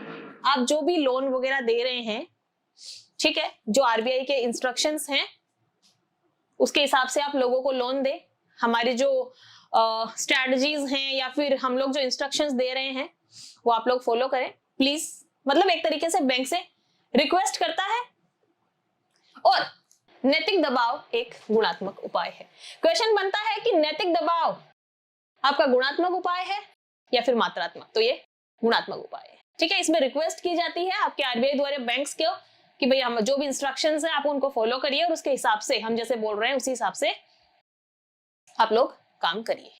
आप जो भी लोन वगैरह दे रहे हैं, ठीक है, जो आरबीआई के इंस्ट्रक्शंस हैं उसके हिसाब से आप लोगों को लोन दे, हमारी जो स्ट्रैटेजीज हैं या फिर हम लोग जो इंस्ट्रक्शंस दे रहे हैं वो आप लोग फॉलो करें प्लीज, मतलब एक तरीके से बैंक से रिक्वेस्ट करता है। और नैतिक दबाव एक गुणात्मक उपाय है। क्वेश्चन बनता है कि नैतिक दबाव आपका गुणात्मक उपाय है या फिर मात्रात्मक, तो ये गुणात्मक उपाय है, ठीक है। इसमें रिक्वेस्ट की जाती है आपके आरबीआई द्वारा बैंक्स को कि भाई हम जो भी इंस्ट्रक्शंस हैं आप उनको फॉलो करिए और उसके हिसाब से हम जैसे बोल रहे हैं उसी हिसाब से आप लोग काम करिए,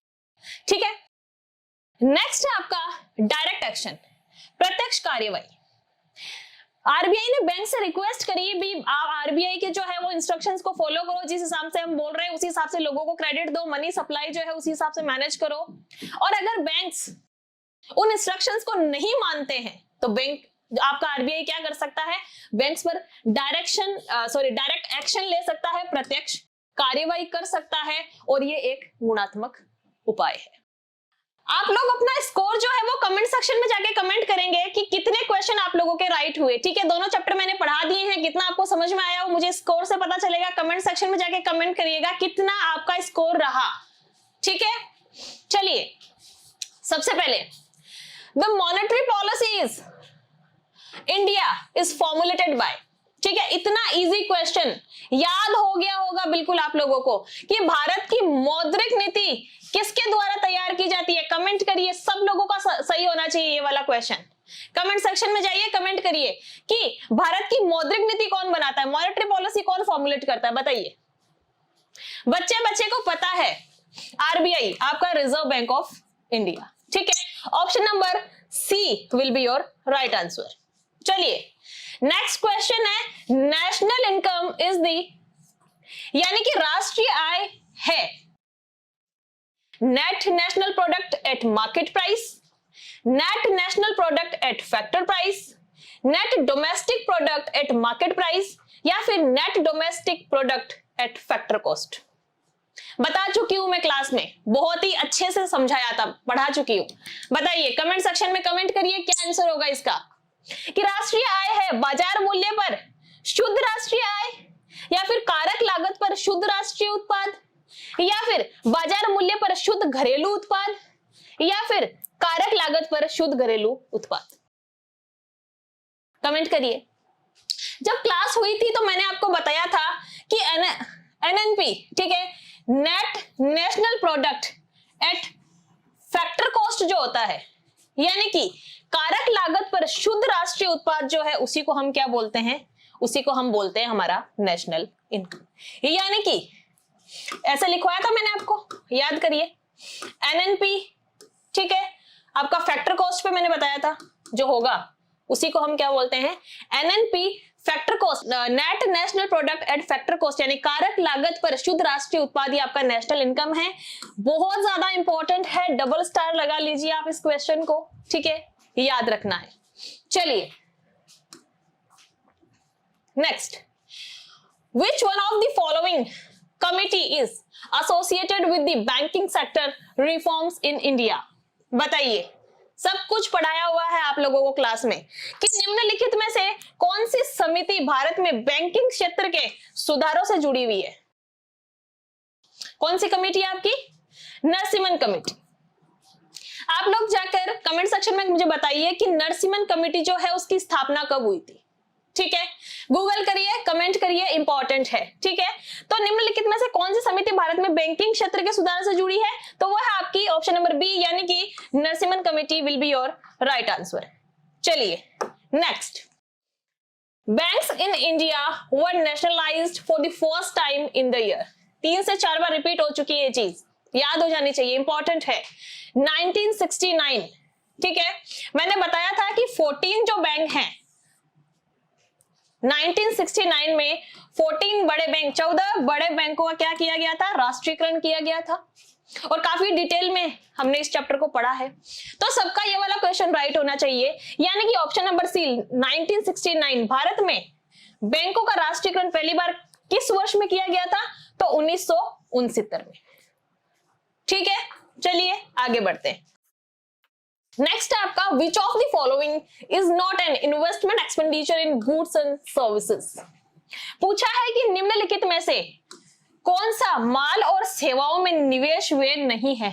ठीक है। नेक्स्ट है आपका डायरेक्ट एक्शन, प्रत्यक्ष कार्यवाही। आरबीआई ने बैंक से रिक्वेस्ट करी भी आरबीआई के जो है वो इंस्ट्रक्शंस को फॉलो करो, जिस हिसाब से हम बोल रहे हैं उसी हिसाब से लोगों को क्रेडिट दो, मनी सप्लाई जो है उसी हिसाब से मैनेज करो। और अगर बैंक्स उन इंस्ट्रक्शंस को नहीं मानते हैं तो बैंक आपका आरबीआई क्या कर सकता है, बैंक्स पर डायरेक्ट एक्शन ले सकता है, प्रत्यक्ष कार्यवाही कर सकता है, और ये एक गुणात्मक उपाय है। आप लोग अपना स्कोर जो है वो कमेंट सेक्शन में जाके कमेंट करेंगे कि कितने क्वेश्चन आप लोगों के राइट हुए, ठीक है। दोनों चैप्टर मैंने पढ़ा दिए हैं, कितना आपको समझ में आया वो मुझे स्कोर से पता चलेगा। कमेंट सेक्शन में जाके कमेंट करिएगा कितना आपका स्कोर रहा, ठीक है। चलिए सबसे पहले the monetary policies India is formulated bye, ठीक है। इतना इजी क्वेश्चन याद हो गया होगा बिल्कुल आप लोगों को कि भारत की मौद्रिक नीति किसके द्वारा तैयार की जाती है। कमेंट करिए, सब लोगों का सही होना चाहिए ये वाला क्वेश्चन। कमेंट सेक्शन में जाइए, कमेंट करिए कि भारत की मौद्रिक नीति कौन बनाता है, मॉनेटरी पॉलिसी कौन फॉर्मुलेट करता है, बताइए। बच्चे को पता है आरबीआई आपका रिजर्व बैंक ऑफ इंडिया, ठीक है। Option number C will be your right answer. चलिए नेक्स्ट क्वेश्चन है नेशनल इनकम इज दी, यानी कि राष्ट्रीय आय है net national product at market price, net national product at factor price, net domestic product at market price, या फिर net domestic product at factor cost. बता चुकी हूं मैं क्लास में, बहुत ही अच्छे से समझाया था, पढ़ा चुकी हूं। बताइए कमेंट सेक्शन में कमेंट करिए क्या आंसर होगा इसका, कि राष्ट्रीय आय है बाजार मूल्य पर शुद्ध राष्ट्रीय आय, या फिर कारक लागत पर शुद्ध राष्ट्रीय उत्पाद, या फिर बाजार मूल्य पर शुद्ध घरेलू उत्पाद, या फिर कारक लागत पर शुद्ध घरेलू उत्पाद। कमेंट करिए। जब क्लास हुई थी तो मैंने आपको बताया था कि एनएनपी, ठीक है, net national product at factor cost जो होता है, यानी कि कारक लागत पर शुद्ध राष्ट्रीय उत्पाद जो है उसी को हम क्या बोलते हैं, उसी को हम बोलते हैं हमारा नेशनल इनकम। यानी कि ऐसा लिखवाया था मैंने आपको, याद करिए, एनएनपी, ठीक है, आपका फैक्टर कॉस्ट पे मैंने बताया था जो होगा उसी को हम क्या बोलते हैं, NNP, factor cost, net national product at factor cost, यानी कारक लागत पर शुद्ध राष्ट्रीय उत्पाद, ये आपका नेशनल इनकम है। बहुत ज्यादा इंपॉर्टेंट है, डबल स्टार लगा लीजिए आप इस क्वेश्चन को, ठीक है, याद रखना है। चलिए next, which one of the following committee is associated with the banking sector reforms in India? बताइए, सब कुछ पढ़ाया हुआ है आप लोगों को क्लास में कि निम्नलिखित में से कौन सी समिति भारत में बैंकिंग क्षेत्र के सुधारों से जुड़ी हुई है? कौन सी कमेटी है आपकी? नरसिम्हन कमेटी। आप लोग जाकर कमेंट सेक्शन में मुझे बताइए कि नरसिम्हन कमेटी जो है उसकी स्थापना कब हुई थी, ठीक है, गूगल करिए, कमेंट करिए, इंपॉर्टेंट है, ठीक है। तो निम्नलिखित में से कौन सी समिति भारत में बैंकिंग क्षेत्र के सुधार से जुड़ी है? तो वो है आपकी ऑप्शन नंबर बी, यानी कि Narasimhan committee will be your right answer. चलिए next, banks in India were nationalised for the first time in the year. 3 से 4 बार रिपीट हो चुकी है ये चीज, याद हो जानी चाहिए, इंपॉर्टेंट है। 1969, ठीक है, मैंने बताया था कि 14 जो बैंक हैं 1969 में 14 बड़े बैंक, 14 बड़े बैंकों का क्या किया गया था? राष्ट्रीयकरण किया गया था, और काफी डिटेल में हमने इस चैप्टर को पढ़ा है। तो सबका ये वाला क्वेश्चन राइट होना चाहिए, यानी कि ऑप्शन नंबर सी 1969 भारत में बैंकों का राष्ट्रीयकरण पहली बार किस वर्ष में किया गया था? तो 1969 में, ठीक है। चलिए आगे बढ़ते हैं। नेक्स्ट है आपका, which of the following is not an investment expenditure in goods and services? पूछा है कि निम्नलिखित में से कौन सा माल और सेवाओं में निवेश व्यय नहीं है?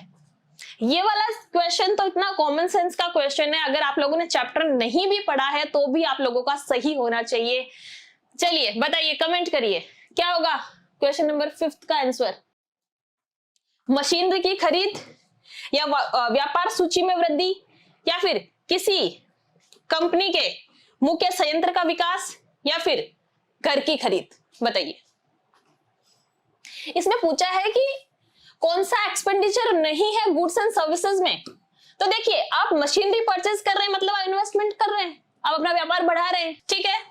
ये वाला क्वेश्चन तो इतना कॉमन सेंस का क्वेश्चन है, अगर आप लोगों ने चैप्टर नहीं भी पढ़ा है तो भी आप लोगों का सही होना चाहिए। चलिए बताइए, कमेंट करिए, क्या होगा क्वेश्चन नंबर 5 का आंसर? मशीनरी की खरीद, या व्यापार सूची में वृद्धि, या फिर किसी कंपनी के मुख्य संयंत्र का विकास, या फिर घर की खरीद? बताइए। इसमें पूछा है कि कौन सा एक्सपेंडिचर नहीं है गुड्स एंड सर्विसेज में। तो देखिए, आप मशीनरी परचेज कर रहे हैं मतलब आप इन्वेस्टमेंट कर रहे हैं, आप अपना व्यापार बढ़ा रहे हैं, ठीक है।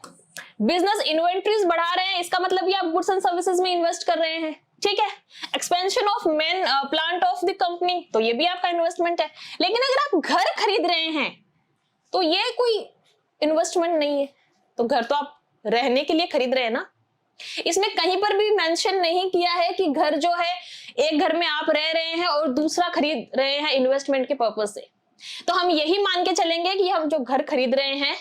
बिजनेस इन्वेंट्रीज बढ़ा रहे हैं, इसका मतलब ये आप गुड्स एंड सर्विसेज में इन्वेस्ट कर रहे हैं, ठीक है। Expansion of main plant of the company, तो ये भी आपका इन्वेस्टमेंट है। लेकिन अगर आप घर खरीद रहे हैं तो ये कोई इन्वेस्टमेंट नहीं है, तो घर तो आप रहने के लिए खरीद रहे हैं ना। इसमें कहीं पर भी मेंशन नहीं किया है कि घर जो है, एक घर में आप रह रहे हैं और दूसरा खरीद रहे हैं इन्वेस्टमेंट के पर्पज से। तो हम यही मान के चलेंगे कि हम जो घर खरीद रहे हैं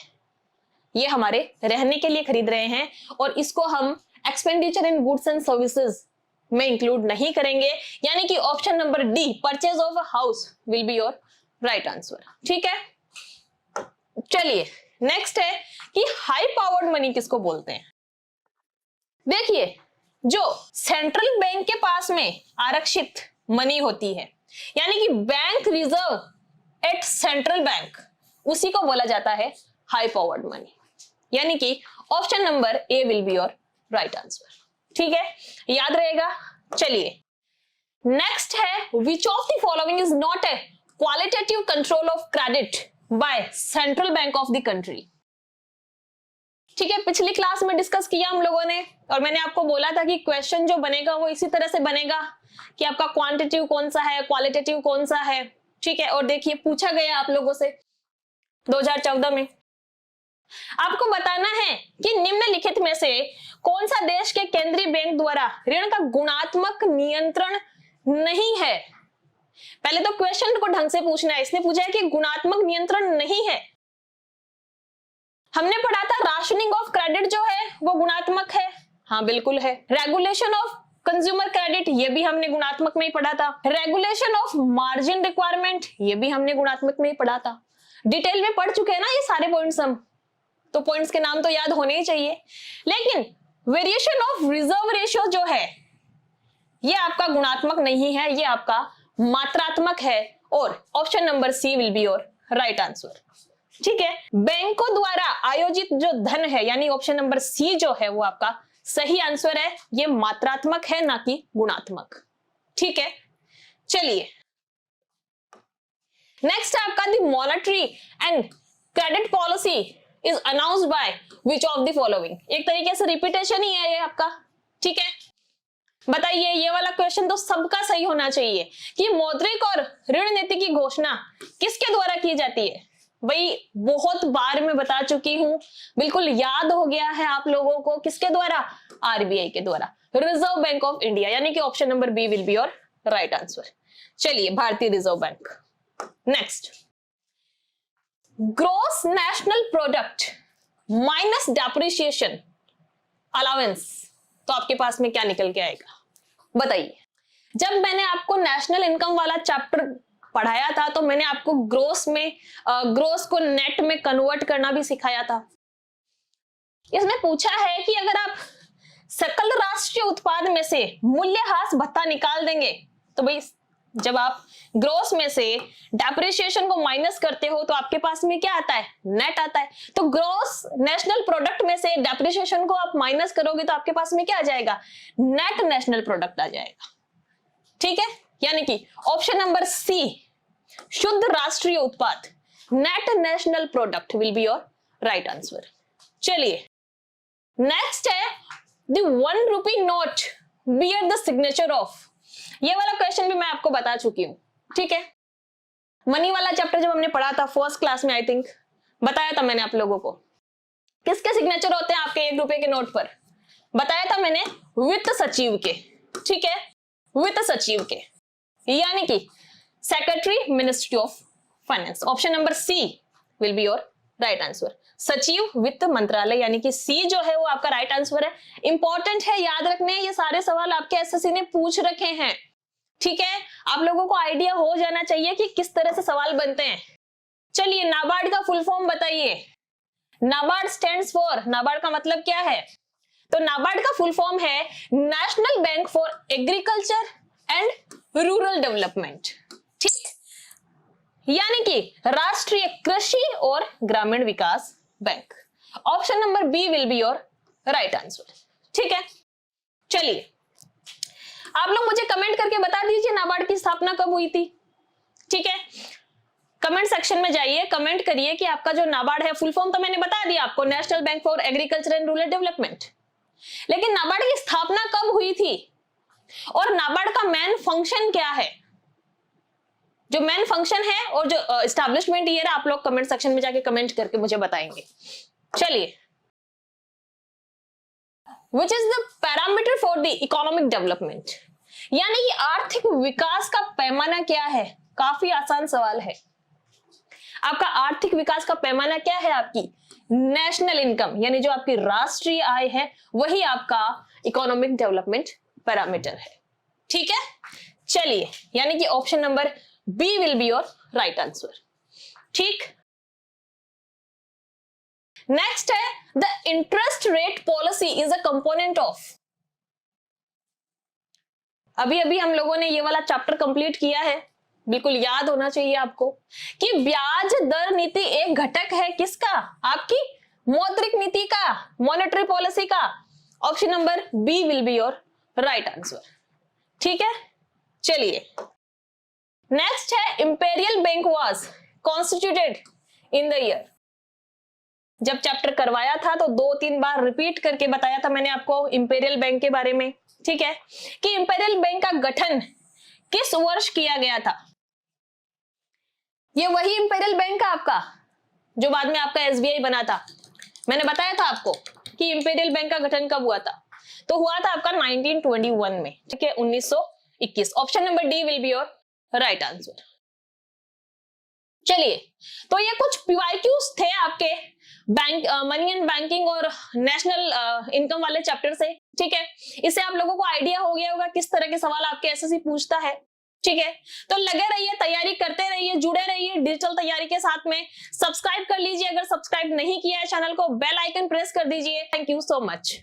ये हमारे रहने के लिए खरीद रहे हैं, और इसको हम expenditure in goods and services में इंक्लूड नहीं करेंगे, यानी कि option number D, purchase of a house, will be your right answer, ठीक है। चलिए नेक्स्ट है कि हाई पावर्ड मनी किसको बोलते हैं? देखिए, जो सेंट्रल बैंक के पास में आरक्षित मनी होती है, यानी कि bank reserve at central bank, उसी को बोला जाता है हाई पावर्ड मनी, यानी कि option number A will be your right answer, ठीक है, याद रहेगा। चलिए नेक्स्ट है, which of the following is not a qualitative control of credit by central bank of the country? ठीक है, पिछली क्लास में डिस्कस किया हम लोगों ने, और मैंने आपको बोला था कि क्वेश्चन जो बनेगा वो इसी तरह से बनेगा कि आपका क्वांटिटेटिव कौन सा है, क्वालिटेटिव कौन सा है, ठीक है। और देखिए, पूछा गया आप लोगों से 2014 में, आपको बताना है कि निम्नलिखित में से कौन सा देश के केंद्रीय बैंक द्वारा ऋण का गुणात्मक नियंत्रण नहीं है। पहले तो क्वेश्चन को ढंग से पूछना है, इसने पूछा है कि गुणात्मक नियंत्रण नहीं है। हमने पढ़ा था राशनिंग ऑफ क्रेडिट जो है वो गुणात्मक है, हाँ बिल्कुल है। रेगुलेशन ऑफ कंज्यूमर क्रेडिट, ये भी हमने गुणात्मक में ही पढ़ा था। रेगुलेशन ऑफ मार्जिन रिक्वायरमेंट, ये भी हमने गुणात्मक में ही पढ़ा था। डिटेल में पढ़ चुके हैं ना ये सारे पॉइंट्स हम, तो पॉइंट्स के नाम तो याद होने ही चाहिए। लेकिन वेरिएशन ऑफ रिजर्व रेशियो जो है ये आपका गुणात्मक नहीं है, ये आपका मात्रात्मक है, और option number C will be your right answer, ठीक है। बैंकों द्वारा आयोजित जो धन है, यानी ऑप्शन नंबर सी जो है वो आपका सही आंसर है, ये मात्रात्मक है ना कि गुणात्मक, ठीक है। चलिए नेक्स्ट है आपका the monetary and credit policy is announced by which of the following. एक तरीके से रिपीटेशन ही है ये आपका, ठीक है। बताइए, ये वाला क्वेश्चन तो सबका सही होना चाहिए कि मौद्रिक और ऋण नीति की घोषणा किसके द्वारा की जाती है। भाई बहुत बार मैं बता चुकी हूं, बिल्कुल याद हो गया है आप लोगों को, किसके द्वारा, आरबीआई के द्वारा, रिजर्व बैंक ऑफ इंडिया, यानी कि option number B will be your right answer. चलिए, भारतीय reserve bank. Next, gross national product minus depreciation allowance, तो आपके पास में क्या निकल के आएगा बताइए। जब मैंने आपको नेशनल इनकम वाला चैप्टर पढ़ाया था तो मैंने आपको ग्रोस को नेट में कन्वर्ट करना भी सिखाया था। इसमें पूछा है कि अगर आप सकल राष्ट्रीय उत्पाद में से मूल्यह्रास भत्ता निकाल देंगे, तो भाई जब आप ग्रोस में से डेप्रिसिएशन को माइनस करते हो तो आपके पास में क्या आता है, नेट आता है। तो ग्रोस नेशनल प्रोडक्ट में से डेप्रिसिएशन को आप माइनस करोगे तो आपके पास में क्या आ जाएगा, नेट नेशनल प्रोडक्ट आ जाएगा, ठीक है। यानी कि ऑप्शन नंबर सी, शुद्ध राष्ट्रीय उत्पाद, net national product will be your right answer. चलिए, नेक्स्ट है the 1 rupee note bear the signature of. ये वाला क्वेश्चन भी मैं आपको बता चुकी हूं, ठीक है। मनी वाला चैप्टर जब हमने पढ़ा था फर्स्ट क्लास में, आई थिंक बताया था मैंने आप लोगों को, किसके सिग्नेचर होते हैं आपके 1 रुपए के नोट पर, बताया था मैंने, वित्त सचिव के, ठीक है, वित्त सचिव के, यानी कि secretary ministry of finance. Option number C will be your right answer. सचिव वित्त मंत्रालय, यानी कि सी जो है वो आपका राइट आंसर है। इंपॉर्टेंट है, याद रखने, ये सारे सवाल आपके एसएससी ने पूछ रखे हैं, ठीक है। आप लोगों को आइडिया हो जाना चाहिए कि किस तरह से सवाल बनते हैं। चलिए, नाबार्ड का फुल फॉर्म बताइए। नाबार्ड स्टैंड्स फॉर, नाबार्ड का मतलब क्या है, तो नाबार्ड का फुल फॉर्म है National Bank for Agriculture and Rural Development, ठीक, यानी कि राष्ट्रीय कृषि और ग्रामीण विकास bank. Option number B will be your right answer, ठीक है। चलिए, आप लोग मुझे कमेंट करके बता दीजिए नाबार्ड की स्थापना कब हुई थी, ठीक है। कमेंट सेक्शन में जाइए, कमेंट करिए कि आपका जो नाबार्ड है, फुल फॉर्म तो मैंने बता दिया आपको, national Bank for Agriculture and Rural development, लेकिन नाबार्ड की स्थापना कब हुई थी और नाबार्ड का मेन फंक्शन क्या है, जो मेन फंक्शन है और जो एस्टैब्लिशमेंट ईयर है, आप लोग कमेंट सेक्शन में जाके कमेंट करके मुझे बताएंगे। चलिए, which is the parameter for the economic development, यानी कि आर्थिक विकास का पैमाना क्या है। काफी आसान सवाल है। आपका आर्थिक विकास का पैमाना क्या है, आपकी नेशनल इनकम, यानी जो आपकी राष्ट्रीय आय है, वही आपका इकोनॉमिक डेवलपमेंट पैरामीटर है, ठीक है। चलिए, यानी कि option number B will be your right answer, ठीक। नेक्स्ट है the interest rate policy is a component of. अभी अभी हम लोगों ने ये वाला चैप्टर कंप्लीट किया है, बिल्कुल याद होना चाहिए आपको कि ब्याज दर नीति एक घटक है किसका, आपकी मौद्रिक नीति का, मॉनेटरी पॉलिसी का। Option number B will be your right answer, ठीक है। चलिए, नेक्स्ट है imperial bank was constituted in the year. जब चैप्टर करवाया था तो 2-3 बार रिपीट करके बताया था मैंने आपको इंपेरियल बैंक के बारे में, ठीक है, कि इंपेरियल बैंक का गठन किस वर्ष किया गया था। ये वही इंपेरियल बैंक का आपका जो बाद में आपका एसबीआई बना था। मैंने बताया था आपको कि इंपेरियल बैंक का गठन कब हुआ था, तो हुआ था आपका 1921 में, ठीक है, 1921। Option number D will be your right answer. चलिए, तो ये कुछ पीवाईक्यूज थे आपके बैंक, मनी एंड बैंकिंग और नेशनल इनकम वाले चैप्टर से, ठीक है। इससे आप लोगों को आइडिया हो गया होगा किस तरह के सवाल आपके एसएससी पूछता है, ठीक है। तो लगे रहिए, तैयारी करते रहिए, जुड़े रहिए डिजिटल तैयारी के साथ में। सब्सक्राइब कर लीजिए, अगर सब्सक्राइब नहीं किया है चैनल को, बेल आइकन प्रेस कर दीजिए। Thank you so much.